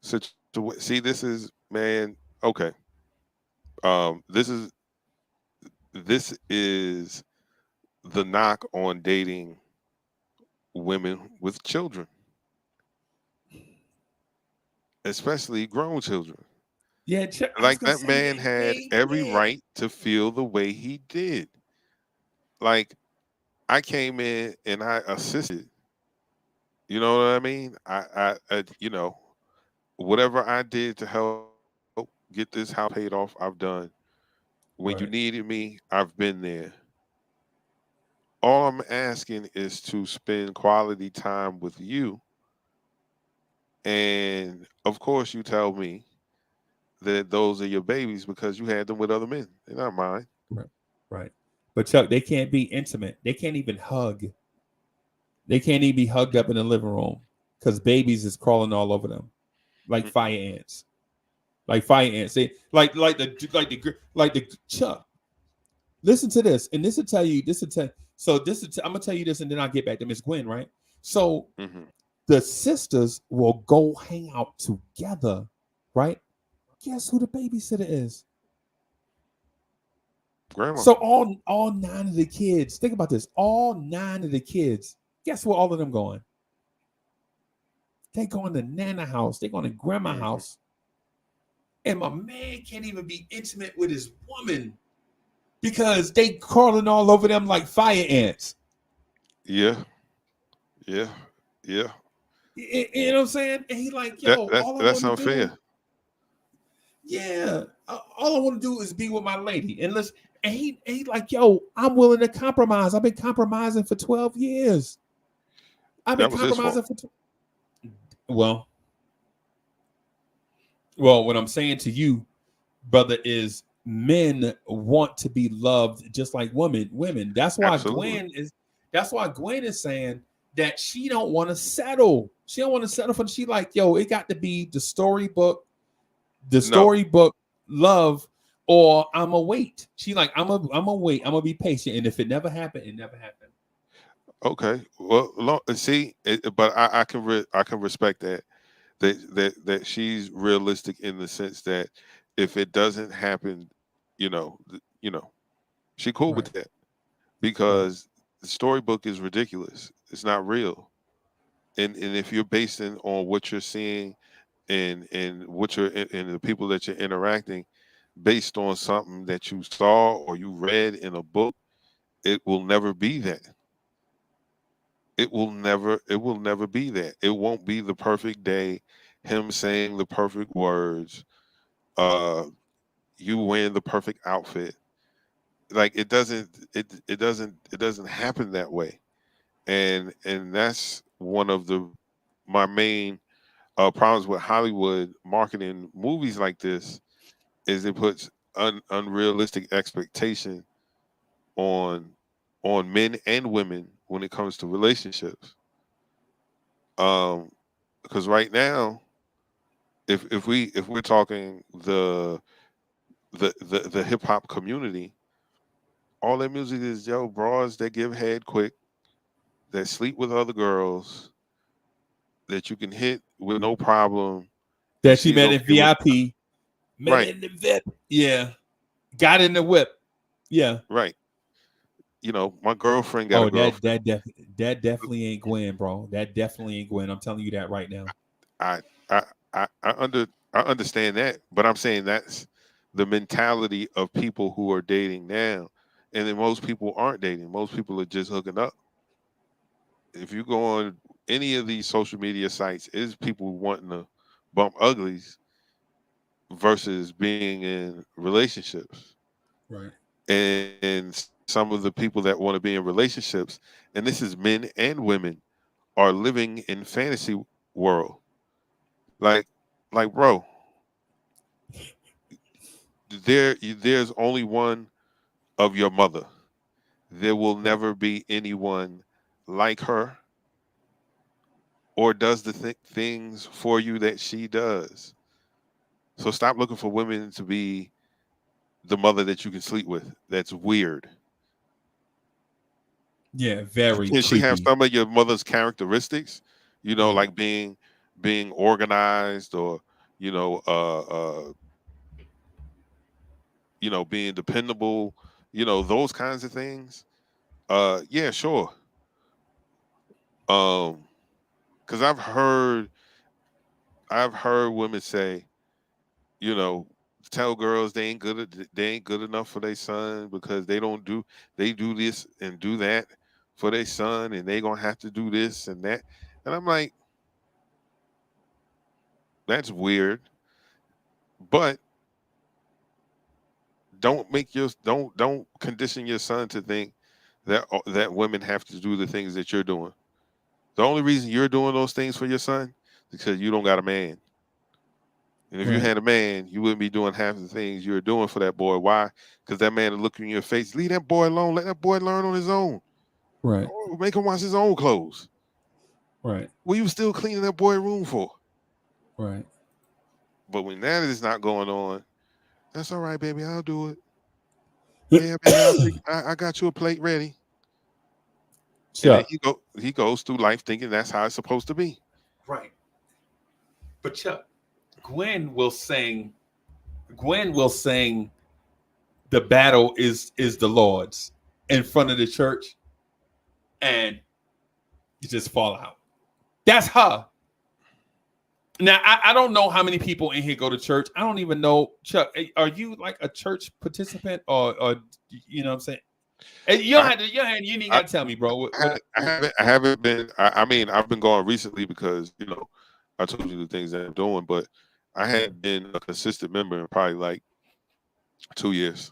see, this is, man, okay. This is the knock on dating women with children, especially grown children. Yeah, I was Like, gonna that say man had every yeah. right to feel the way he did. Like, I came in and I assisted. You know what I mean? Whatever I did to help get this house paid off, I've done. When you Right. needed me, I've been there. All I'm asking is to spend quality time with you. And of course, you tell me that those are your babies because you had them with other men. They're not mine. Right. Right. But Chuck, they can't be intimate. They can't even hug. They can't even be hugged up in the living room because babies is crawling all over them like fire ants. Like fire ants. They like the Chuck. Listen to this, and this will tell you. This will tell. So I'm gonna tell you this, and then I'll get back to Miss Gwen. Right. So Mm-hmm. the sisters will go hang out together. Right. Guess who the babysitter is? Grandma. So all 9 of the kids. Think about this. All 9 of the kids. Guess where all of them going? They going to Nana house. They going to Grandma Mm-hmm. house. And my man can't even be intimate with his woman because they crawling all over them like fire ants. Yeah. Yeah. Yeah. You know what I'm saying? And he like, That, yo, that's all I that's want to do, unfair. yeah, all I want to do is be with my lady. And let's, and he like, yo, I'm willing to compromise. I've been compromising for 12 years. I've been That was his fault. compromising for. Well, what I'm saying to you, brother, is men want to be loved just like women. That's why Absolutely. Gwen is. That's why Gwen is saying that she don't want to settle. She don't want to settle for. She like, yo, it got to be the No. storybook love, or I'm a wait. She like, I'm a wait. I'm gonna be patient, and if it never happened, it never happened. Okay. Well, see, but I can respect that she's realistic in the sense that if it doesn't happen, she cool with Right, that right, because the storybook is ridiculous. It's not real. And if you're basing on what you're seeing and what and the people that you're interacting based on something that you saw or you read in a book, it will never be that. It will never be that. It won't be the perfect day, him saying the perfect words, uh you wearing the perfect outfit. Like, it doesn't happen that way. And that's one of my main problems with Hollywood marketing movies like this, is it puts unrealistic expectation on men and women when it comes to relationships. Um, because right now, if we're talking the hip hop community, all their music is, yo, bras that give head quick, that sleep with other girls, that you can hit with no problem, and that she she's met in okay with. VIP, met Right, in the VIP. Yeah, got in the whip. Yeah. right. My girlfriend got a Oh, girlfriend. that definitely ain't Gwen, bro. That definitely ain't Gwen. I'm telling you that right now. I I I understand that, but I'm saying that's the mentality of people who are dating now, and then most people aren't dating. Most people are just hooking up. If you go on any of these social media sites, it's people wanting to bump uglies versus being in relationships. Right. And some of the people that want to be in relationships, and this is men and women, are living in fantasy world. Like, bro, there's only one of your mother. There will Right. never be anyone like her or does the things for you that she does. So stop looking for women to be the mother that you can sleep with. That's weird. Yeah, very Can she have creepy. some of your mother's characteristics? You know, like being organized, or you know, being dependable. You know, those kinds of things. Yeah, sure. Because I've heard women say, you know, tell girls they ain't good enough for their son because they do this and do that for their son, and they gonna have to do this and that. And I'm like, that's weird. But don't condition your son to think that women have to do the things that you're doing. The only reason you're doing those things for your son is because you don't got a man. And if you had a man, you wouldn't be doing half the things you're doing for that boy. Why? Because that man will look in your face. Leave that boy alone. Let that boy learn on his own. Right. Or make him wash his own clothes. Right. What you still cleaning that boy room for? Right. But when that is not going on, that's all right, baby. I'll do it. Yeah, baby. I got you a plate ready. And then he goes through life thinking that's how it's supposed to be. Right. But Chuck, Gwen will sing the battle is the Lord's in front of the church, and you just fall out. That's her. Now, I don't know how many people in here go to church. I don't even know. Chuck, are you like a church participant, or you know what I'm saying? And you ain't got to tell me, bro. I haven't been. I mean, I've been going recently because I told you the things that I'm doing, but I had been a consistent member in probably like 2 years.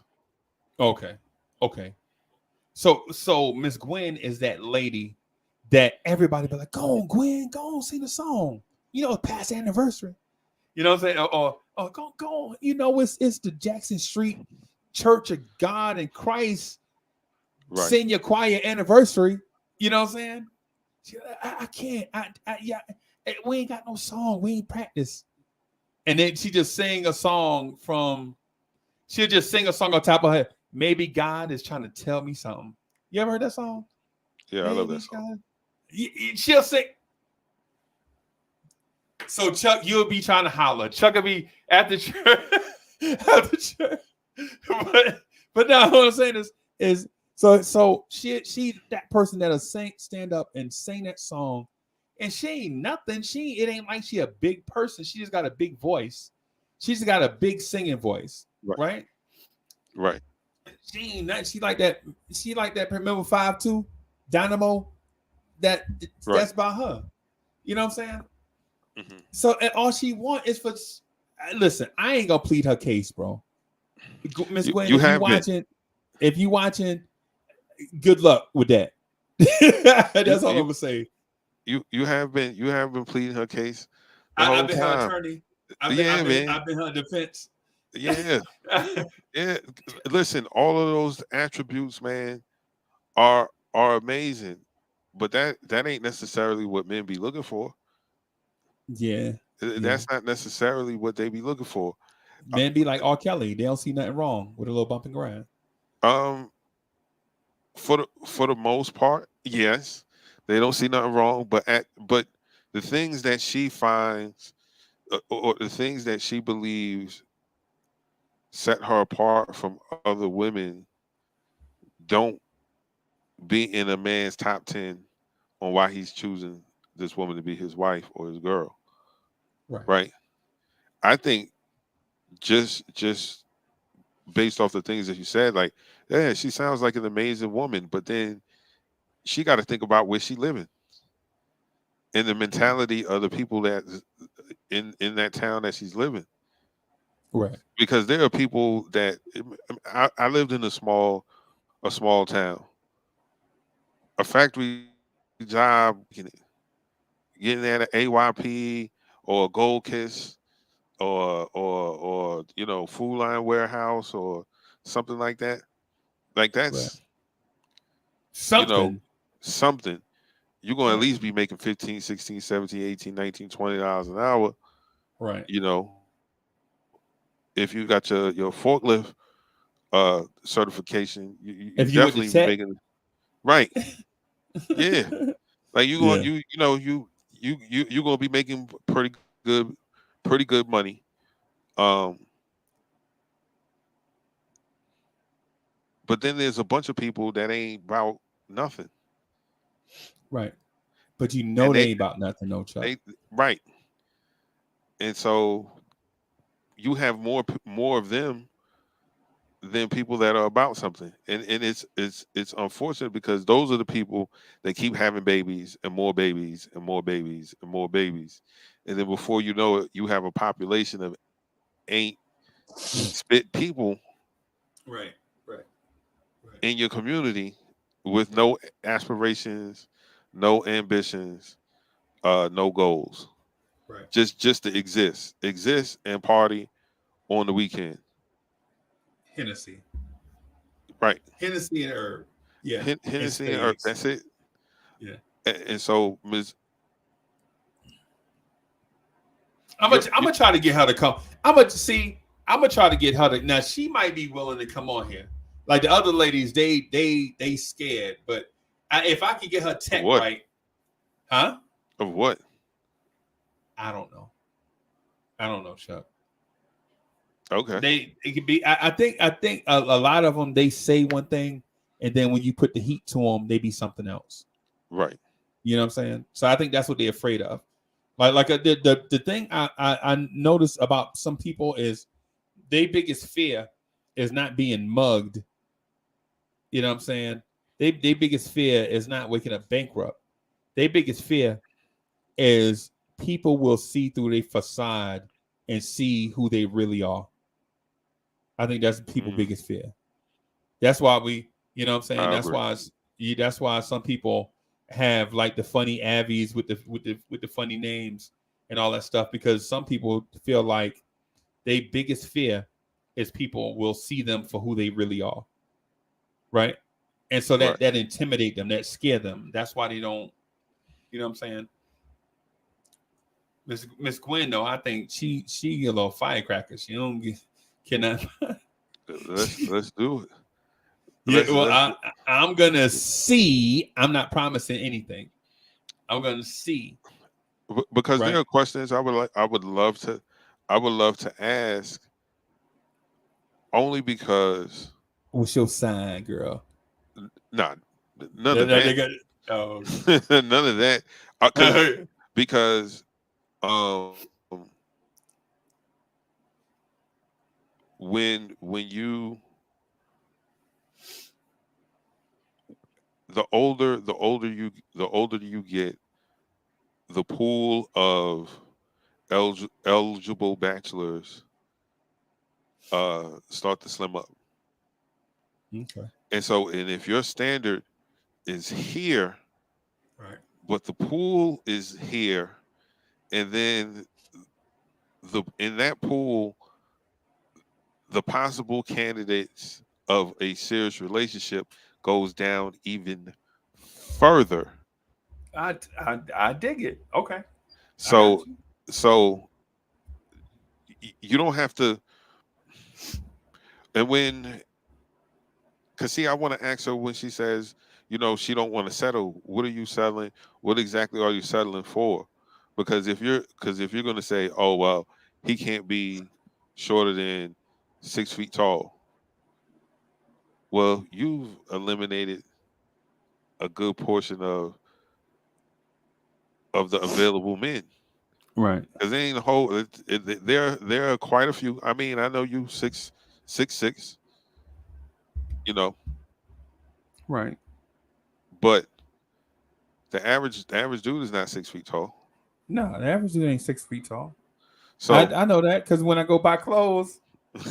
Okay. So Miss Gwen is that lady that everybody be like, go on, Gwen, go on, sing the song. Past anniversary. You know what I'm saying? Or go on. It's the Jackson Street Church of God and Christ senior choir anniversary. You know what I'm saying? I can't. We ain't got no song. We ain't practice. And then she just sang a song she'll just sing a song on top of her. Maybe God is trying to tell me something. You ever heard that song? Yeah, I love that song. She'll sing. So Chuck, you'll be trying to holler. Chuck will be at the church. But now what I'm saying is so she that person that'll stand up and sing that song, and she ain't nothing. It ain't like she a big person. She just got a big voice. She's got a big singing voice, right? Right. She ain't not. She like that. She like that. Remember 5'2" Dynamo? That's by her. You know what I'm saying? Mm-hmm. So and all she want is for. Listen, I ain't gonna plead her case, bro. Miss Gwen, if you watching, good luck with that. That's all I'm gonna say. You have been pleading her case the I've whole been time. her attorney. I've been her defense. Yeah. Yeah. Listen, all of those attributes, man, are amazing, but that ain't necessarily what men be looking for. Yeah. That's not necessarily what they be looking for. Men be like R. Kelly. They don't see nothing wrong with a little bump and grind. For the most part, yes, they don't see nothing wrong. But the things that she finds, or the things that she believes set her apart from other women, don't be in a man's top 10 on why he's choosing this woman to be his wife or his girl. Right. I think just based off the things that you said, like, yeah, she sounds like an amazing woman, but then she got to think about where she living and the mentality of the people that in that town that she's living. Right. Because there are people that I lived in a small town. A factory job, getting at an AYP or a Gold Kiss or Food Line Warehouse or something like that. Like that's something. Something. You're going to at least be making 15, 16, 17, 18, 19, $20 an hour. Right. If you got your forklift certification, you if you definitely went to tech, making right. Yeah, like you going you gonna be making pretty good money. Um, but then there's a bunch of people that ain't about nothing, Right. But you know and they ain't about nothing, no, Chuck. they right, and so you have more of them than people that are about something, and it's unfortunate because those are the people that keep having babies and more babies and more babies and more babies, and then before you know it, you have a population of ain't spit people Right. Right. Right. in your community with no aspirations, no ambitions, no goals, Right. just to exist and party on the weekend. Hennessy. Right. Hennessy and herb. Yeah. And Hennessy and spades. that's it. Yeah. And so Ms. I'm gonna try to get her to come. I'm gonna try to get her to now. She might be willing to come on here. Like the other ladies, they scared. But if I can get her tech what? right, huh? Of what? I don't know. I don't know, Chuck. Okay. It could be. I think a lot of them they say one thing, and then when you put the heat to them, they be something else. Right. You know what I'm saying? So I think that's what they're afraid of. The thing I notice about some people is their biggest fear is not being mugged. You know what I'm saying? Their biggest fear is not waking up bankrupt. Their biggest fear is people will see through their facade and see who they really are. I think that's people's biggest fear. That's why you know what I'm saying? That's why some people have like the funny Avies with the funny names and all that stuff, because some people feel like their biggest fear is people will see them for who they really are. Right? And so that intimidate them, that scare them. That's why they don't, you know what I'm saying? Miss Gwen, though, I think she a little firecracker. She don't cannot. Let's do it. I'm gonna see. I'm not promising anything. I'm gonna see. Because there are questions I would love to ask, only because what's your sign, girl? None of that. None of that. Because when you the older you get, the pool of eligible bachelors start to slim up. Okay. And if your standard is here, right, but the pool is here, and then in that pool, the possible candidates of a serious relationship goes down even further. I dig it. Okay. So you don't have to. And because see, I want to ask her when she says, she don't want to settle. What are you settling? What exactly are you settling for? Because if you're going to say, oh well, he can't be shorter than 6 feet tall. Well, you've eliminated a good portion of the available men. Right. Because there ain't a whole. There are quite a few. I mean, I know you 6'6", Right. but the average dude is not 6 feet tall. No, the average dude ain't 6 feet tall. So I know that because when I go buy clothes,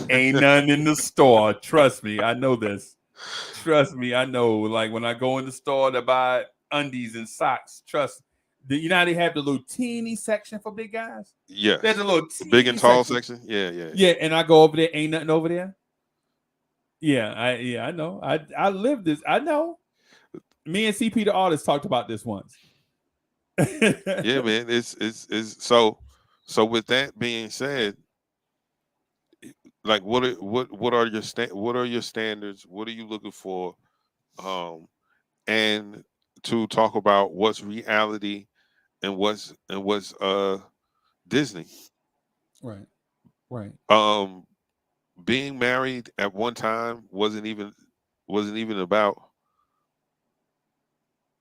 ain't none in the store. Trust me, I know this. Trust me, I know. Like when I go in the store to buy undies and socks, you know how they have the little teeny section for big guys? yes, there's a little big and tall section. Yeah. And I go over there, ain't nothing over there. Yeah, I know. I live this. I know. Me and CP the artist talked about this once. Yeah, man. It's so with that being said, like what are your standards? What are you looking for? And to talk about what's reality and what's Disney. Right. Right. Being married at one time wasn't even about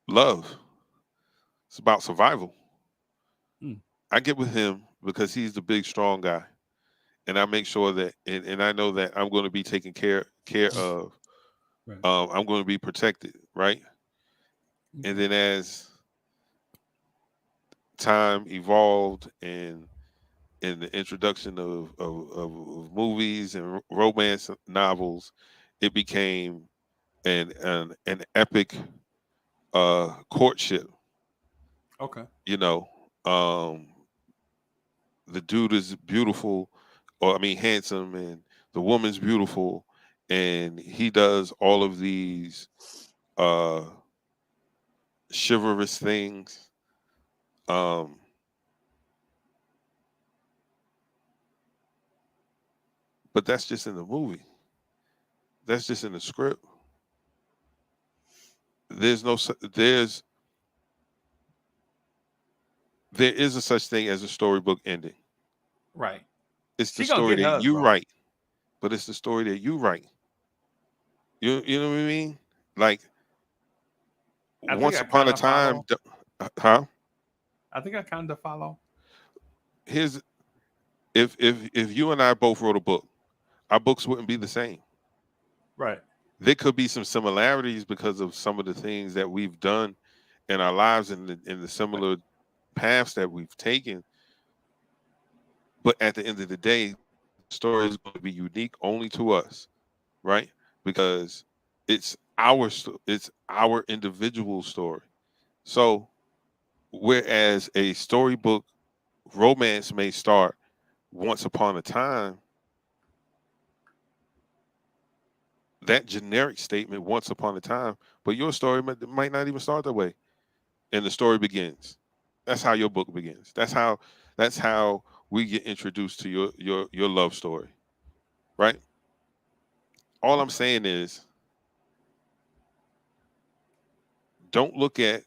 love. It's about survival. Hmm. I get with him because he's the big strong guy, and I make sure that, and I know that I'm going to be taken care of. Right. I'm going to be protected, right? And then as time evolved and in the introduction of movies and romance novels, it became an epic courtship. Okay. You know, um, the dude is beautiful, or I mean handsome, and the woman's beautiful, and he does all of these uh, chivalrous things. Um, but that's just in the movie. That's just in the script. There's no su- there is a such thing as a storybook ending. Right. It's the She gonna story get that hers, you bro. write, but it's the story that you write. You know what I mean? Like I think once I upon kind a of time, follow. huh? I think I kind of follow. Here's if you and I both wrote a book, our books wouldn't be the same. Right. There could be some similarities because of some of the things that we've done in our lives and in the similar paths that we've taken. But at the end of the day, the story is going to be unique only to us, right? Because it's our individual story. So whereas a storybook romance may start once upon a time, that generic statement once upon a time, but your story might not even start that way, and the story begins. That's how your book begins. That's how we get introduced to your love story, right? All I'm Okay. saying is, don't look at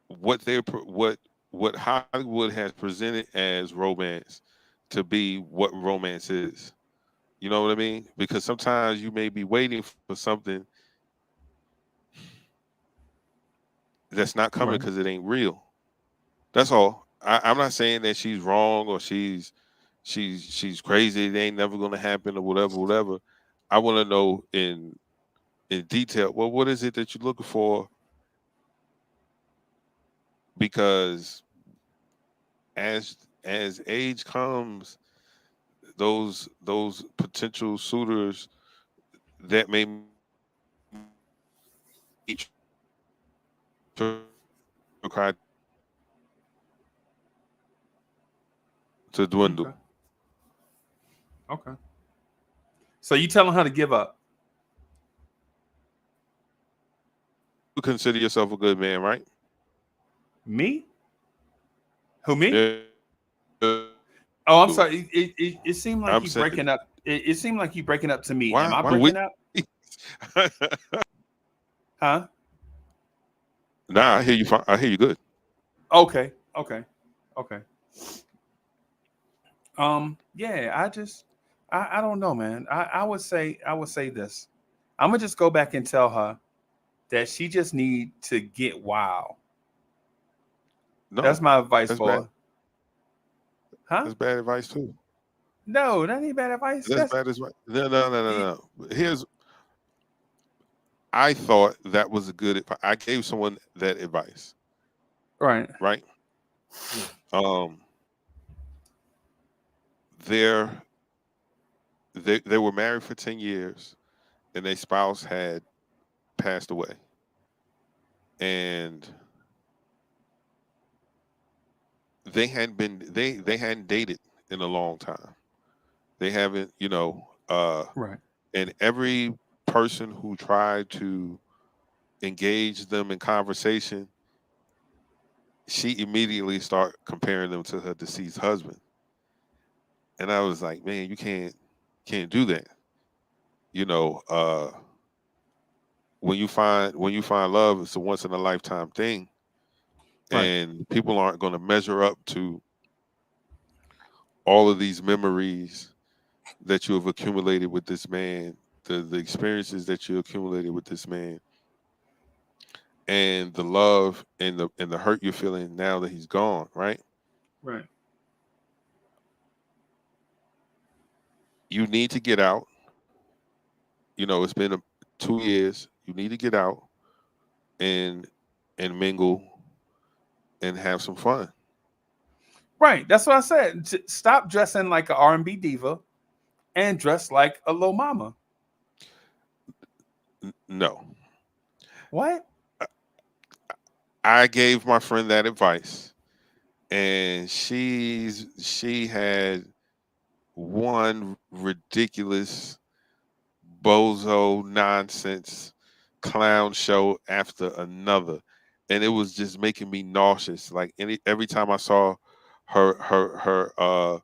what what Hollywood has presented as romance to be what romance is. You know what I mean? Because sometimes you may be waiting for something that's not coming Right. because it ain't real. That's all. I'm not saying that she's wrong or she's crazy. It ain't never gonna happen or whatever, whatever. I want to know in detail. Well, what is it that you're looking for? Because as age comes, those potential suitors that may meet your criteria to dwindle. Okay. Okay. So you telling her to give up? You consider yourself a good man, right? Me? Who me? Yeah. Oh, I'm sorry. It seemed like I'm you saying, breaking up. It seemed like you breaking up to me. Am I why we? breaking up? Huh? Nah, I hear you. I hear you good. Okay. Okay. Okay. Yeah, I don't know, man. I would say this. I'm gonna just go back and tell her that she just need to get wild. That's No, my advice that's bad. for her. Huh? That's bad advice too. No, that ain't bad advice. That's bad advice. No. I thought that was a good advice. I gave someone that advice, Right. right? Um, they're they were married for 10 years, and their spouse had passed away, and they hadn't dated in a long time. They haven't, Right. and every person who tried to engage them in conversation, she immediately start comparing them to her deceased husband. And I was like, man, you can't do that. You know, when you find love, it's a once in a lifetime thing, and people aren't going to measure up to all of these memories that you have accumulated with this man, the experiences that you accumulated with this man, and the love and the hurt you're feeling now that he's gone, right? Right. You need to get out. You know, it's been 2 years. You need to get out and mingle and have some fun. Right. That's what I said. Stop dressing like an R&B diva and dress like a little mama. No. What? I gave my friend that advice, and she had one ridiculous bozo nonsense clown show after another, and it was just making me nauseous. Like every time I saw her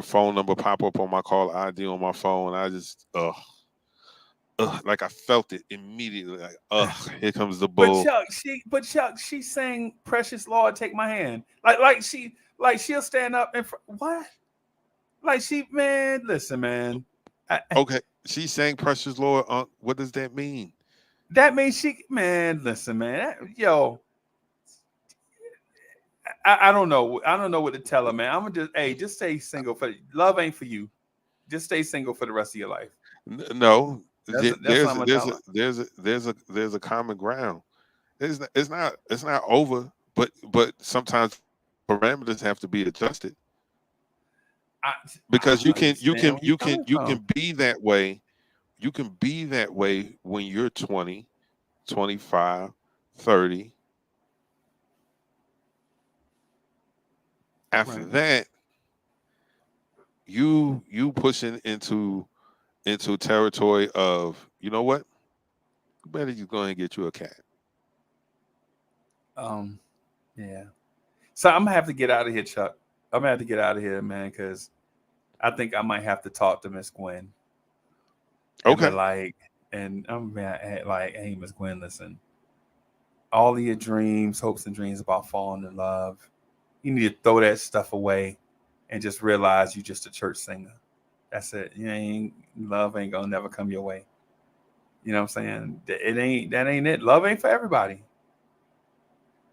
phone number pop up on my call ID on my phone, I just like I felt it immediately. Like, here comes the bull. But Chuck, she sang "Precious Lord, Take My Hand." Like she'll stand up and what? Like man, listen, man. Okay, she sang "Precious Lord." What does that mean? That means listen, man. Yo, I don't know. I don't know what to tell her, man. I'm gonna just stay single love ain't for you. Just stay single for the rest of your life. No. There's a common ground. It's not over, but sometimes parameters have to be adjusted. Because you can be that way. You can be that way when you're 20, 25, 30. After that, you pushing into territory of, you know what? You better just go ahead and get you a cat. Yeah. So I'm gonna have to get out of here, Chuck. I'm gonna have to get out of here, man, because I think I might have to talk to Miss Gwen. Okay. And I'm like, hey, Miss Gwen, listen. All of your dreams, hopes, and dreams about falling in love, you need to throw that stuff away and just realize you're just a church singer. That's it. Love ain't gonna never come your way. You know what I'm saying? That ain't it. Love ain't for everybody.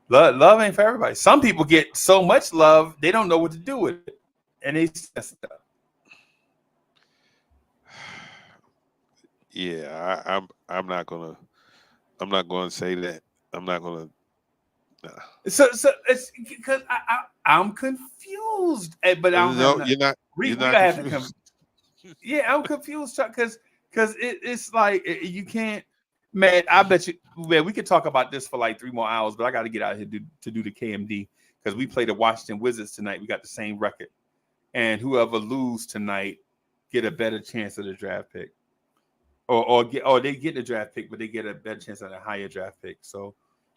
Love ain't for everybody. Some people get so much love they don't know what to do with it, and they stuff. Yeah, I'm not gonna say that. I'm not gonna. Nah. So it's because I'm confused, but I don't have. You're not. We You're gotta not have to. Yeah, I'm confused, Chuck, because it's like you can't. Man, I bet you. Man, we could talk about this for like 3 more hours, but I got to get out here to do the KMD because we play the Washington Wizards tonight. We got the same record, and whoever lose tonight get a better chance of the draft pick, or they get the draft pick, but they get a better chance at a higher draft pick. So,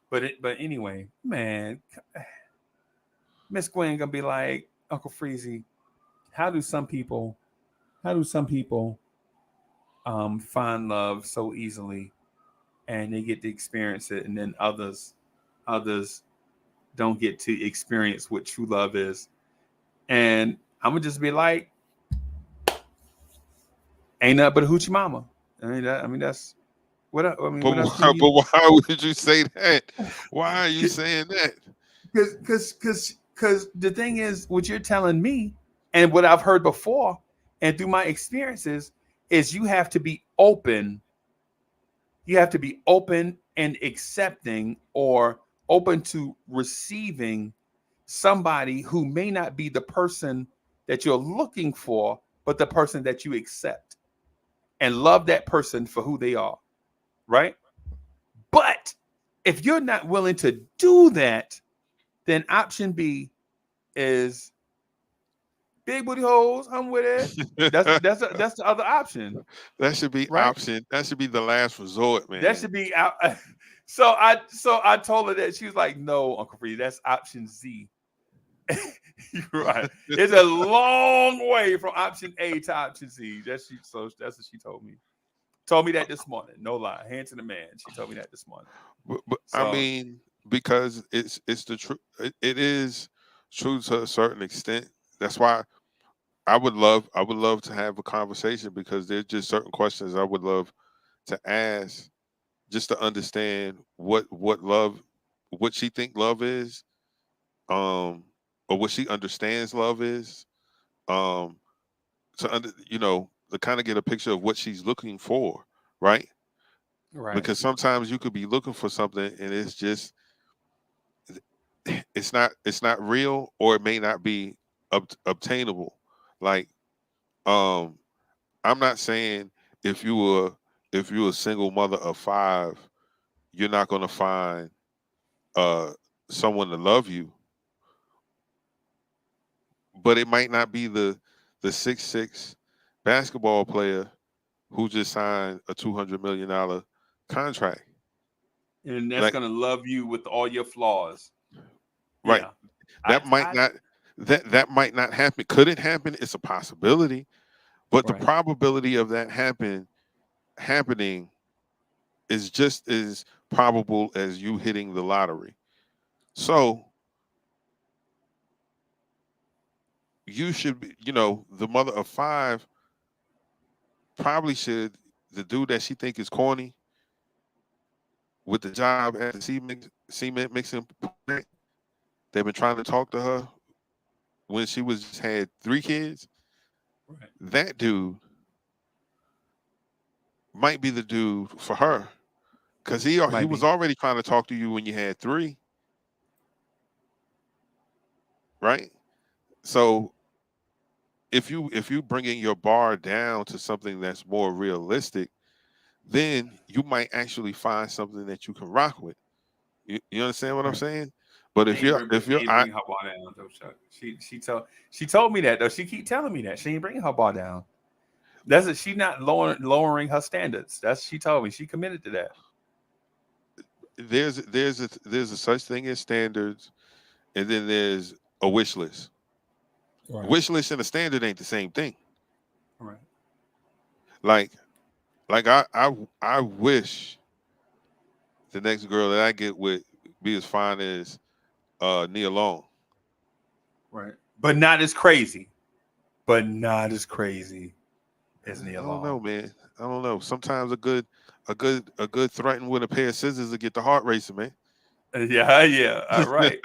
but anyway, man, Miss Gwen gonna be like, Uncle Freezie, how do some people find love so easily? And they get to experience it, and then others don't get to experience what true love is. And I'm gonna just be like, ain't nothing but a hoochie mama. That's what I mean. But why would you say that? Why are you saying that? Because the thing is, what you're telling me, and what I've heard before, and through my experiences, is you have to be open. You have to be open and accepting, or open to receiving somebody who may not be the person that you're looking for, but the person that you accept, and love that person for who they are, right? But if you're not willing to do that, then option B is big booty holes. I'm with it. That's the other option. That should be option. That should be the last resort, man. That should be out. So I told her that. She was like, "No, Uncle Freezie, that's option Z." You're right. It's a long way from option A to option Z. That's what she told me. Told me that this morning. No lie. Hand to the man. She told me that this morning. But I mean, because it's the truth. It is true to a certain extent. That's why I would love to have a conversation, because there's just certain questions I would love to ask, just to understand what love, what she think love is, or what she understands love is, to kind of get a picture of what she's looking for, right? Right. Because sometimes you could be looking for something and it's just it's not real, or it may not be obtainable. Like, I'm not saying if you were a single mother of 5, you're not going to find someone to love you, but it might not be the 6'6" basketball player who just signed a $200 million contract, and that's gonna love you with all your flaws. Right. Yeah. That might not happen. Could it happen? It's a possibility, but the probability of that happening is just as probable as you hitting the lottery. So you should be, the mother of 5 probably should, the dude that she think is corny with the job at the cement mixing plant, they've been trying to talk to her when she had 3 kids. Right. That dude might be the dude for her, because he was already trying to talk to you when you had 3, right? So if you bringing your bar down to something that's more realistic, then you might actually find something that you can rock with. You understand what I'm saying? But if you're bring her bar down, though, Chuck. She told me that, though. She keep telling me that she ain't bringing her bar down. She not lowering her standards. She told me. She committed to that. There's a such thing as standards, and then there's a wish list. Right. Wish list and a standard ain't the same thing. Right. Like I wish the next girl that I get with be as fine as Nia Long. Right. But not as crazy. As Nia Long. I don't know, man. I don't know. Sometimes a good threaten with a pair of scissors to get the heart racing, man. Yeah. Right.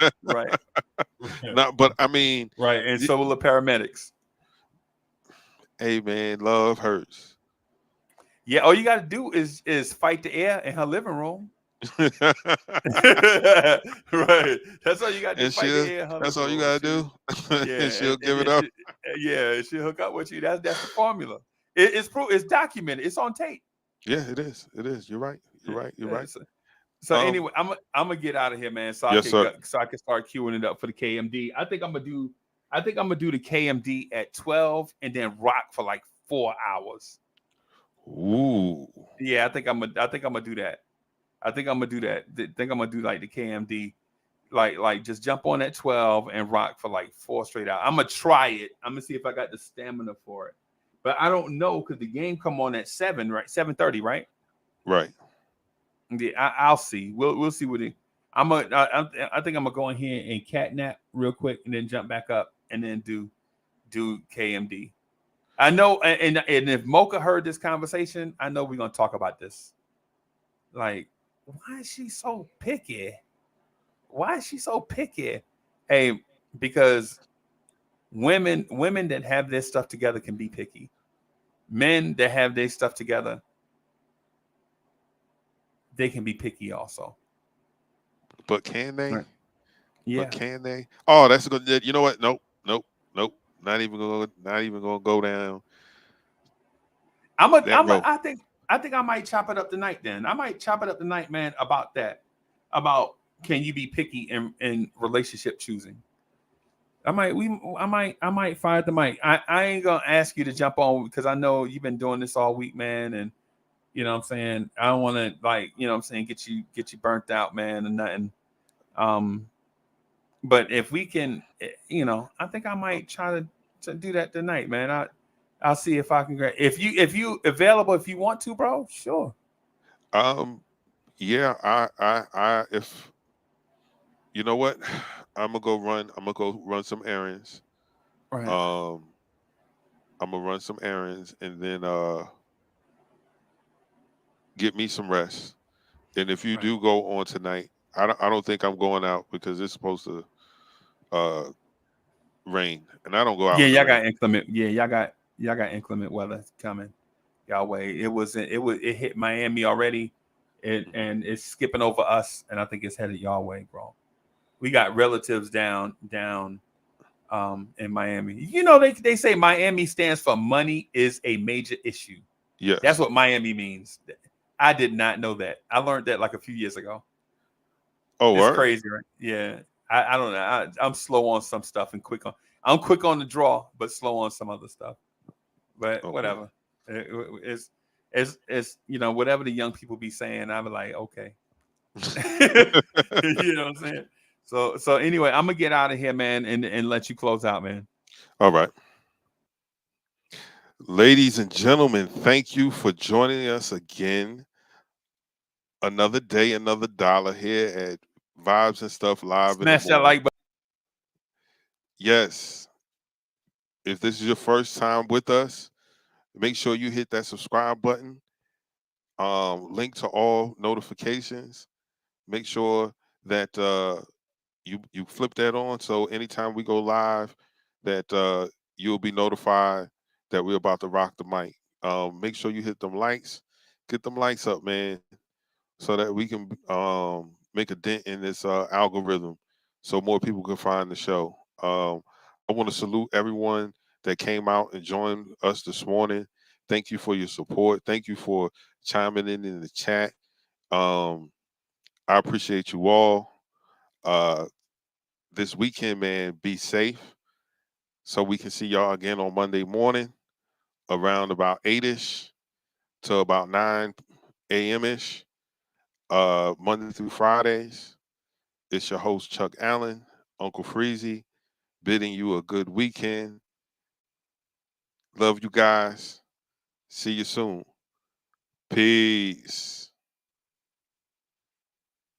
No, but I mean, right. And so will the paramedics. Hey, man, love hurts. Yeah, all you got to do is fight the air in her living room. Right. That's all you got to do. Fight the air in her that's all living you got to room. do. Yeah, she'll give it up. She'll hook up with you. That's the formula. It's documented. It's on tape. Yeah, it is. You're right. You're right. So anyway, I'm gonna get out of here, man. So I can start queuing it up for the KMD. I think I'm gonna do the KMD at 12 and then rock for like 4 hours. Ooh. Yeah, I think I'm gonna do that. I think I'm gonna do like the KMD, like just jump on at 12 and rock for like 4 straight hours. I'm gonna try it. I'm gonna see if I got the stamina for it. But I don't know, because the game come on at 7, right? 7:30, right? Right. Yeah, I'll see. We'll see what it. I think I'm gonna go in here and catnap real quick and then jump back up and then do KMD. I know, and if Mocha heard this conversation, I know we're gonna talk about this. Like, why is she so picky? Hey, because women that have their stuff together can be picky. Men that have their stuff together, they can be picky also. But can they? Right. Yeah. But can they? Oh, that's a good. You know what? Nope. Not even gonna go down. I think I might chop it up tonight. Then I might chop it up tonight, man. About that. About can you be picky in relationship choosing? I might fire the mic. I ain't gonna ask you to jump on because I know you've been doing this all week, man, and you know what I'm saying. I don't want to get you burnt out, man, and nothing. But if we can, I think I might try to do that tonight, man. I'll see if I can grab. If you available, if you want to, bro, sure. Yeah, if you know what, I'm gonna go run some errands. Right. I'm gonna run some errands and then get me some rest. And if you Right. do go on tonight, I don't think I'm going out because it's supposed to uh rain, and I don't go out Yeah, in the y'all rain. got inclement. Yeah, y'all got inclement weather coming. Yahweh. It hit Miami already, and it's skipping over us, and I think it's headed Yahweh, bro. We got relatives down in Miami. You know, they say Miami stands for money is a major issue. That's Yes. what Miami means. I did not know that. I learned that like a few years ago. Oh, It's word? crazy, right? Yeah. I don't know. I'm slow on some stuff and I'm quick on the draw, but slow on some other stuff. But Okay. whatever. It's whatever the young people be saying, I'm like, okay. You know what I'm saying? So anyway, I'm gonna get out of here, man, and let you close out, man. All right. Ladies and gentlemen, thank you for joining us again. Another day, another dollar here at Vibes and Stuff Live in the Smash that Morning. like button. Yes. If this is your first time with us, make sure you hit that subscribe button. Link to all notifications. Make sure that you flip that on so anytime we go live, that you'll be notified that we're about to rock the mic. Make sure you hit them likes, get them likes up, man, so that we can make a dent in this algorithm, so more people can find the show. I want to salute everyone that came out and joined us this morning. Thank you for your support. Thank you for chiming in the chat. Um, I appreciate you all. Uh, this weekend, man, be safe. So we can see y'all again on Monday morning around about 8ish to about 9 a.m. ish. Monday through Fridays. It's your host, Chuck Allen, Uncle Freezie, bidding you a good weekend. Love you guys. See you soon. Peace.